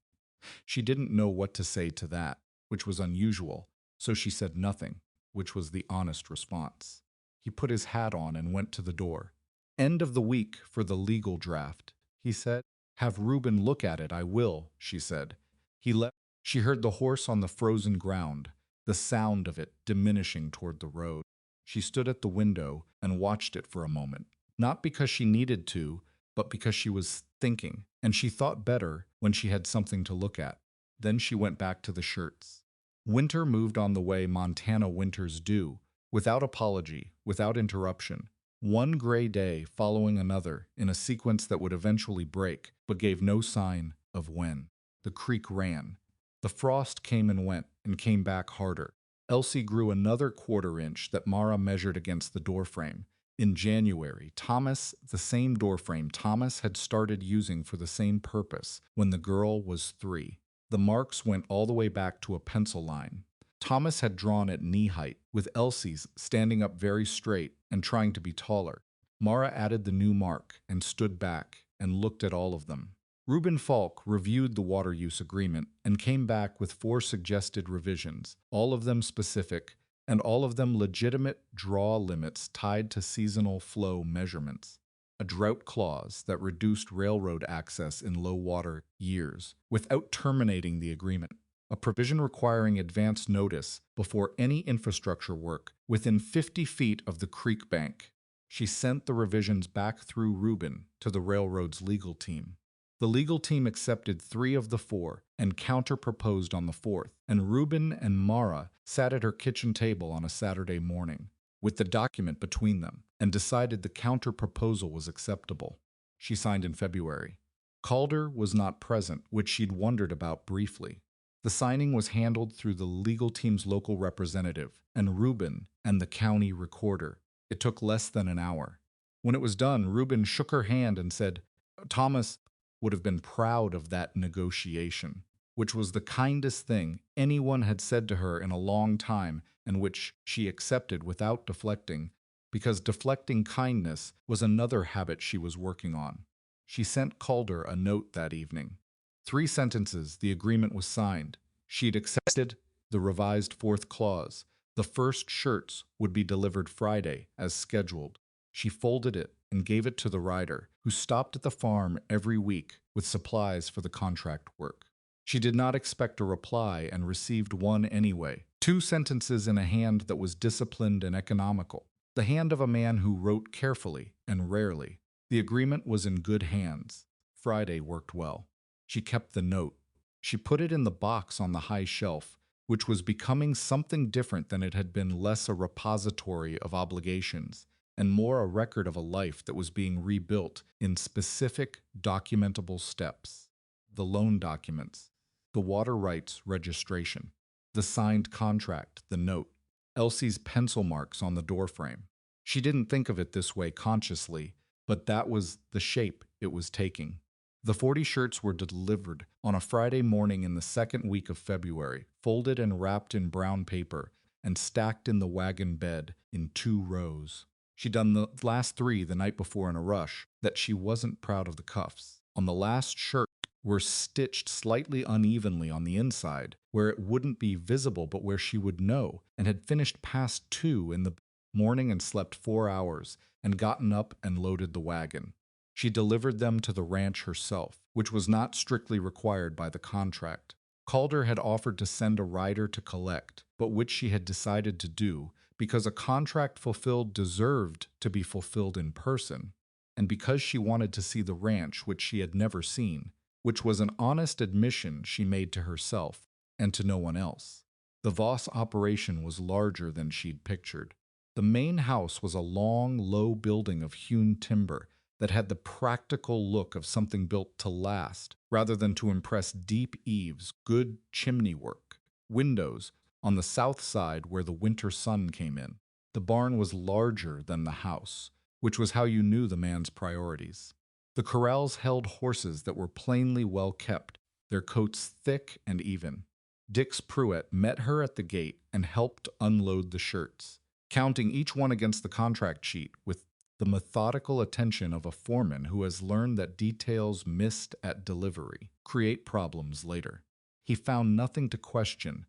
S1: She didn't know what to say to that, which was unusual, so she said nothing, which was the honest response. He put his hat on and went to the door. "End of the week for the legal draft," he said. "Have Reuben look at it, I will," she said. He left. She heard the horse on the frozen ground, the sound of it diminishing toward the road. She stood at the window and watched it for a moment, not because she needed to, but because she was thinking, and she thought better when she had something to look at. Then she went back to the shirts. Winter moved on the way Montana winters do, without apology, without interruption. One gray day following another in a sequence that would eventually break, but gave no sign of when. The creek ran. The frost came and came back harder. Elsie grew another quarter-inch that Mara measured against the doorframe. In January, the same doorframe Thomas had started using for the same purpose when the girl was 3. The marks went all the way back to a pencil line. Thomas had drawn at knee height, with Elsie's standing up very straight and trying to be taller. Mara added the new mark and stood back and looked at all of them. Reuben Falk reviewed the water use agreement and came back with 4 suggested revisions, all of them specific, and all of them legitimate draw limits tied to seasonal flow measurements. A drought clause that reduced railroad access in low water years without terminating the agreement. A provision requiring advance notice before any infrastructure work within 50 feet of the creek bank. She sent the revisions back through Reuben to the railroad's legal team. The legal team accepted 3 of the 4 and counter-proposed on the 4th, and Reuben and Mara sat at her kitchen table on a Saturday morning, with the document between them, and decided the counter-proposal was acceptable. She signed in February. Calder was not present, which she'd wondered about briefly. The signing was handled through the legal team's local representative, and Reuben and the county recorder. It took less than an hour. When it was done, Reuben shook her hand and said, "Thomas would have been proud of that negotiation," which was the kindest thing anyone had said to her in a long time and which she accepted without deflecting, because deflecting kindness was another habit she was working on. She sent Calder a note that evening. 3 sentences, the agreement was signed. She'd accepted the revised 4th clause. The first shirts would be delivered Friday, as scheduled. She folded it and gave it to the rider, who stopped at the farm every week with supplies for the contract work. She did not expect a reply and received one anyway. 2 sentences in a hand that was disciplined and economical. The hand of a man who wrote carefully and rarely. The agreement was in good hands. Friday worked well. She kept the note. She put it in the box on the high shelf, which was becoming something different than it had been, less a repository of obligations and more a record of a life that was being rebuilt in specific documentable steps. The loan documents, the water rights registration, the signed contract, the note, Elsie's pencil marks on the doorframe. She didn't think of it this way consciously, but that was the shape it was taking. The 40 shirts were delivered on a Friday morning in the 2nd week of February, folded and wrapped in brown paper, and stacked in the wagon bed in 2 rows. She'd done the last 3 the night before in a rush, that she wasn't proud of the cuffs. On the last shirt were stitched slightly unevenly on the inside, where it wouldn't be visible but where she would know, and had finished past 2 in the morning and slept 4 hours, and gotten up and loaded the wagon. She delivered them to the ranch herself, which was not strictly required by the contract. Calder had offered to send a rider to collect, but which she had decided to do because a contract fulfilled deserved to be fulfilled in person, and because she wanted to see the ranch which she had never seen, which was an honest admission she made to herself and to no one else. The Voss operation was larger than she'd pictured. The main house was a long, low building of hewn timber that had the practical look of something built to last, rather than to impress. Deep eaves, good chimney work, windows on the south side where the winter sun came in. The barn was larger than the house, which was how you knew the man's priorities. The corrals held horses that were plainly well kept, their coats thick and even. Dix Pruitt met her at the gate and helped unload the shirts, counting each one against the contract sheet with the methodical attention of a foreman who has learned that details missed at delivery create problems later. He found nothing to question,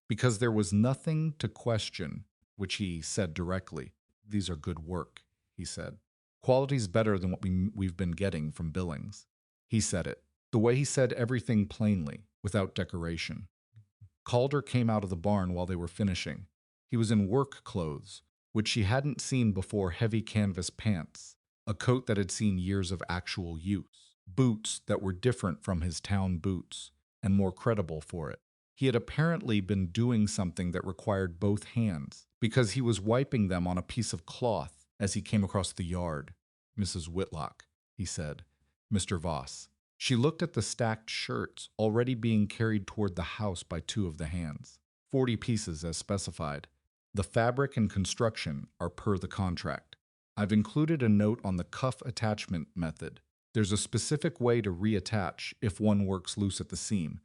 S1: because there was nothing to question, which he said directly. These are good work, he said. Quality's better than what we've been getting from Billings. He said it, the way he said everything plainly, without decoration. Calder came out of the barn while they were finishing. He was in work clothes, which she hadn't seen before: heavy canvas pants, a coat that had seen years of actual use, boots that were different from his town boots, and more credible for it. He had apparently been doing something that required both hands, because he was wiping them on a piece of cloth as he came across the yard. Mrs. Whitlock, he said. Mr. Voss. She looked at the stacked shirts already being carried toward the house by 2 of the hands. 40 pieces as specified. The fabric and construction are per the contract. I've included a note on the cuff attachment method. There's a specific way to reattach if one works loose at the seam,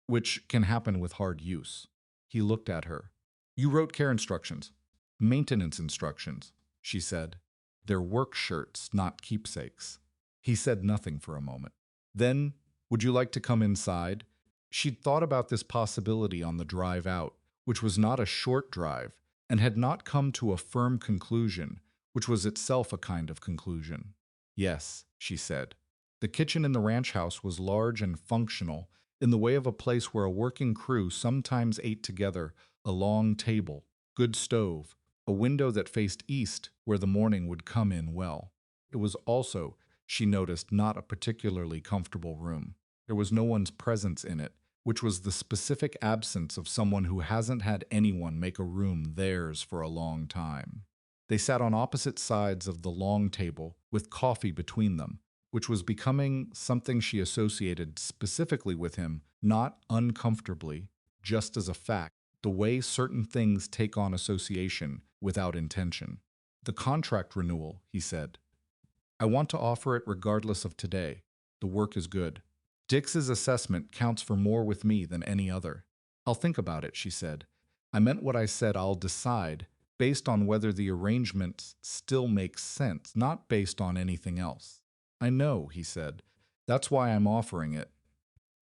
S1: which can happen with hard use. He looked at her. You wrote care instructions. Maintenance instructions, she said. They're work shirts, not keepsakes. He said nothing for a moment. Then, would you like to come inside? She'd thought about this possibility on the drive out, which was not a short drive, and had not come to a firm conclusion, which was itself a kind of conclusion. Yes, she said. The kitchen in the ranch house was large and functional, in the way of a place where a working crew sometimes ate together, a long table, good stove, a window that faced east where the morning would come in well. It was also, she noticed, not a particularly comfortable room. There was no one's presence in it, which was the specific absence of someone who hasn't had anyone make a room theirs for a long time. They sat on opposite sides of the long table, with coffee between them, which was becoming something she associated specifically with him, not uncomfortably, just as a fact, the way certain things take on association without intention. The contract renewal, he said. I want to offer it regardless of today. The work is good. Dix's assessment counts for more with me than any other. I'll think about it, she said. I meant what I said. I'll decide based on whether the arrangement still makes sense, not based on anything else. I know, he said. That's why I'm offering it.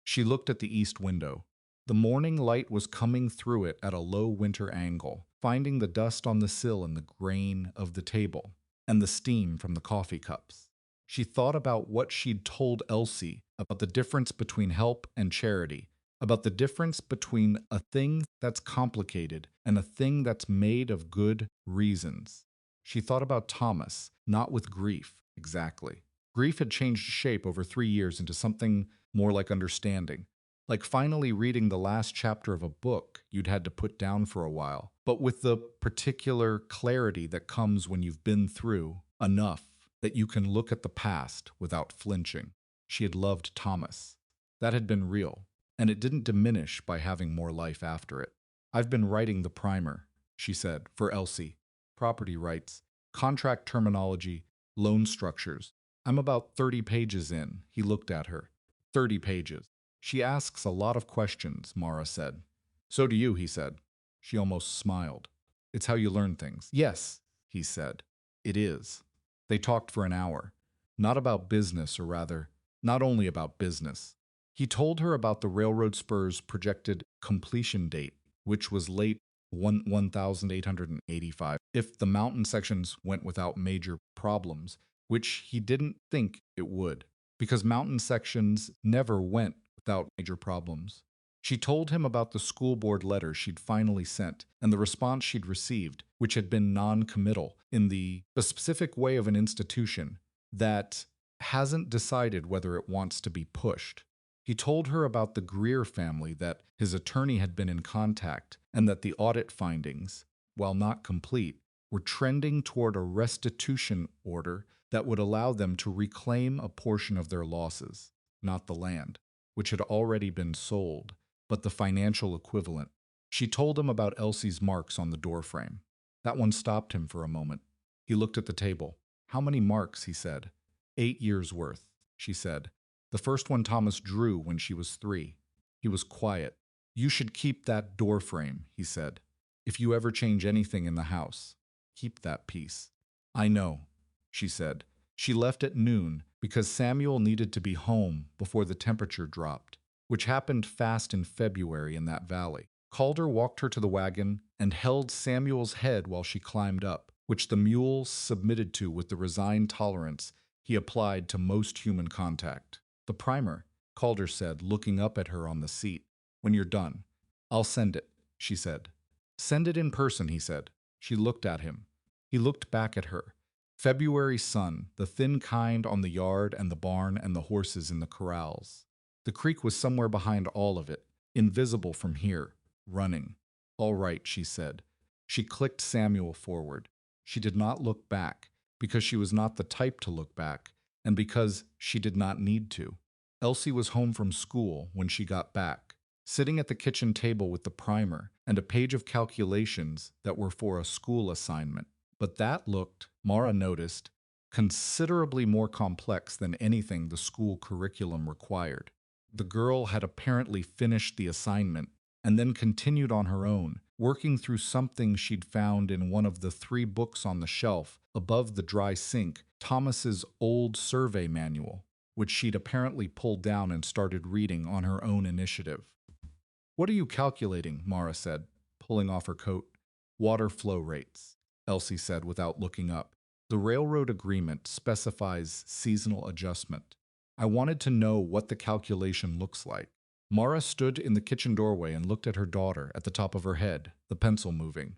S1: She looked at the east window. The morning light was coming through it at a low winter angle, finding the dust on the sill and the grain of the table, and the steam from the coffee cups. She thought about what she'd told Elsie about the difference between help and charity, about the difference between a thing that's complicated and a thing that's made of good reasons. She thought about Thomas, not with grief, exactly. Grief had changed shape over 3 years into something more like understanding, like finally reading the last chapter of a book you'd had to put down for a while, but with the particular clarity that comes when you've been through enough that you can look at the past without flinching. She had loved Thomas. That had been real, and it didn't diminish by having more life after it. I've been writing the primer, she said, for Elsie. Property rights, contract terminology, loan structures. I'm about 30 pages in. He looked at her. 30 pages. She asks a lot of questions, Mara said. So do you, he said. She almost smiled. It's how you learn things. Yes, he said. It is. They talked for an hour. Not about business, or rather, not only about business. He told her about the railroad spur's projected completion date, which was late 1885, if the mountain sections went without major problems, which he didn't think it would, because mountain sections never went without major problems. She told him about the school board letter she'd finally sent and the response she'd received, which had been non-committal in the specific way of an institution that hasn't decided whether it wants to be pushed. He told her about the Greer family, that his attorney had been in contact, and that the audit findings, while not complete, were trending toward a restitution order that would allow them to reclaim a portion of their losses, not the land, which had already been sold, but the financial equivalent. She told him about Elsie's marks on the doorframe. That one stopped him for a moment. He looked at the table. How many marks, he said. 8 years' worth, she said. The first one Thomas drew when she was 3. He was quiet. You should keep that doorframe, he said. If you ever change anything in the house, keep that piece. I know, she said. She left at noon because Samuel needed to be home before the temperature dropped, which happened fast in February in that valley. Calder walked her to the wagon and held Samuel's head while she climbed up, which the mule submitted to with the resigned tolerance he applied to most human contact. The primer, Calder said, looking up at her on the seat. When you're done. I'll send it, she said. Send it in person, he said. She looked at him. He looked back at her. February sun, the thin kind on the yard and the barn and the horses in the corrals. The creek was somewhere behind all of it, invisible from here, running. All right, she said. She clicked Samuel forward. She did not look back, because she was not the type to look back, and because she did not need to. Elsie was home from school when she got back, sitting at the kitchen table with the primer and a page of calculations that were for a school assignment. But that looked, Mara noticed, considerably more complex than anything the school curriculum required. The girl had apparently finished the assignment and then continued on her own, working through something she'd found in one of the 3 books on the shelf above the dry sink, Thomas's old survey manual, which she'd apparently pulled down and started reading on her own initiative. What are you calculating? Mara said, pulling off her coat. Water flow rates, Elsie said without looking up. The railroad agreement specifies seasonal adjustment. I wanted to know what the calculation looks like. Mara stood in the kitchen doorway and looked at her daughter at the top of her head, the pencil moving.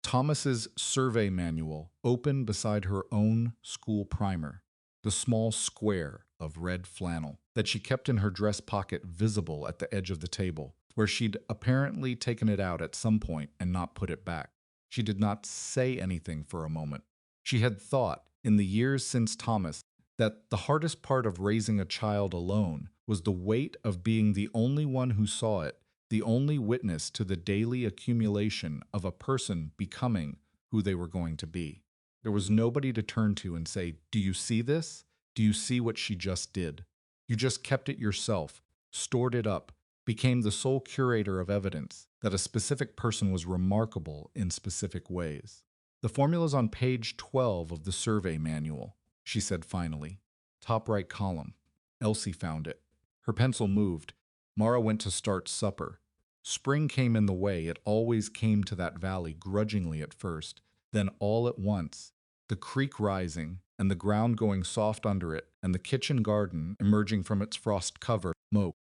S1: Thomas's survey manual open beside her own school primer, the small square of red flannel that she kept in her dress pocket visible at the edge of the table, where she'd apparently taken it out at some point and not put it back. She did not say anything for a moment. She had thought, in the years since Thomas, that the hardest part of raising a child alone was the weight of being the only one who saw it, the only witness to the daily accumulation of a person becoming who they were going to be. There was nobody to turn to and say, do you see this? Do you see what she just did? You just kept it yourself, stored it up, became the sole curator of evidence that a specific person was remarkable in specific ways. The formula's on page 12 of the survey manual, she said finally. Top right column. Elsie found it. Her pencil moved. Mara went to start supper. Spring came in the way. It always came to that valley, grudgingly at first. Then all at once, the creek rising, and the ground going soft under it, and the kitchen garden emerging from its frost cover, smoke,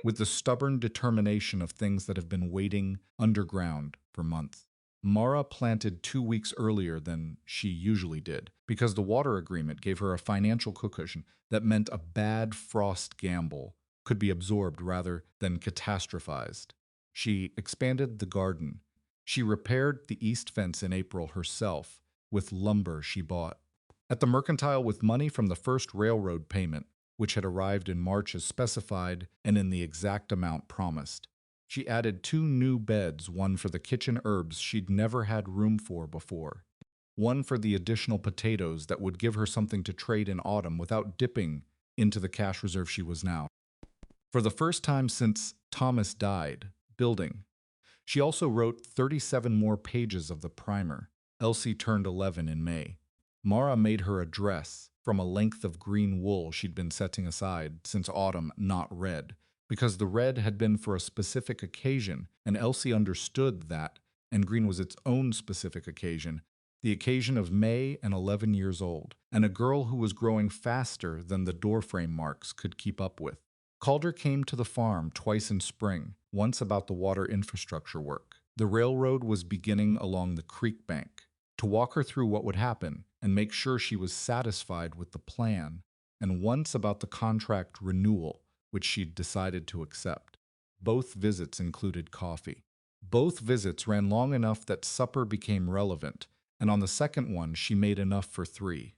S1: with the stubborn determination of things that have been waiting underground for months. Mara planted 2 weeks earlier than she usually did, because the water agreement gave her a financial cushion that meant a bad frost gamble could be absorbed rather than catastrophized. She expanded the garden. She repaired the east fence in April herself with lumber she bought. At the mercantile, with money from the first railroad payment, which had arrived in March as specified and in the exact amount promised. She added 2 new beds, one for the kitchen herbs she'd never had room for before, one for the additional potatoes that would give her something to trade in autumn without dipping into the cash reserve she was now. For the first time since Thomas died, building. She also wrote 37 more pages of the primer. Elsie turned 11 in May. Mara made her a dress from a length of green wool she'd been setting aside since autumn, not red, because the red had been for a specific occasion, and Elsie understood that, and green was its own specific occasion, the occasion of May and 11 years old, and a girl who was growing faster than the doorframe marks could keep up with. Calder came to the farm twice in spring, once about the water infrastructure work. The railroad was beginning along the creek bank. To walk her through what would happen and make sure she was satisfied with the plan, and once about the contract renewal, which she'd decided to accept. Both visits included coffee. Both visits ran long enough that supper became relevant, and on the second one she made enough for 3,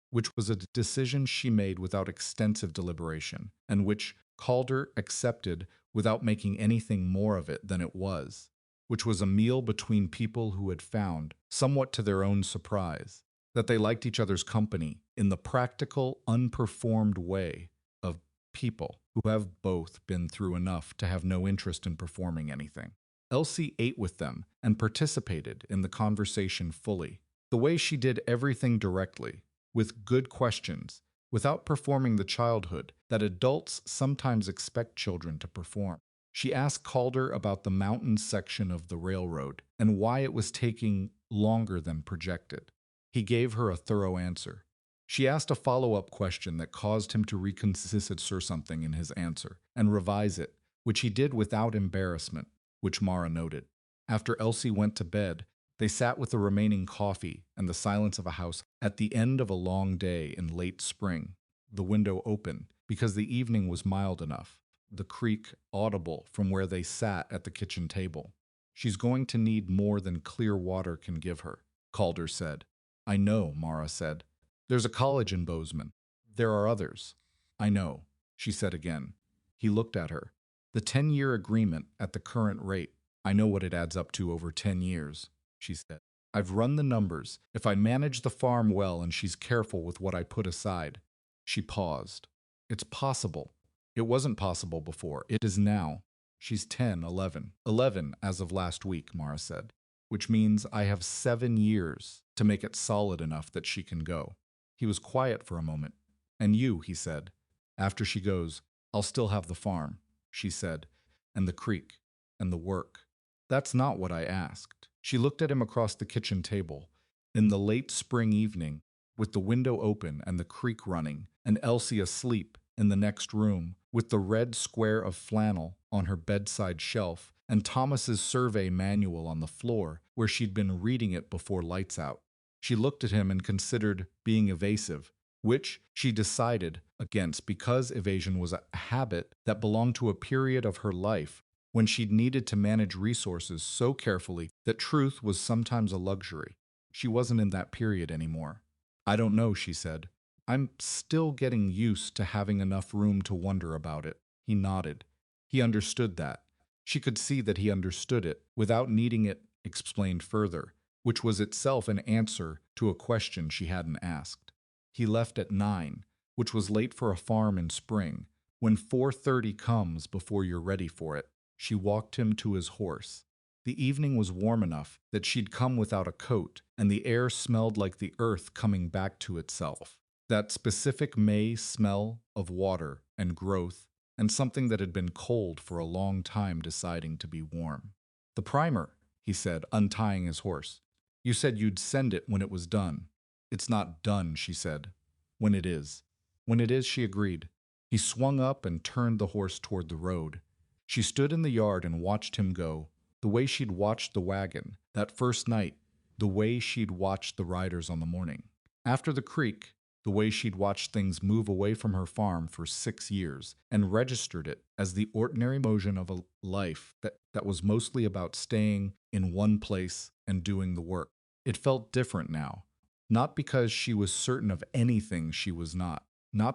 S1: which was a decision she made without extensive deliberation, and which Calder accepted without making anything more of it than it was, which was a meal between people who had found, somewhat to their own surprise, that they liked each other's company in the practical, unperformed way of people who have both been through enough to have no interest in performing anything. Elsie ate with them and participated in the conversation fully, the way she did everything directly, with good questions, without performing the childhood that adults sometimes expect children to perform. She asked Calder about the mountain section of the railroad and why it was taking longer than projected. He gave her a thorough answer. She asked a follow-up question that caused him to reconsider something in his answer and revise it, which he did without embarrassment, which Mara noted. After Elsie went to bed, they sat with the remaining coffee and the silence of a house at the end of a long day in late spring, the window open because the evening was mild enough, the creek audible from where they sat at the kitchen table. She's going to need more than clear water can give her, Calder said. I know, Mara said. There's a college in Bozeman. There are others. I know, she said again. He looked at her. The 10-year agreement at the current rate. I know what it adds up to over 10 years, she said. I've run the numbers. If I manage the farm well and she's careful with what I put aside. She paused. It's possible. It wasn't possible before. It is now. She's 10, 11. 11 as of last week, Mara said, which means I have 7 years to make it solid enough that she can go. He was quiet for a moment. And you, he said. After she goes, I'll still have the farm, she said, and the creek, and the work. That's not what I asked. She looked at him across the kitchen table. In the late spring evening, with the window open and the creek running, and Elsie asleep in the next room, with the red square of flannel on her bedside shelf, and Thomas's survey manual on the floor, where she'd been reading it before lights out. She looked at him and considered being evasive, which she decided against because evasion was a habit that belonged to a period of her life when she'd needed to manage resources so carefully that truth was sometimes a luxury. She wasn't in that period anymore. I don't know, she said. I'm still getting used to having enough room to wonder about it. He nodded. He understood that. She could see that he understood it without needing it explained further, which was itself an answer to a question she hadn't asked. He left at 9, which was late for a farm in spring, When 4:30 comes before you're ready for it, she walked him to his horse. The evening was warm enough that she'd come without a coat, and the air smelled like the earth coming back to itself. That specific May smell of water and growth, and something that had been cold for a long time deciding to be warm. "The primer," he said, untying his horse. "You said you'd send it when it was done." "It's not done," she said. "When it is." "When it is," she agreed. He swung up and turned the horse toward the road. She stood in the yard and watched him go, the way she'd watched the wagon, that first night, the way she'd watched the riders on the morning. After the creek, the way she'd watched things move away from her farm for 6 years and registered it as the ordinary motion of a life that was mostly about staying in one place and doing the work. It felt different now, not because she was certain of anything she was not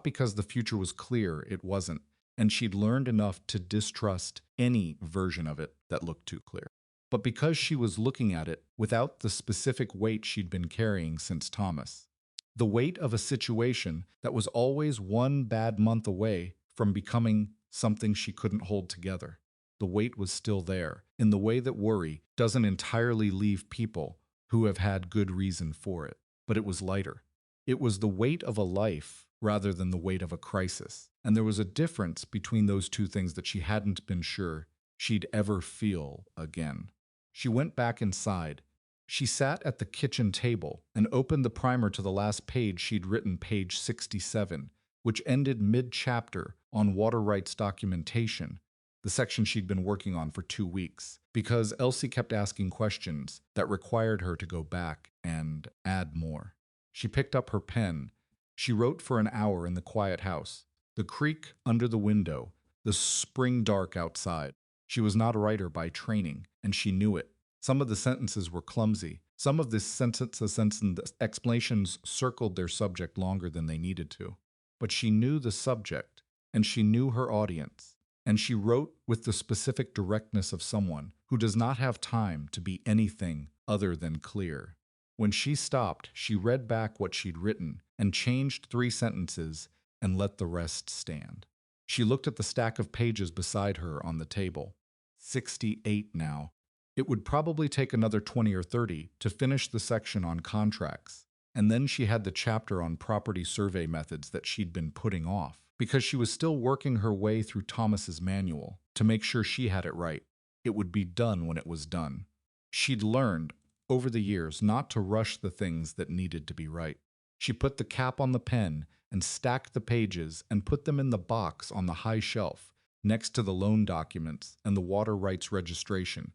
S1: because the future was clear, it wasn't, and she'd learned enough to distrust any version of it that looked too clear. But because she was looking at it without the specific weight she'd been carrying since Thomas. The weight of a situation that was always one bad month away from becoming something she couldn't hold together. The weight was still there, in the way that worry doesn't entirely leave people who have had good reason for it, but it was lighter. It was the weight of a life rather than the weight of a crisis, and there was a difference between those two things that she hadn't been sure she'd ever feel again. She went back inside. She sat at the kitchen table and opened the primer to the last page she'd written, page 67, which ended mid-chapter on water rights documentation, the section she'd been working on for 2 weeks, because Elsie kept asking questions that required her to go back and add more. She picked up her pen. She wrote for an hour in the quiet house, the creek under the window, the spring dark outside. She was not a writer by training, and she knew it. Some of the sentences were clumsy. Some of the sentences and explanations circled their subject longer than they needed to. But she knew the subject, and she knew her audience, and she wrote with the specific directness of someone who does not have time to be anything other than clear. When she stopped, she read back what she'd written and changed 3 sentences and let the rest stand. She looked at the stack of pages beside her on the table. 68 now. It would probably take another 20 or 30 to finish the section on contracts, and then she had the chapter on property survey methods that she'd been putting off, because she was still working her way through Thomas's manual to make sure she had it right. It would be done when it was done. She'd learned, over the years, not to rush the things that needed to be right. She put the cap on the pen and stacked the pages and put them in the box on the high shelf, next to the loan documents and the water rights registration,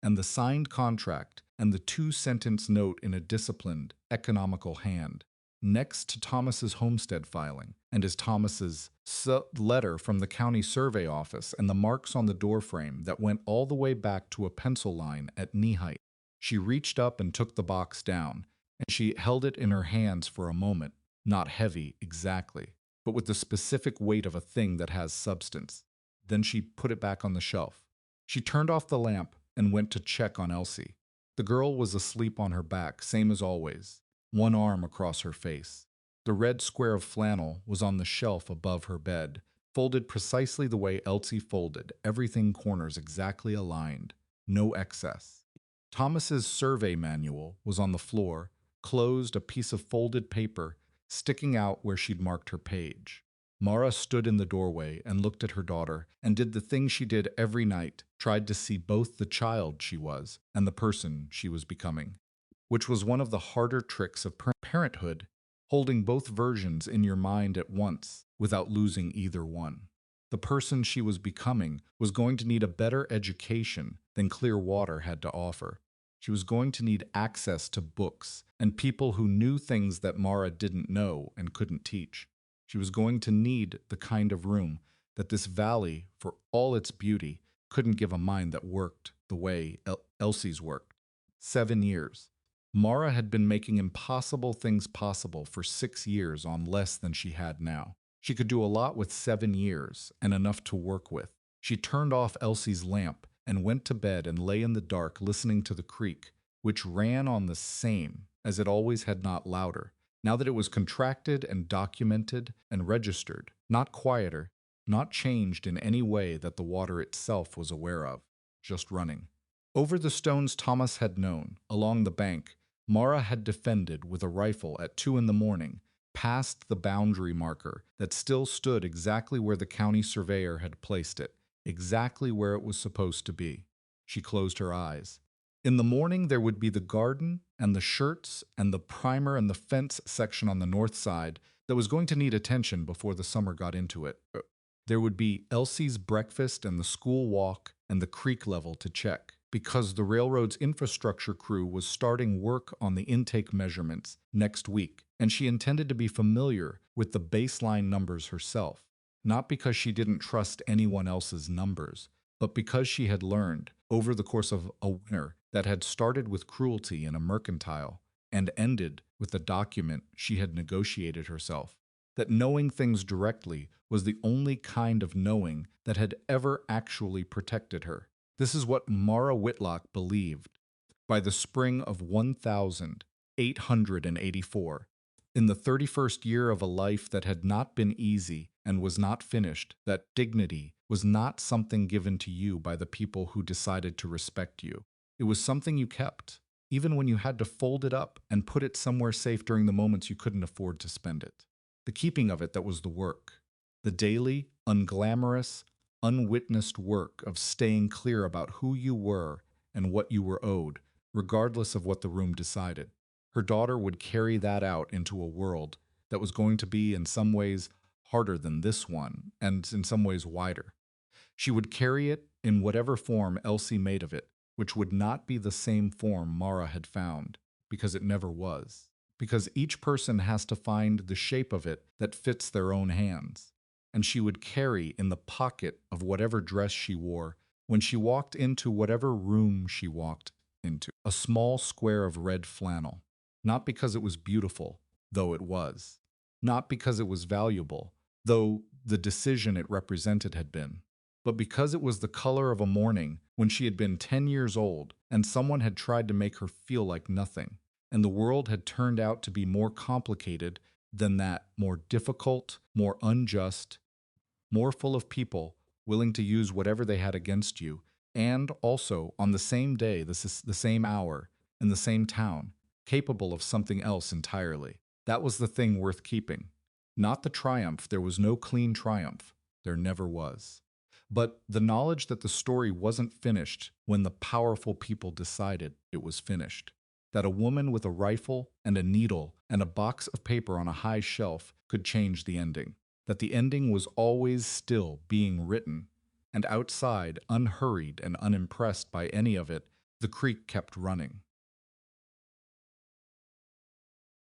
S1: and the signed contract and the 2-sentence note in a disciplined, economical hand, next to Thomas's homestead filing and as Thomas's letter from the county survey office and the marks on the doorframe that went all the way back to a pencil line at knee height. She reached up and took the box down, and she held it in her hands for a moment, not heavy exactly, but with the specific weight of a thing that has substance. Then she put it back on the shelf. She turned off the lamp and went to check on Elsie. The girl was asleep on her back, same as always, one arm across her face. The red square of flannel was on the shelf above her bed, folded precisely the way Elsie folded, everything corners exactly aligned, no excess. Thomas's survey manual was on the floor, closed, a piece of folded paper sticking out where she'd marked her page. Mara stood in the doorway and looked at her daughter and did the thing she did every night, tried to see both the child she was and the person she was becoming, which was one of the harder tricks of parenthood, holding both versions in your mind at once without losing either one. The person she was becoming was going to need a better education than Clearwater had to offer. She was going to need access to books and people who knew things that Mara didn't know and couldn't teach. She was going to need the kind of room that this valley, for all its beauty, couldn't give a mind that worked the way Elsie's worked. 7 years. Mara had been making impossible things possible for 6 years on less than she had now. She could do a lot with 7 years and enough to work with. She turned off Elsie's lamp and went to bed and lay in the dark listening to the creek, which ran on the same as it always had, not louder. Now that it was contracted and documented and registered, not quieter, not changed in any way that the water itself was aware of, just running. Over the stones Thomas had known, along the bank, Mara had defended with a rifle at 2 in the morning, past the boundary marker that still stood exactly where the county surveyor had placed it, exactly where it was supposed to be. She closed her eyes. In the morning there would be the garden and the shirts and the primer and the fence section on the north side that was going to need attention before the summer got into it. There would be Elsie's breakfast and the school walk and the creek level to check, because the railroad's infrastructure crew was starting work on the intake measurements next week, and she intended to be familiar with the baseline numbers herself, not because she didn't trust anyone else's numbers, but because she had learned, over the course of a winter that had started with cruelty in a mercantile and ended with a document she had negotiated herself, that knowing things directly was the only kind of knowing that had ever actually protected her. This is what Mara Whitlock believed. By the spring of 1884, in the 31st year of a life that had not been easy and was not finished, that dignity was not something given to you by the people who decided to respect you. It was something you kept, even when you had to fold it up and put it somewhere safe during the moments you couldn't afford to spend it. The keeping of it that was the work. The daily, unglamorous, unwitnessed work of staying clear about who you were and what you were owed, regardless of what the room decided. Her daughter would carry that out into a world that was going to be in some ways harder than this one, and in some ways wider. She would carry it in whatever form Elsie made of it, which would not be the same form Mara had found, because it never was. Because each person has to find the shape of it that fits their own hands. And she would carry in the pocket of whatever dress she wore when she walked into whatever room she walked into a small square of red flannel, not because it was beautiful, though it was, not because it was valuable, though the decision it represented had been, but because it was the color of a morning when she had been 10 years old and someone had tried to make her feel like nothing, and the world had turned out to be more complicated than that, more difficult, more unjust, more full of people willing to use whatever they had against you, and also on the same day, the same hour, in the same town, capable of something else entirely. That was the thing worth keeping. Not the triumph. There was no clean triumph. There never was. But the knowledge that the story wasn't finished when the powerful people decided it was finished. That a woman with a rifle and a needle and a box of paper on a high shelf could change the ending. That the ending was always still being written. And outside, unhurried and unimpressed by any of it, the creek kept running.